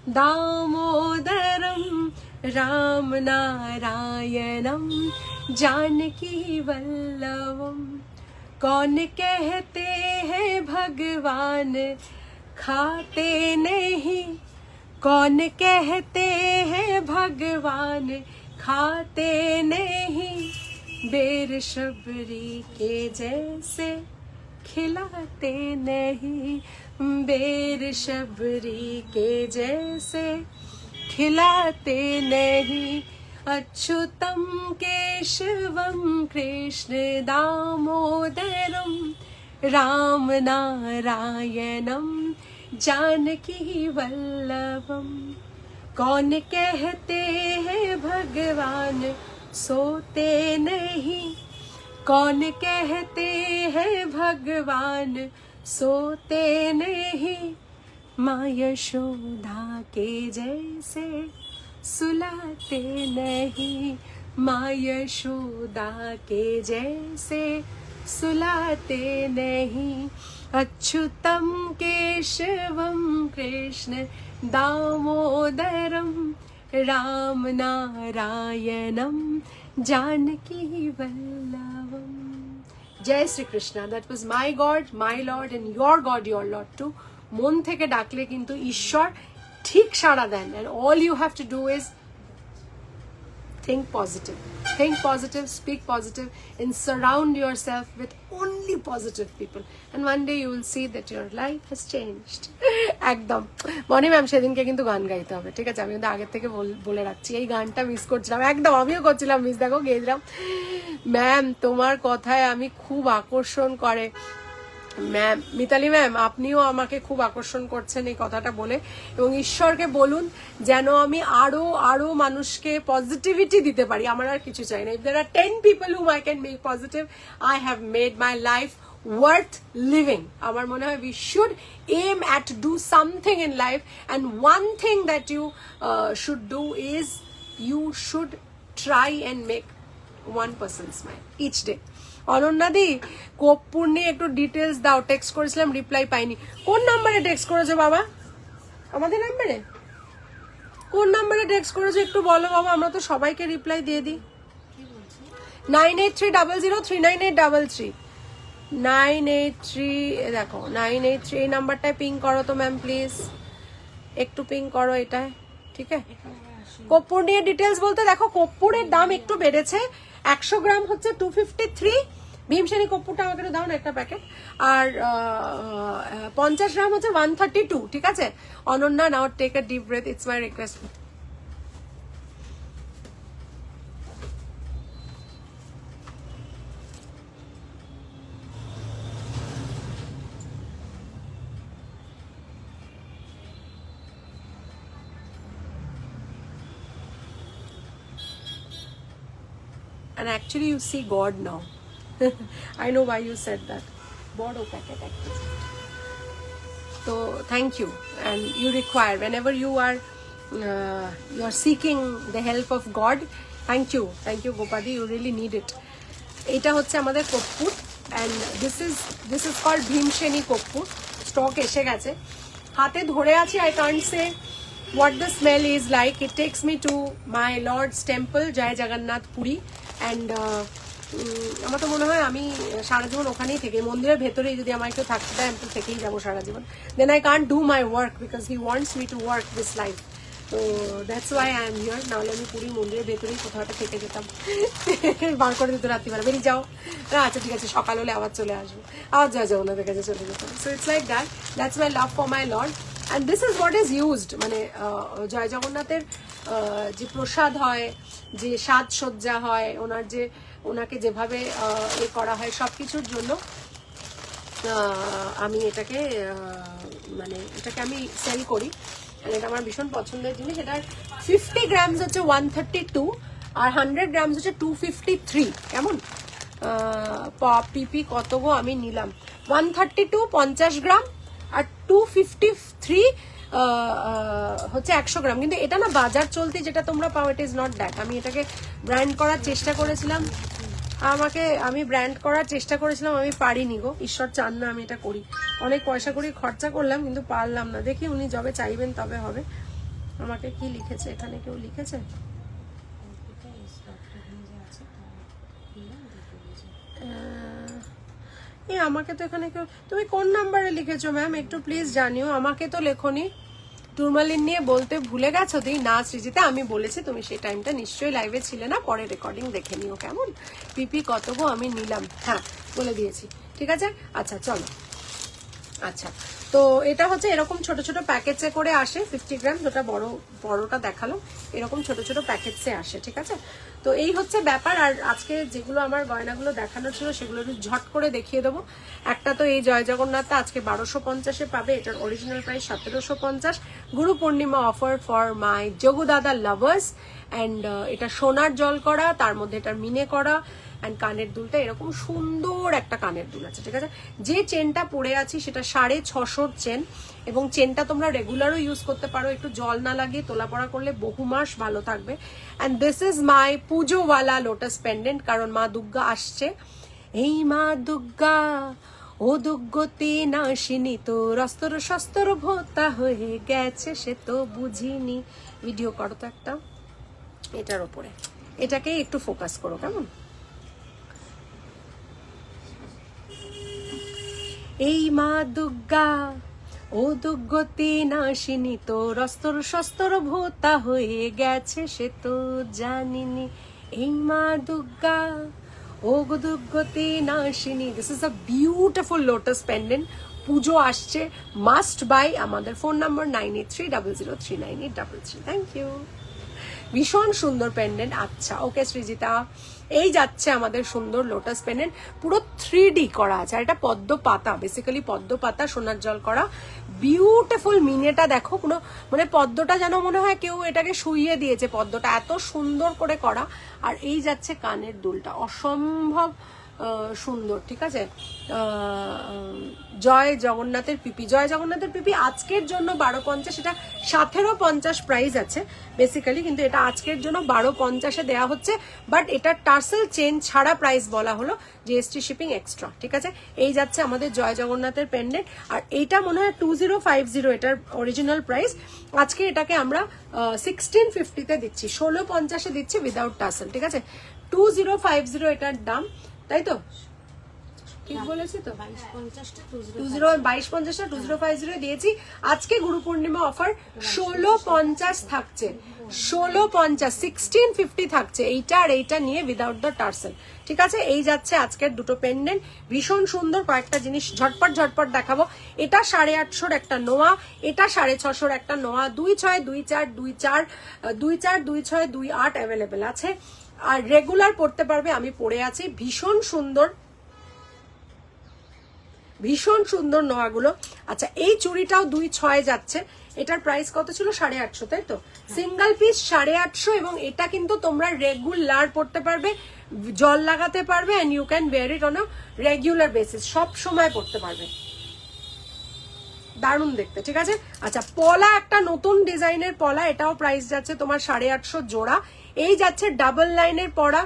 दामोदरं, राम नारायणं जानकी वल्लभं। कौन कहते हैं भगवान खाते नहीं, कौन कहते हैं भगवान खाते नहीं, बेर शबरी के जैसे खिलाते नहीं, बेर शबरी के जैसे खिलाते नहीं, अच्युतं केशवं कृष्ण दामोदरं, राम नारायणं जानकी वल्लभम। कौन कहते हैं भगवान सोते नहीं, कौन कहते हैं भगवान सोते नहीं, माँ यशोदा के जैसे सुलाते नहीं, माँ यशोदा के जैसे सुलाते नहीं, अच्युतं केशवं कृष्ण दामोदरं, राम नारायणं जानकी वल्लभम। जय Shri Krishna. That was my God, my Lord, and your God, your Lord too. মন থেকে ডাকলে কিন্তু ঈশ্বর ঠিক সাড়া দেন। And all you have to do is think positive, speak positive, and surround yourself with only positive people, and one day you will see that your life has changed. একদম মনি ma'am, সেদিনকে কিন্তু গান গাইতে হবে, ঠিক আছে? আমি কিন্তু আগের থেকে বলে রাখছি, এই গানটা মিস করছিলাম, একদম আমিও করছিলাম মিস, দেখো গেয়েছিলাম। ম্যাম, তোমার কথায় আমি খুব আকর্ষণ করে ম্যাম, মিতালি ম্যাম, আপনিও আমাকে খুব আকর্ষণ করছেন এই কথাটা বলে, এবং ঈশ্বরকে বলুন যেন আমি আরো আরো মানুষকে পজিটিভিটি দিতে পারি। আমার আর কিছু চাই না। If there are 10 people whom I can make positive, I have made my life worth living. আমার মনে হয় we should aim at do something in life, and one thing that you should do is you should try and make one person smile each day. Ananya দি, কর্পূর নিয়ে একটু details দাও, text করেছিলাম reply পাইনি। কোন নাম্বারে টেক্সট করেছো বাবা? আমাদের নাম্বারে? কোন নাম্বারে টেক্সট করেছো একটু বলো বাবা, আমরা তো সবাইকে রিপ্লাই দিয়ে দিই। 9830039833 983, দেখো 983 এই নাম্বারটায় পিং করো তো ম্যাম প্লিজ, একটু পিং করো এটায়, ঠিক আছে? কর্পূর নিয়ে ডিটেলস বলতে দেখো কর্পূরের দাম একটু বেড়েছে, 100 গ্রাম হচ্ছে 253। ভীমসেনী কর্পূরটা আমাকে দাও না একটা প্যাকেট। আর 50 গ্রাম হচ্ছে 132, ঠিক আছে? Ananya, now take a deep breath, it's my request. And actually you see God now. I know why you said that. Bodo packet actually. So thank you, and you require whenever you are seeking the help of God. Thank you Gopadi, you really need it. Eta hocche amader কর্পূর, and this is called Bhimseni কর্পূর। Stock এসে গেছে, হাতে ধরে আছি, I can't say what the smell is like. It takes me to my Lord's temple, Jai Jagannath Puri, and আমার তো মনে হয় আমি সারা জীবন ওখানেই থেকে, মন্দিরের ভেতরেই যদি আমাকে কেউ থাকতে দেয় আমি তো থেকেই যাবো সারা জীবন। Then I can't do my work because he wants me to work this life, তো that's why I am here. নাহলে আমি পুরী মন্দিরের ভেতরেই কোথাও একটা থেকে যেতাম, বার করে দিত রাত্রিবেলা, বেরিয়ে যাও, আচ্ছা ঠিক আছে সকাল হলে আবার চলে আসবো, আবার যাও ওনাদের কাছে চলে যেতাম। So it's like that, that's my love for my lord, and this is what is used. মানে জয় জগন্নাথের যে প্রসাদ হয়, যে সাজসজ্জা হয়, ওনাকে যেভাবে এ করা হয় সব কিছুর জন্য আমি এটাকে আমি সেল করি, এটা আমার ভীষণ পছন্দের জিনিস। এটার 50 গ্রামস হচ্ছে 132, আর 100 গ্রামস হচ্ছে 253। কেমন পিপি কত গো আমি নিলাম? 132 50 গ্রাম, আর 253 হচ্ছে 100 গ্রাম। কিন্তু এটা না বাজার চলতি যেটা তোমরা পাও, ইট ইজ নট দ্যাট। আমি এটাকে ব্র্যান্ড করার চেষ্টা করেছিলাম, আমি ব্র্যান্ড করার চেষ্টা করেছিলাম, আমি পারিনি গো, ঈশ্বর চান না আমি এটা করি। অনেক পয়সা করি খরচা করলাম কিন্তু পারলাম না। দেখি উনি যবে চাইবেন তবে হবে। আমাকে কি লিখেছে এখানে, কেউ লিখেছে? আমাকে তো এখানে কেউ, তুমি কোন নাম্বারে লিখেছো ম্যাম একটু প্লিজ জানিও, আমাকে তো লেখনি। টুরমালিন নিয়ে বলতে ভুলে গেছো তুই? না সৃজিতা, আমি বলেছি, তুমি সেই টাইমটা নিশ্চয়ই লাইভে ছিলে না, পরে রেকর্ডিং দেখে নিও কেমন। পিপি কত গো আমি নিলাম, হ্যাঁ বলে দিয়েছি, ঠিক আছে। আচ্ছা চলো, আচ্ছা তো এটা হচ্ছে এরকম ছোট ছোট প্যাকেটসে করে আসে, 50 গ্রাম, যেটা বড়টা দেখালো, এরকম ছোট ছোট প্যাকেটসে আসে, ঠিক আছে। তো এই হচ্ছে ব্যাপার। আর আজকে যেগুলো আমার গয়নাগুলো দেখানো ছিল সেগুলো একটু ঝট করে দেখিয়ে দেবো। একটা তো এই জয় জগন্নাথটা আজকে 1250-এ পাবে, এটার original price 1750। Guru Purnima offer for my Jogu দাদা লাভার্স, অ্যান্ড এটা সোনার জল করা, তার মধ্যে এটার মিনে করা, অ্যান্ড কানের দুলটা এরকম সুন্দর একটা কানের দুল আছে, ঠিক আছে। যে চেনটা পরে আছি সেটা 650 চেন, এবং চেনটা তোমরা রেগুলারও ইউজ করতে পারো, একটু জল না লাগিয়ে তোলা পড়া করলে বহু মাস ভালো থাকবে। অ্যান্ড দিস ইজ মাই পুজোওয়ালা লোটাস পেন্ডেন্ট, কারণ মা দুর্গা আসছে। এই মা দুর্গা ও দুর্গতি নাশিনী, তো রস্তর শস্তর ভোতা হয়ে গেছে সে তো বুঝিনি। ভিডিও করো তো একটা এটার ওপরে, এটাকেই একটু ফোকাস করো কেমন। এই মা দুর্গা ও দুর্গতি নাশিনী, তো রস্তর শস্তর ভোতা হয়ে গেছে সে তো জানিনি। এই মা দুর্গা ও দুর্গতি নাশিনী। This is a beautiful lotus pendant. Pujo আসছে, মাস্ট বাই। আমাদের ফোন নাম্বার 9830039833। Thank you. ভীষণ সুন্দর পেন্ডেন্ট। আচ্ছা ওকে সৃজিতা, এই যাচ্ছে আমাদের সুন্দর লোটাস পেন্ডেন্ট, পুরো 3D করা আছে, আর এটা পদ্ম পাতা, বেসিক্যালি পদ্ম পাতা সোনার জল করা, বিউটিফুল। মিনেটা দেখো, কোনো মানে পদ্মটা যেন মনে হয় কেউ এটাকে শুইয়ে দিয়েছে, পদ্মটা এত সুন্দর করে করা। আর এই যাচ্ছে কানের দুলটা, অসম্ভব সুন্দর, ঠিক আছে। জয় জগন্নাথের পিপি, জয় জগন্নাথের পিপি আজকের জন্য 1250, এটা 1750 প্রাইস আছে বেসিক্যালি, কিন্তু এটা আজকের জন্য 1250-এ দেওয়া হচ্ছে। বাট এটা টার্সেল চেন ছাড়া প্রাইস বলা হলো, জিএসটি শিপিং এক্সট্রা, ঠিক আছে। এই যাচ্ছে আমাদের জয় জগন্নাথের পেন্ডেন্ট, আর এইটা মনে হয় 2050 এটার অরিজিনাল প্রাইস। আজকে এটাকে আমরা 1650-তে দিচ্ছি, 1650-এ দিচ্ছি উইদাউট টার্সেল, ঠিক আছে। 2050 এটার দাম, তাই তো ঠিক বলেছি তো? 2250টা 2050 দিয়েছি। আজকে গুরু পূর্ণিমা অফার 1650 থাকছে, 1650, 1650 থাকছে এইটা, আর এইটা নিয়ে উইদাউট দ্য টার্সেল, ঠিক আছে। এই যাচ্ছে আজকের দুটো পেন্ডেন্ট, ভীষণ সুন্দর। কয়েকটা জিনিস ঝটপট ঝটপট দেখাবো। এটা 850-র একটা নোয়া, এটা 650-র একটা নোয়া, 26, 24, 24, 24, 26, 28 অ্যাভেলেবেল আছে। আর রেগুলার পড়তে পারবে, আমি পরে আছি, ভীষণ সুন্দর, ভীষণ সুন্দর নোয়াগুলো। আচ্ছা, এই চুড়িটাও 26 যাচ্ছে, এটার প্রাইস কত ছিল? 850, তাই তো? সিঙ্গেল পিস 850, এবং এটা কিন্তু তোমরা রেগুলার পড়তে পারবে, জল লাগাতে পারবে, and you can wear it on a regular basis, সব সময় পড়তে পারবে, দারুণ দেখতে, ঠিক আছে। আচ্ছা, পলা একটা নতুন ডিজাইনের পলা, এটাও প্রাইস যাচ্ছে তোমার 850 জোড়া। এই যাচ্ছে ডাবল লাইনের পলা,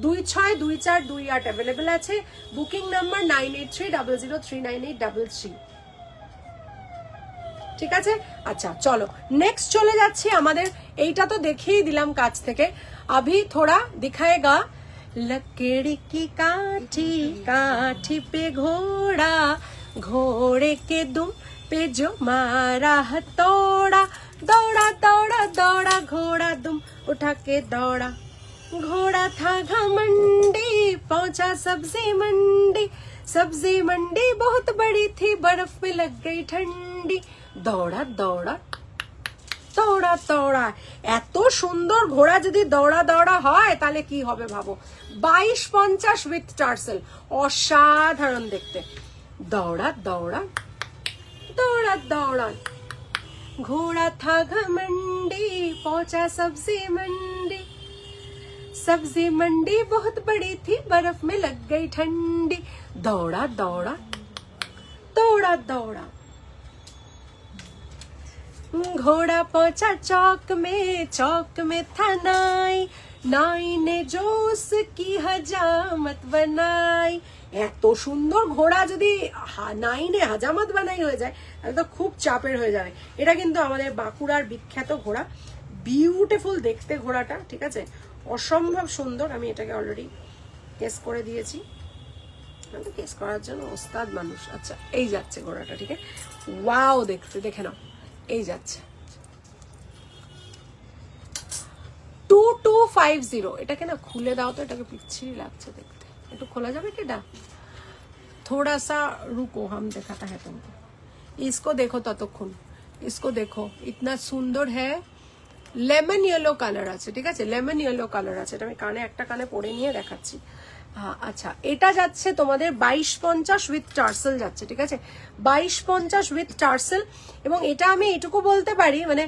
26, 24, 28 অ্যাভেলেবেল আছে। বুকিং নাম্বার 9830039833, ঠিক আছে। আচ্ছা চলো নেক্সট চলে যাচ্ছি আমাদের, এইটা তো দেখিয়ে দিলাম কাছ থেকে, अभी थोड़ा दिखाएगा। लकड़ी की काठी, काठी पे घोड़ा, घोड़े के दुम पे जो मारा हथौड़ा, दौड़ा दौड़ा दौड़ा घोड़ा दुम उठा के दौड़ा, घोड़ा था घमंडी पहुंचा सब्जी मंडी, सब्जी मंडी बहुत बड़ी थी बर्फ में लग गई ठंडी, दौड़ा दौड़ा দৌড়া দৌড়া। এত সুন্দর ঘোড়া যদি দৌড়া দৌড়া হয় তাহলে কি হবে ভাবো। 2250 উইথ টার্সেল, অসাধারণ দেখতে। দৌড়া দৌড়া দৌড়া দৌড়া, ঘোড়া था घमंडी पहुंचा सब्जी मंडी, सब्जी मंडी बहुत बड़ी थी बर्फ में लग गई ठंडी, दौड़ा दौड़ा दौड़ा दौड़ा, घोड़ा पहुंचा चौक में था नाई, नाई ने जो उसकी हजामत बनाई। এত সুন্দর ঘোড়া যদি নাইনে হাজামত বানাই হয়ে যায় তাহলে তো খুব চাপের হয়ে যাবে। এটা কিন্তু আমাদের বাঁকুড়ার বিখ্যাত ঘোড়া, বিউটিফুল দেখতে ঘোড়াটা, ঠিক আছে, অসম্ভব সুন্দর। আমি এটাকে অলরেডি কেস করে দিয়েছি, আমি তো কেস করার জন্য ওস্তাদ মানুষ। আচ্ছা, এই যাচ্ছে ঘোড়াটা, ঠিক আছে, ওয়াও দেখতে, দেখে নাও, এই যাচ্ছে 2250। এটাকে না খুলে দাও তো, এটাকে পিচ্ছিরি লাগছে দেখতে, একটু খোলা যাবে কি এটা? थोड़ा सा रुको, हम दिखाता है तुमको, इसको देखो ततক্ষণ, इसको देखो, इतना सुंदर है, লেমন ইয়েলো কালার আছে, ঠিক আছে, লেমন ইয়েলো কালার আছে। এটা আমি কানে, একটা কানে পরে নিয়ে দেখাচ্ছি। হ্যাঁ, আচ্ছা, এটা যাচ্ছে তোমাদের 2250 উইথ টার্সেল যাচ্ছে, ঠিক আছে, 2250 উইথ টার্সেল। এবং এটা আমি এটুকু বলতে পারি, মানে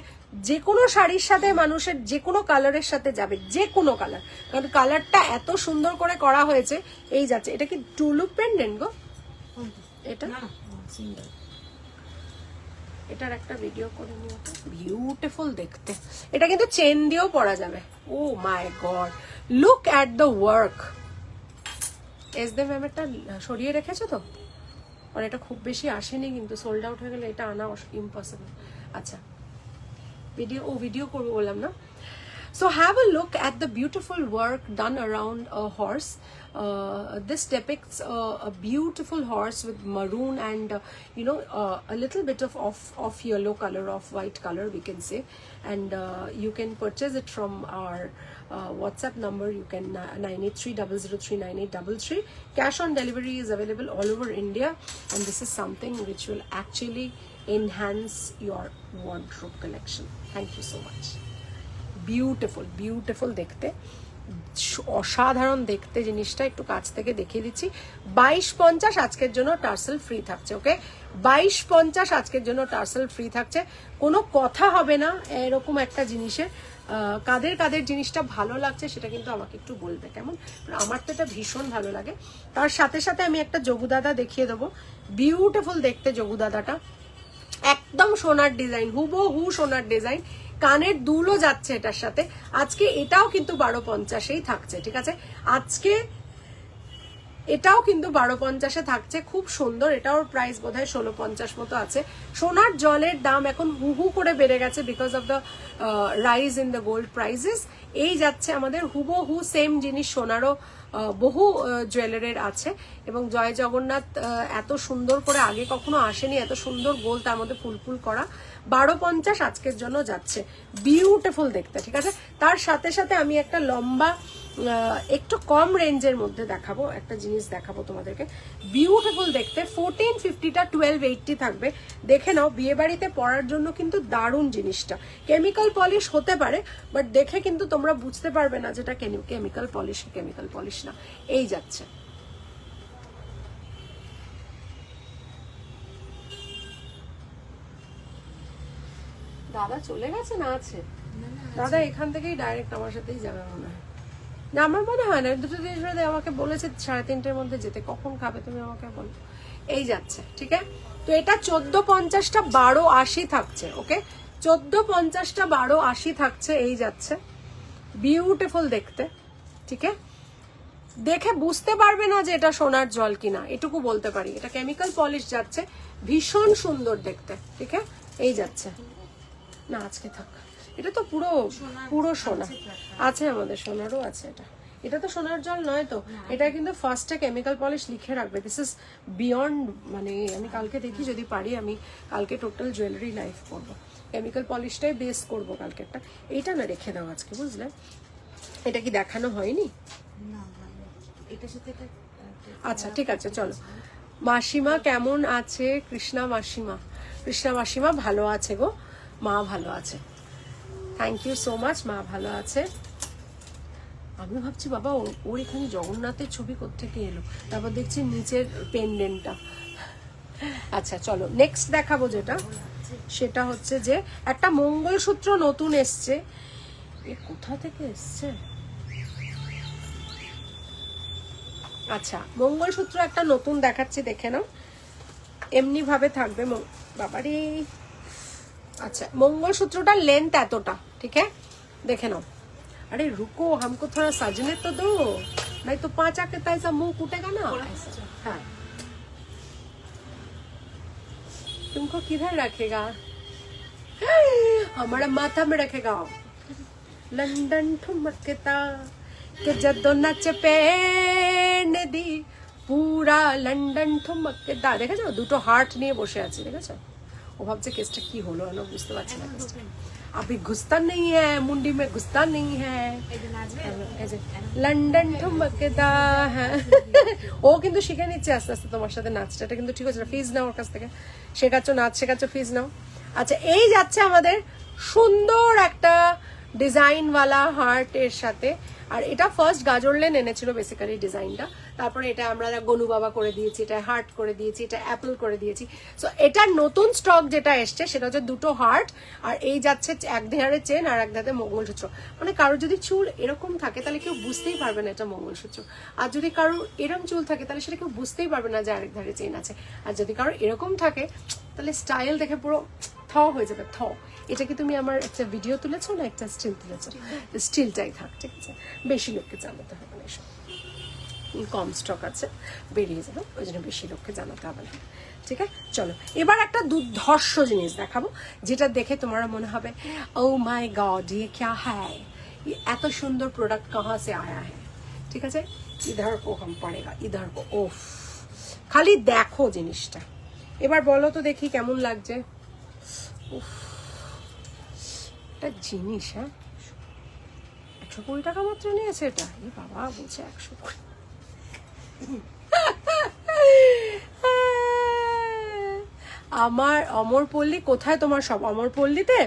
যে কোনো শাড়ির সাথে মানুষের যে কোনো কালারের সাথে যাবে, যে কোনো কালার, কারণ কালারটা এত সুন্দর করে করা হয়েছে। এই যাচ্ছে, এটা কি টুলুপ পেন্ডেন্ট গো? এটা সিঙ্গেল, এটার একটা ভিডিও করে নিও তো, বিউটিফুল দেখতে। এটা কিন্তু চেন দিয়েও পরা যাবে। Oh my god, look at the work. এসদে ম্যামেরটা সরিয়ে রেখেছো তো? আর এটা খুব বেশি আসেনি, কিন্তু সোল্ড আউট হয়ে গেলে এটা আনা ইম্পসিবল। আচ্ছা, ভিডিও করবো বললাম না। So have a look at the beautiful work done around a horse. This depicts a beautiful horse with maroon and a little bit of off yellow color, off white color we can say, and you can purchase it from our WhatsApp number. You can 9830039833. Cash on delivery is available all over India, and this is something which will actually enhance your wardrobe collection. Thank you so much. Beautiful, beautiful দেখতে, অসাধারণ দেখতে জিনিসটা, একটু কাছ থেকে দেখিয়ে দিচ্ছি। 2250 আজকের জন্য টার্সেল ফ্রি থাকছে। ওকে, 2250 আজকের জন্য টার্সেল ফ্রি থাকছে। কোনো কথা হবে না এরকম একটা জিনিসের। কাদের কাদের জিনিসটা ভালো লাগছে সেটা কিন্তু আমাকে একটু বলবে, কেমন? আমার তো এটা ভীষণ ভালো লাগে। তার সাথে সাথে আমি একটা যোগুদাদা দেখিয়ে দেবো, বিউটিফুল দেখতে যোগুদাদাটা, একদম সোনার ডিজাইন, হুবহু সোনার ডিজাইন, কানের দুলও যাচ্ছে এটার সাথে। আজকে এটাও কিন্তু 1250-এই থাকছে, ঠিক আছে? আজকে এটাও কিন্তু 1250-এ থাকছে, খুব সুন্দর। এটাও প্রাইস বোধহয় 1650 মতো আছে। সোনার জলের দাম এখন হু করে বেড়ে গেছে because of the rise in the gold prices. এই যাচ্ছে আমাদের হুবহু সেম জিনিস সোনারও বহু জুয়েলারির আছে, এবং জয় জগন্নাথ এত সুন্দর করে আগে কখনো আসেনি, এত সুন্দর গোল, তার মধ্যে ফুল করা। 1250 আজকের জন্য যাচ্ছে, বিউটিফুল দেখতে, ঠিক আছে? তার সাথে সাথে আমি একটা লম্বা একটু কম রেঞ্জের মধ্যে দেখাবো, একটা জিনিস দেখাবো তোমাদেরকে, বিউটিফুল দেখতে। 1450টা 1280 থাকবে। দেখে নাও, বিয়ে বাড়িতে পরার জন্য কিন্তু দারুণ জিনিসটা। কেমিক্যাল পলিশ হতে পারে, বাট দেখে কিন্তু তোমরা বুঝতে পারবে না যেটা কেমিক্যাল পলিশ না। এই যাচ্ছে, দাদা চলে গেছে না আছে? দাদা এখান থেকেই ডাইরেক্ট আমার সাথেই যাবে মনে হয়। না, আমার মনে হয় না। দুটো জিনিস আমাকে বলেছে 3:30-এর মধ্যে যেতে। কখন খাবে তুমি আমাকে বলো। এই যাচ্ছে, ঠিক আছে? তো এটা 1450টা 1280 থাকছে। ওকে, 1450টা 1280 থাকছে। এই যাচ্ছে, বিউটিফুল দেখতে, ঠিক আছে? দেখে বুঝতে পারবে না যে এটা সোনার জল কিনা, এটুকু বলতে পারি। এটা কেমিক্যাল পলিশ যাচ্ছে, ভীষণ সুন্দর দেখতে, ঠিক আছে? এই যাচ্ছে না, আজকে থাক। এটা তো পুরো সোনা আছে, আমাদের সোনারও আছে। এটা তো সোনার জল নয় তো, এটা কিন্তু ফার্স্টে কেমিক্যাল পলিশ লিখে রাখবে। দিস ইজ বিয়ন্ড, মানে আমি কালকে দেখি যদি পারি, আমি কালকে টোটাল জুয়েলারি লাইফ করবো, কেমিক্যাল পলিশটাই বেস করবো কালকেরটা। এইটা না রেখে দাও আজকে, বুঝলে? এটা কি দেখানো হয়নি? আচ্ছা ঠিক আছে, চলো। মাসিমা কেমন আছে? কৃষ্ণা মাসিমা ভালো আছে গো, মা ভালো আছে, থ্যাংক ইউ সো মাচ, মা ভালো আছে। আমি ভাবছি বাবা ওর এখানে জগন্নাথের ছবি কোত্থেকে এলো, তারপর দেখছি নিচের পেন্ডেন্টটা। আচ্ছা চলো, নেক্সট দেখাবো যেটা, সেটা হচ্ছে যে একটা মঙ্গলসূত্র নতুন এসছে। এ কোথা থেকে এসছে? আচ্ছা, মঙ্গলসূত্র একটা নতুন দেখাচ্ছি, দেখে নাও। এমনি ভাবে থাকবে বাবারে। আচ্ছা, মঙ্গলসূত্রটার লেন্থ এতটা, ঠিক আছে? দেখে নাও। अरे रुको, हमको थोड़ा सजने तो दो, नहीं तो 5 आके ऐसा मुंह कूटेगा ना। हाँ, तुमको किधर रखेगा? हमारा माथा में रखेगा। लंदन ठुमकता के जद्दो नच पे नदी পুরা লন্ডন ঠুমকতা। দেখেছো, দুটো হার্ট নিয়ে বসে আছে, দেখেছো? ও ভাবছে কেসটা কি হলো, আমি বুঝতে পারছি না। अभी घुसता नहीं है, मुंडी में घुसता नहीं है, লন্ডন ঠুমকতা। হ্যাঁ, ও কিন্তু শিখে নিচ্ছে আস্তে আস্তে তোমার সাথে নাচটা। এটা কিন্তু ঠিক হচ্ছে। ফিজ নাও ওর কাছ থেকে, শেখাচ্ছ, নাচ শেখাচ্ছ, ফিজ নাও। আচ্ছা, এই যাচ্ছে আমাদের সুন্দর একটা ডিজাইনওয়ালা হার্টের সাথে। আর এটা ফার্স্ট গাজরলেন এনেছিল বেসিক্যালি ডিজাইনটা, তারপরে এটা আমরা গনু বাবা করে দিয়েছি, এটা হার্ট করে দিয়েছি, এটা অ্যাপল করে দিয়েছি। সো এটার নতুন স্টক যেটা এসছে সেটা হচ্ছে দুটো হার্ট, আর এই যাচ্ছে এক ধারে চেন আর এক ধারে মঙ্গলসূত্র। মানে কারোর যদি চুল এরকম থাকে তাহলে কেউ বুঝতেই পারবে না এটা মঙ্গলসূত্র, আর যদি কারোর এরকম চুল থাকে তাহলে সেটা কেউ বুঝতেই পারবে না যে আরেক ধারে চেন আছে, আর যদি কারোর এরকম থাকে তাহলে স্টাইল দেখে পুরো হয়ে যাবে। এটা কি তুমি আমার একটা ভিডিও তুলেছো না একটা স্টিল তুলেছো? স্টিলটাই থাক, ঠিক আছে? বেশি লোককে জানাতে হবে না, এসব কম স্টক আছে, বেরিয়ে যাবে, ওই জন্য বেশি লোককে জানাতে হবে না, ঠিক আছে? চলো, এবার একটা দুর্ধর্ষ জিনিস দেখাবো, যেটা দেখে তোমার মনে হবে ও মাই গড ये क्या है, ये এত সুন্দর প্রোডাক্ট कहाँ से आया है, ঠিক আছে? इधर को हम पड़ेगा, इधर को। ওফ, খালি দেখো জিনিসটা, এবার বলো তো দেখি কেমন লাগছে। উফ, একটা জিনিস। হ্যাঁ, 120 টাকা মাত্র নিয়েছে এটা। এই বাবা বলছে 120। আমার অমরপল্লী কোথায় তোমার সব? অমরপল্লীতে,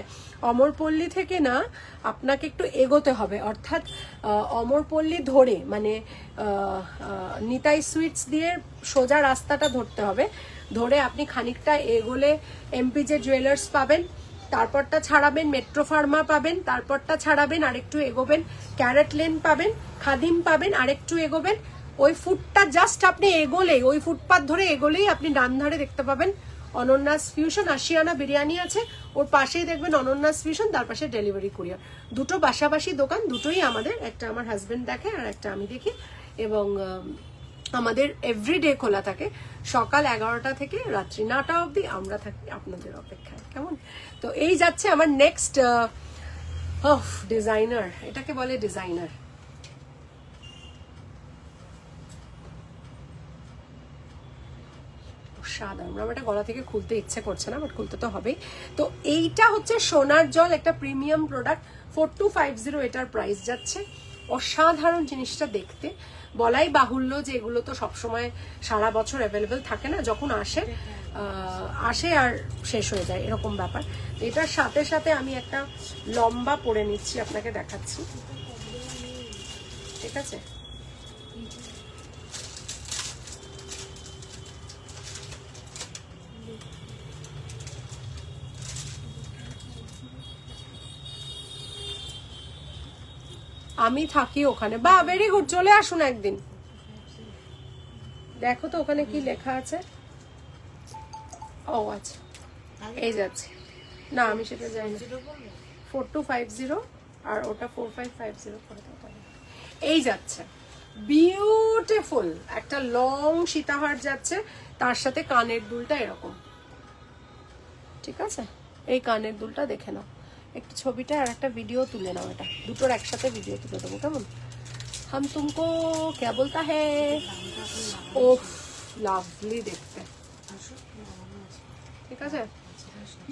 অমরপল্লী থেকে না আপনাকে একটু এগোতে হবে, অর্থাৎ অমরপল্লী ধরে মানে নিতাই সুইটস দিয়ে সোজা রাস্তাটা ধরতে হবে। ধরে আপনি খানিকটা এগোলে এমপিজে জুয়েলার্স পাবেন, তারপরটা ছাড়াবেন মেট্রো ফার্মা পাবেন, তারপরটা ছাড়াবেন আরেকটু এগোবেন ক্যারেট লেন পাবেন, খাদিম পাবেন, আরেকটু এগোবেন ওই ফুটটা জাস্ট আপনি এগোলেই, ওই ফুটপাথ ধরে এগোলেই আপনি ডান ধারে দেখতে পাবেন অনন্যাস ফিউশন। আশিয়ানা বিরিয়ানি আছে, ওর পাশেই দেখবেন অনন্যাস ফিউশন, তার পাশে ডেলিভারি কুরিয়ার। দুটো পাশাপাশি দোকান, দুটোই আমাদের, একটা আমার হাজবেন্ড দেখে আর একটা আমি দেখি। এবং আমাদের এভরিডে খোলা থাকে, সকাল 11টা থেকে রাত্রি 9টা অবধি আমরা থাকি আপনাদের অপেক্ষায়। কেমন? তো এই যাচ্ছে আমার নেক্সট ডিজাইনার, এটাকে বলে ডিজাইনার। সাধারণ আমার এটা গলা থেকে খুলতে ইচ্ছে করছে না, বাট খুলতে তো হবেই। তো এইটা হচ্ছে সোনার জল, একটা প্রিমিয়াম প্রোডাক্ট, 4250 এটার প্রাইস যাচ্ছে। অসাধারণ জিনিসটা দেখতে, বলাই বাহুল্য যে এগুলো তো সবসময় সারা বছর অ্যাভেলেবেল থাকে না, যখন আসে আসে আর শেষ হয়ে যায় এরকম ব্যাপার। এটার সাথে সাথে আমি একটা লম্বা পরে নিচ্ছি, আপনাকে দেখাচ্ছি, ঠিক আছে? আমি থাকি ওখানে। বা ভেরি গুড, চলে আসুন একদিন। দেখো তো ওখানে কি লেখা আছে। ও আচ্ছা, এই যাচ্ছে না, আমি সেটা জানি না। 4250 আর ওটা 4550 করে দাও। এই যাচ্ছে বিউটিফুল একটা লং সীতাহার যাচ্ছে, তার সাথে কানের দুলটা এরকম, ঠিক আছে? এই কানের দুলটা দেখে নাও, একটু ছবিটা আর একটা ভিডিও তুলে নাও, এটা দুটোর একসাথে ভিডিও তুলে দেবো, কেমন? হাম তুমকো ক্যা বলতা হে, ও লাভলি দেখতে, ঠিক আছে?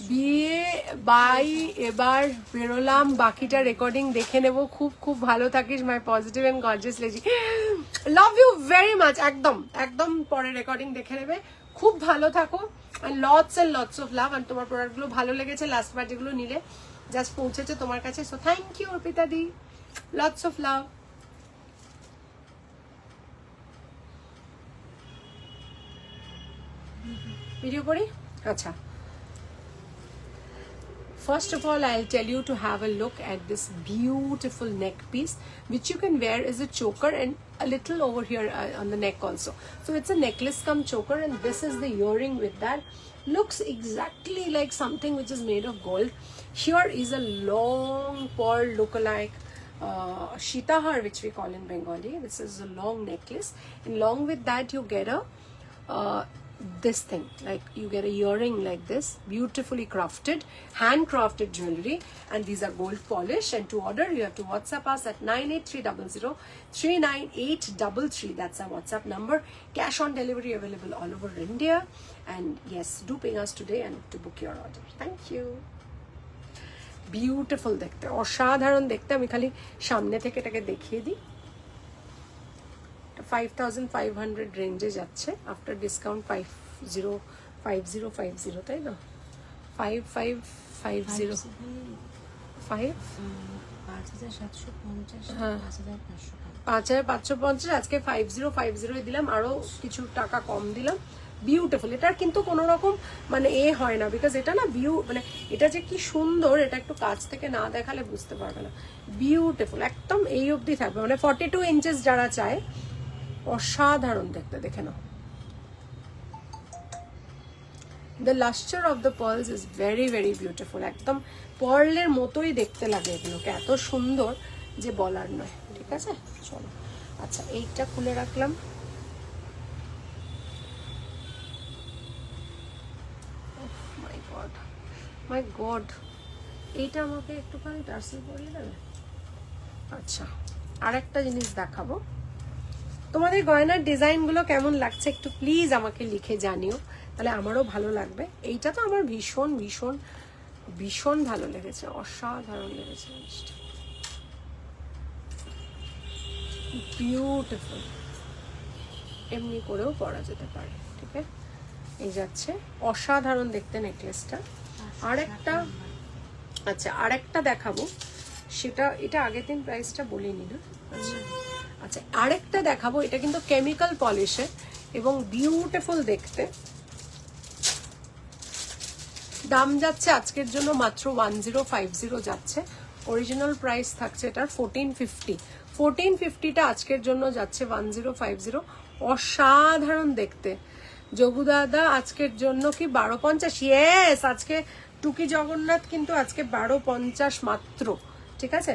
বিয়ে বাই এবার বেরোলাম, বাকিটা রেকর্ডিং দেখে নেব। খুব খুব ভালো থাকিস, my positive and gorgeous lazy, love you very much. একদম একদম পরে রেকর্ডিং দেখে নেবে। খুব ভালো থাকো, লটস অফ লাভ। আর তোমার প্রোডাক্টগুলো ভালো লেগেছে, লাস্ট বার যেগুলো নিলে জাস্ট পৌঁছেছে তোমার কাছে, সো থ্যাংক ইউ অর্পিতা দি, লটস অফ লাভ। ভিডিও করি, আচ্ছা। First of all, I'll tell you to have a look at this beautiful neck piece, which you can wear as a choker and a little over here on the neck also. So it's a necklace come choker, and this is the earring with that. Looks exactly like something which is made of gold. Here is a long pearl lookalike shitahar, which we call in Bengali. This is a long necklace, and along with that you get a this thing, like you get a earring like this, beautifully crafted, handcrafted jewelry, and these are gold polish. And to order you have to WhatsApp us at 98300 39833. That's our WhatsApp number. Cash on delivery available all over India, and yes, do ping us today and to book your order. Thank you. Beautiful দেখতে, অসাধারণ দেখতে। আমি খালি সামনে থেকে এটাকে দেখিয়ে দিই। 5500 রেঞ্জে যাচ্ছে, আফটার ডিসকাউন্ট 5050, তাই না? 5550 হ্যাঁ 5550, আজকে 5050 দিলাম, আরো কিছু টাকা কম দিলাম। বিউটিফুল, এটার কিন্তু কোনো রকম মানে এ হয় না, বিকজ এটা না মানে এটা যে কি সুন্দর, এটা একটু কাছ থেকে না দেখালে বুঝতে পারবে না। বিউটিফুল, একদম এই অবধি থাকবে, মানে 42 ইঞ্চেস যারা চায়, অসাধারণ দেখতে, দেখে নাও। The luster of the pearls is very very beautiful, একদম পার্লের মতোই দেখতে লাগে এগুলোকে, এত সুন্দর যে বলার নয়, ঠিক আছে? চলো, আচ্ছা এইটা খুলে রাখলাম। মাই গড, এইটা আমাকে একটুখানি টার্সেল করিয়ে দেবে। আচ্ছা, আরেকটা জিনিস দেখাবো। তোমাদের গয়নার ডিজাইনগুলো কেমন লাগছে একটু প্লিজ আমাকে লিখে জানিও, তাহলে আমারও ভালো লাগবে। এইটা তো আমার ভীষণ ভীষণ ভীষণ ভালো লেগেছে, অসাধারণ লেগেছে জিনিসটা, বিউটিফুল। এমনি করেও পরা যেতে পারে, ঠিক আছে? এই যাচ্ছে, অসাধারণ দেখতে নেকলেসটা। আরেকটা, আচ্ছা আরেকটা দেখাবো, সেটা এটা আগের দিন প্রাইসটা বলিনি না। আচ্ছা আচ্ছা আরেকটা দেখাবো, এটা কিন্তু কেমিক্যাল পলিশে এবং বিউটিফুল দেখতে। দাম যাচ্ছে আজকের জন্য মাত্র 1050 যাচ্ছে। অরিজিনাল প্রাইস থাকছে এটার 1450। 1450টা আজকের জন্য যাচ্ছে 1050। অসাধারণ দেখতে। যোগু দাদা আজকের জন্য কি 1250? ইয়েস, আজকে টুকি জগন্নাথ কিন্তু আজকে 1250 মাত্র। ঠিক আছে,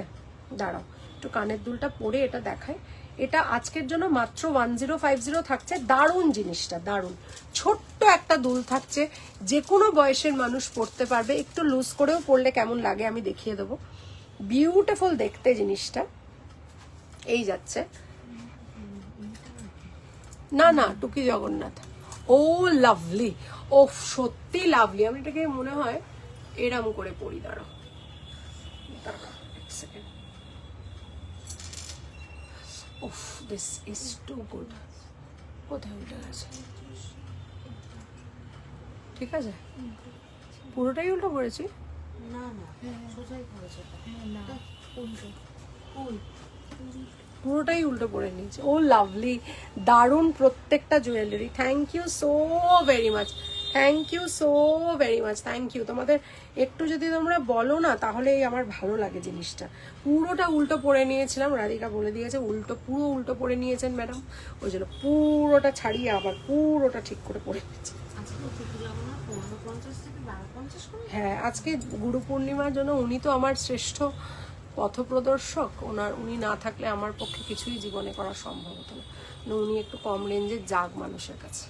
দাঁড়াও একটু কানের দুলটা পরে এটা দেখাই। এটা আজকের জন্য মাত্র 1050 থাকছে। দারুণ জিনিসটা, দারুণ। ছোট্ট একটা দুল থাকছে, যে কোনো বয়সের মানুষ পরতে পারবে। একটু লুজ করেও পরলে কেমন লাগে আমি দেখিয়ে দেবো। বিউটিফুল দেখতে জিনিসটা। এই যাচ্ছে, না না টুকি জগন্নাথ। ও লাভলি, ও সত্যি লাভলি। আমি এটাকে মনে হয় এরম করে পরি। দাঁড়াও দাঁড়াও এক সেকেন্ড। উফ, দিস ইজ টু গুড। কোথায় উল্টে গেছে? ঠিক আছে, পুরোটাই উল্টো করেছি।
না না, সোজাই করেছে। না উল্টো,
পুরোটাই উল্টো পরে নিয়েছে। ও লাভলি, দারুণ প্রত্যেকটা jewellery. Thank you so very much, thank you so very much, thank you. তোমাদের একটু যদি তোমরা বলো না তাহলেই আমার ভালো লাগে জিনিসটা। পুরোটা উল্টো পরে নিয়েছিলাম, রাধিকা বলে দিয়েছে উল্টো, পুরো উল্টো পরে নিয়েছেন ম্যাডাম, ওই জন্য পুরোটা ছাড়িয়ে আবার পুরোটা ঠিক করে পরে নিয়েছি। হ্যাঁ, আজকে গুরু পূর্ণিমার জন্য উনি তো আমার শ্রেষ্ঠ পথপ্রদর্শক। উনি না থাকলে আমার পক্ষে কিছুই জীবনে করা সম্ভব হতো না। উনি একটু কম রেঞ্জে যাক মানুষের কাছে।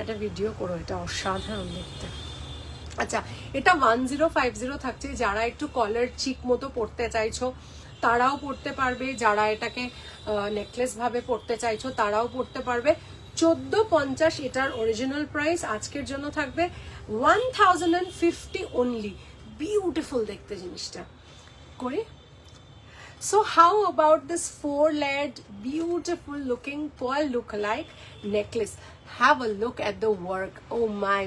একটা ভিডিও করো, এটা অসাধারণ দেখতে। আচ্ছা, এটা 1050 থাকছে। যারা একটু কলার চিক মতো পড়তে চাইছো তারাও পড়তে পারবে, যারা এটাকে নেকলেস ভাবে পড়তে চাইছো তারাও পড়তে পারবে। 1450 এটার অরিজিনাল প্রাইস। আজকের জন্য থাকবে 1050 অনলি। বিউটিফুল দেখতে জিনিসটা করে। So how about this 4-layered beautiful looking pearl look-alike necklace? Have a look at the work. Oh my.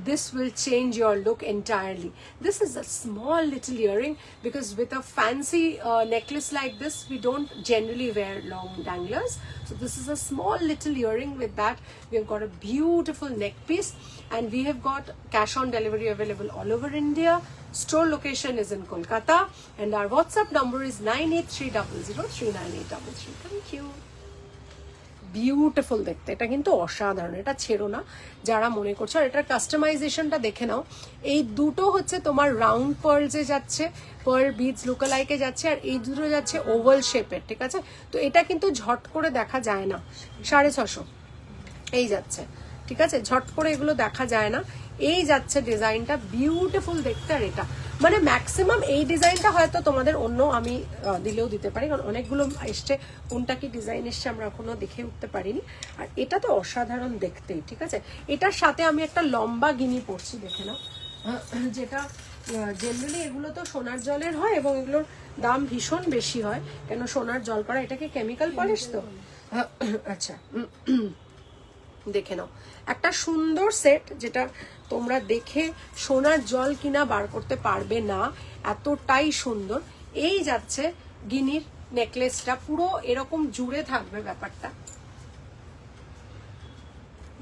This will change your look entirely. This is a small little earring, because with a fancy necklace like this, we don't generally wear long danglers. So this is a small little earring. With that, we have got a beautiful neck piece, and we have got cash on delivery available all over India. Store location is in Kolkata, and our WhatsApp number is 9830039833. Thank you. Beautiful দেখতে, এটা কিন্তু অসাধারণ। এটা ছেড়ো না যারা মনে করছো। আর এটার কাস্টমাইজেশনটা দেখে নাও। এই দুটো হচ্ছে তোমার রাউন্ড পার্লসে যাচ্ছে, পার্ল বিডস লুকালাইকে যাচ্ছে, আর এই দুটো যাচ্ছে ওভাল শেপের। ঠিক আছে, তো এটা কিন্তু ঝট করে দেখা যায় না। 650 এই যাচ্ছে। ঠিক আছে, ঝট করে এগুলো দেখা যায় না। এই যাচ্ছে ডিজাইনটা, বিউটিফুল দেখতে। আর এটা মানে ম্যাক্সিমাম এই ডিজাইনটা হয়তো তোমাদের অন্য আমি দিলেও দিতে পারি, কারণ অনেকগুলো এসছে। কোনটা কি ডিজাইন এসছে আমরা এখনো দেখে উঠতে পারিনি। আর এটা তো অসাধারণ দেখতেই। ঠিক আছে, এটার সাথে আমি একটা লম্বা গিনি পরছি, দেখে নাও। যেটা জেনারেলি এগুলো তো সোনার জলের হয় এবং এগুলোর দাম ভীষণ বেশি হয়, কেন সোনার জল করা। এটাকে কেমিক্যাল পলিশ তো। আচ্ছা, দেখে নাও একটা সুন্দর সেট, যেটা তোমরা দেখে সোনার জল কিনা বার করতে পারবে না, এতটাই সুন্দর। এই যাচ্ছে গিনির নেকলেসটা, পুরো এরকম জুড়ে থাকবে ব্যাপারটা।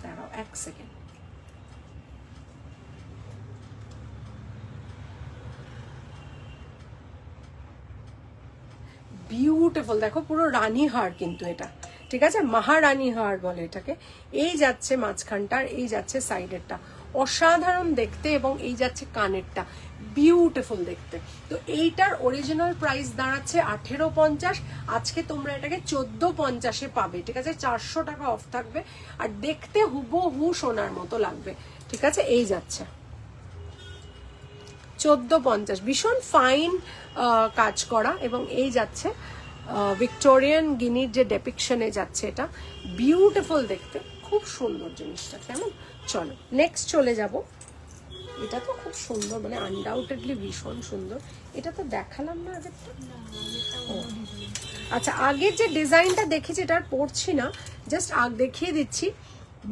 দাঁড়াও এক সেকেন্ড। বিউটিফুল দেখো, পুরো রানী হার কিন্তু এটা। ঠিক আছে, মহারানী হার বলে এটাকে। এই যাচ্ছে মাঝখানটার, এই যাচ্ছে সাইডেরটা, অসাধারণ দেখতে। এবং এই যাচ্ছে কানেরটা, বিউটিফুল দেখতে। তো এইটার অরিজিনাল প্রাইস দাঁড়াচ্ছে 1850। আজকে তোমরা এটাকে 1450-এ পাবে। ঠিক আছে, 400 টাকা অফ থাকবে। আর দেখতে হুবহু সোনার মতো লাগবে। ঠিক আছে, এই যাচ্ছে 1450, ভীষণ ফাইন কাজ করা। এবং এই যাচ্ছে ভিক্টোরিয়ান গিনির যে ডেপিকশনে যাচ্ছে, এটা বিউটিফুল দেখতে, খুব সুন্দর জিনিসটা। কেমন, চলো নেক্সট চলে যাব। এটা তো খুব সুন্দর, মানে আনডাউটেডলি ভীষণ সুন্দর। এটা তো দেখালাম না আগেরটা। আচ্ছা, আগের যে ডিজাইনটা দেখেছি এটা আর পড়ছি না, জাস্ট দেখিয়ে দিচ্ছি।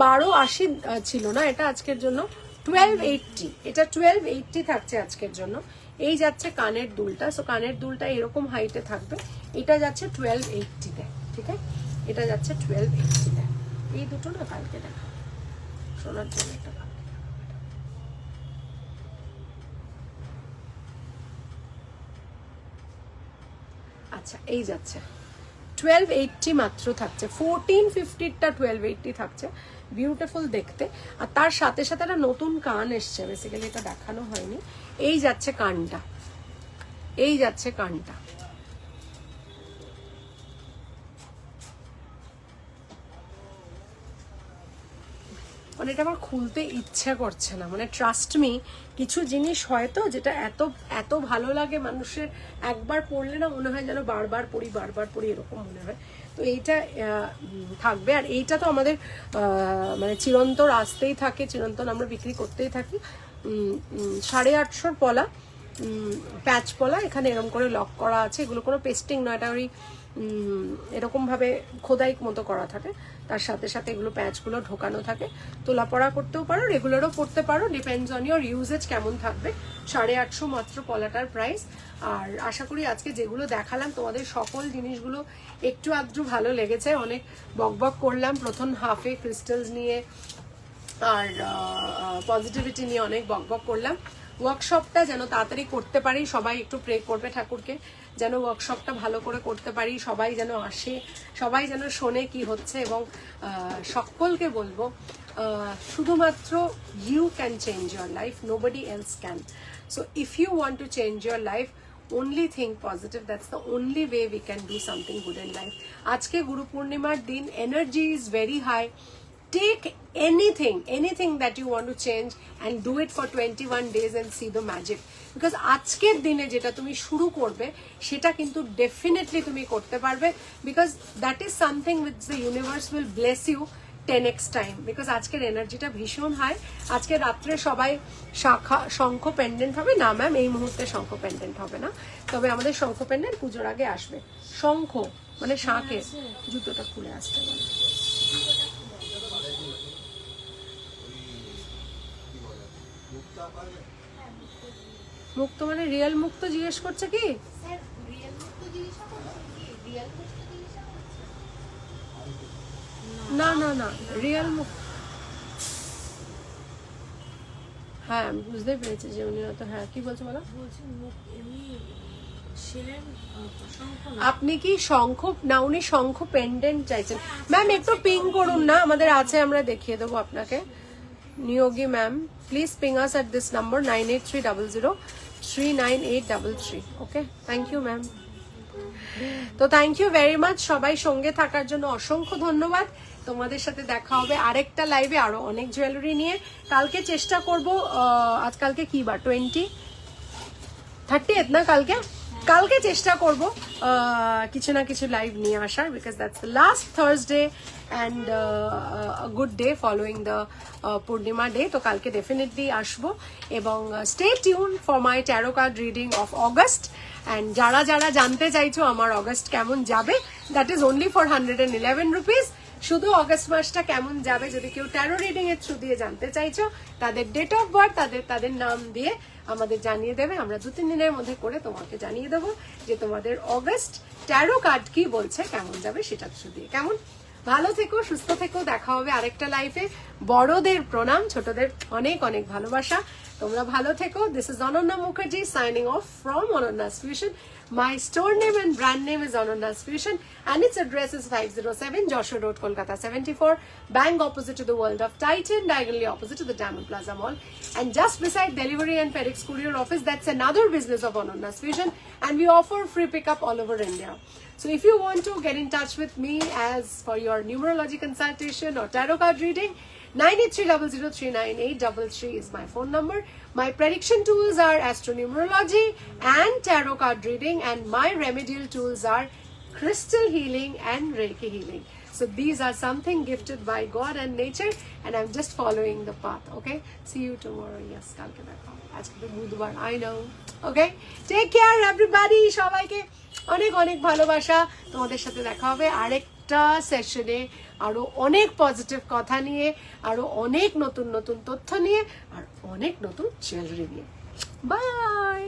1280 ছিল না এটা, আজকের জন্য 1280, এটা 1280 থাকছে আজকের জন্য। এই যাচ্ছে কানের দুলটা, সো কানের দুলটা এরকম হাইটে থাকবে, এটা যাচ্ছে 1280-তে, ঠিক আছে? এটা যাচ্ছে 1280-তে। এই দুটো না কালকে দেখা, শোনার জন্য একটা কালকে। আচ্ছা, এই যাচ্ছে 1280 মাত্র থাকছে, 1450-টা 1280 থাকছে। বিউটিফুল দেখতে। আর তার সাথে সাথে একটা নতুন কান এসছে, বেসিক্যালি এটা দেখানো হয়নি। এই যাচ্ছে কানটা, এই যাচ্ছে কানটা। মানে এটা আমার খুলতে ইচ্ছা করছে না, মানে ট্রাস্ট মি, কিছু জিনিস হয়তো যেটা এত এত ভালো লাগে মানুষের, একবার পড়লে না মনে হয় যেন বারবার পড়ি বারবার পড়ি, এরকম মনে হয়। তো এইটা থাকবে। আর এইটা তো আমাদের মানে চিরন্তন আসতেই থাকে, চিরন্তন আমরা বিক্রি করতেই থাকি। 850 পলা, প্যাচ পলা, এখানে এরকম করে লক করা আছে। এগুলো কোনো পেস্টিং নয়, এটা ওই এরকমভাবে খোদাই মতো করা থাকে, তার সাথে সাথে এগুলো প্যাচগুলো ঢোকানো থাকে। তোলা পড়া করতেও পারো, রেগুলারও পড়তে পারো, ডিপেন্ডস অন ইয়োর ইউজেজ কেমন থাকবে। 850 মাত্র পলাটার প্রাইস। আর আশা করি আজকে যেগুলো দেখালাম তোমাদের সকল জিনিসগুলো একটু আধটু ভালো লেগেছে। অনেক বকবক করলাম প্রথম হাফে ক্রিস্টালস নিয়ে আর পজিটিভিটি নিয়ে অনেক বকবক করলাম। ওয়ার্কশপটা যেন তাড়াতাড়ি করতে পারি, সবাই একটু প্রে করবে ঠাকুরকে যেন ওয়ার্কশপটা ভালো করে করতে পারি, সবাই যেন আসে, সবাই যেন শোনে কি হচ্ছে। এবং সকলকে বলবো শুধুমাত্র you can change your life, nobody else can. So if you want to change your life, only think positive. That's the only way we can do something good in life. আজকে গুরু পূর্ণিমার দিন, energy is very high. Take anything that you want to change and do it for 21 days and see the magic. Because আজকের দিনে যেটা তুমি শুরু করবে সেটা কিন্তু definitely তুমি করতে পারবে, because that is something which the universe will bless you 10x time. Because আজকের এনার্জিটা ভীষণ হাই। আজকে রাত্রে সবাই শঙ্খ পেন্ডেন্ট হবে না ম্যাম, এই মুহূর্তে শঙ্খ পেন্ডেন্ট হবে না, তবে আমাদের শঙ্খ পেন্ডেন্ট পুজোর আগে আসবে। শঙ্খ মানে শাঁখের, জুতোটা খুলে আসতে বলে। মুক্ত মানে রিয়েল মুক্ত জিজ্ঞেস করছে কি? না না না, রিয়েল মুক্ত। হ্যাঁ আমি বুঝতে পেরেছি যে উনি হয়তো, হ্যাঁ কি বলছো বলো। আপনি কি শঙ্খ না, উনি শঙ্খ পেন্ডেন্ট চাইছেন। ম্যাম একটু পিং করুন না, আমাদের আছে, আমরা দেখিয়ে দেবো আপনাকে। Niyogi ma'am, please ping us at this number 9830039833. Okay, thank you ma'am. তো থ্যাংক ইউ ভেরি মাচ সবাই সঙ্গে থাকার জন্য, অসংখ্য ধন্যবাদ। তোমাদের সাথে দেখা হবে আরেকটা লাইভে আরো অনেক জুয়েলারি নিয়ে। কালকে চেষ্টা করব, আজকালকে কি বার, 30th না, কালকে চেষ্টা করব কিছু না কিছু লাইভ নিয়ে আসার, because that's the last Thursday and a good day following the Purnima day. তো কালকে ডেফিনেটলি আসবো। এবং stay tune for my taro card reading of August. And যারা যারা জানতে চাইছো আমার অগস্ট কেমন যাবে, that is only for 111 rupees. শুধু অগস্ট মাসটা কেমন যাবে, যদি কেউ ট্যারো রিডিং এর থ্রু দিয়ে জানতে চাইছো, তাদের ডেট অফ বার্থ, তাদের নাম দিয়ে আমাদের জানিয়ে দেবে। আমরা 2-3 দিনের মধ্যে করে তোমাকে জানিয়ে দেবো যে তোমাদের অগস্ট ট্যারো কার্ড কি বলছে, কেমন যাবে সেটা থ্রু দিয়ে। কেমন? ভালো থেকো, সুস্থ থেকো, দেখা হবে আরেকটা লাইফে। বড়দের প্রণাম, ছোটদের অনেক অনেক ভালোবাসা। তোমরা ভালো থেকো। This is Ananya Mukherjee signing off from Ananya's Fusion. My store name and brand name is Ananya's Fusion and its address is 507 Joshua Road, Kolkata 74, bang opposite to the World of Titan, diagonally opposite to the Diamond Plaza Mall, and just beside Delivery and FedEx Courier Office. That's another business of Ananya's Fusion, and we offer free pickup all over India. So if you want to get in touch with me as for your numerology consultation or tarot card reading, 9830039833 is my phone number. My prediction tools are astronumerology and tarot card reading, and my remedial tools are crystal healing and Reiki healing. So these are something gifted by God and nature, and I'm just following the path. Okay, see you tomorrow. Yes, kalke dekha hobe. Ajke to budhbar, I know. Okay, take care everybody. Shobai ke অনেক অনেক ভালোবাসা। তোমাদের সাথে দেখা হবে আরেকটা সেশনে, আরো অনেক পজিটিভ কথা নিয়ে, আরো অনেক নতুন নতুন তথ্য নিয়ে, আর অনেক নতুন জুয়েলারি নিয়ে। বাই।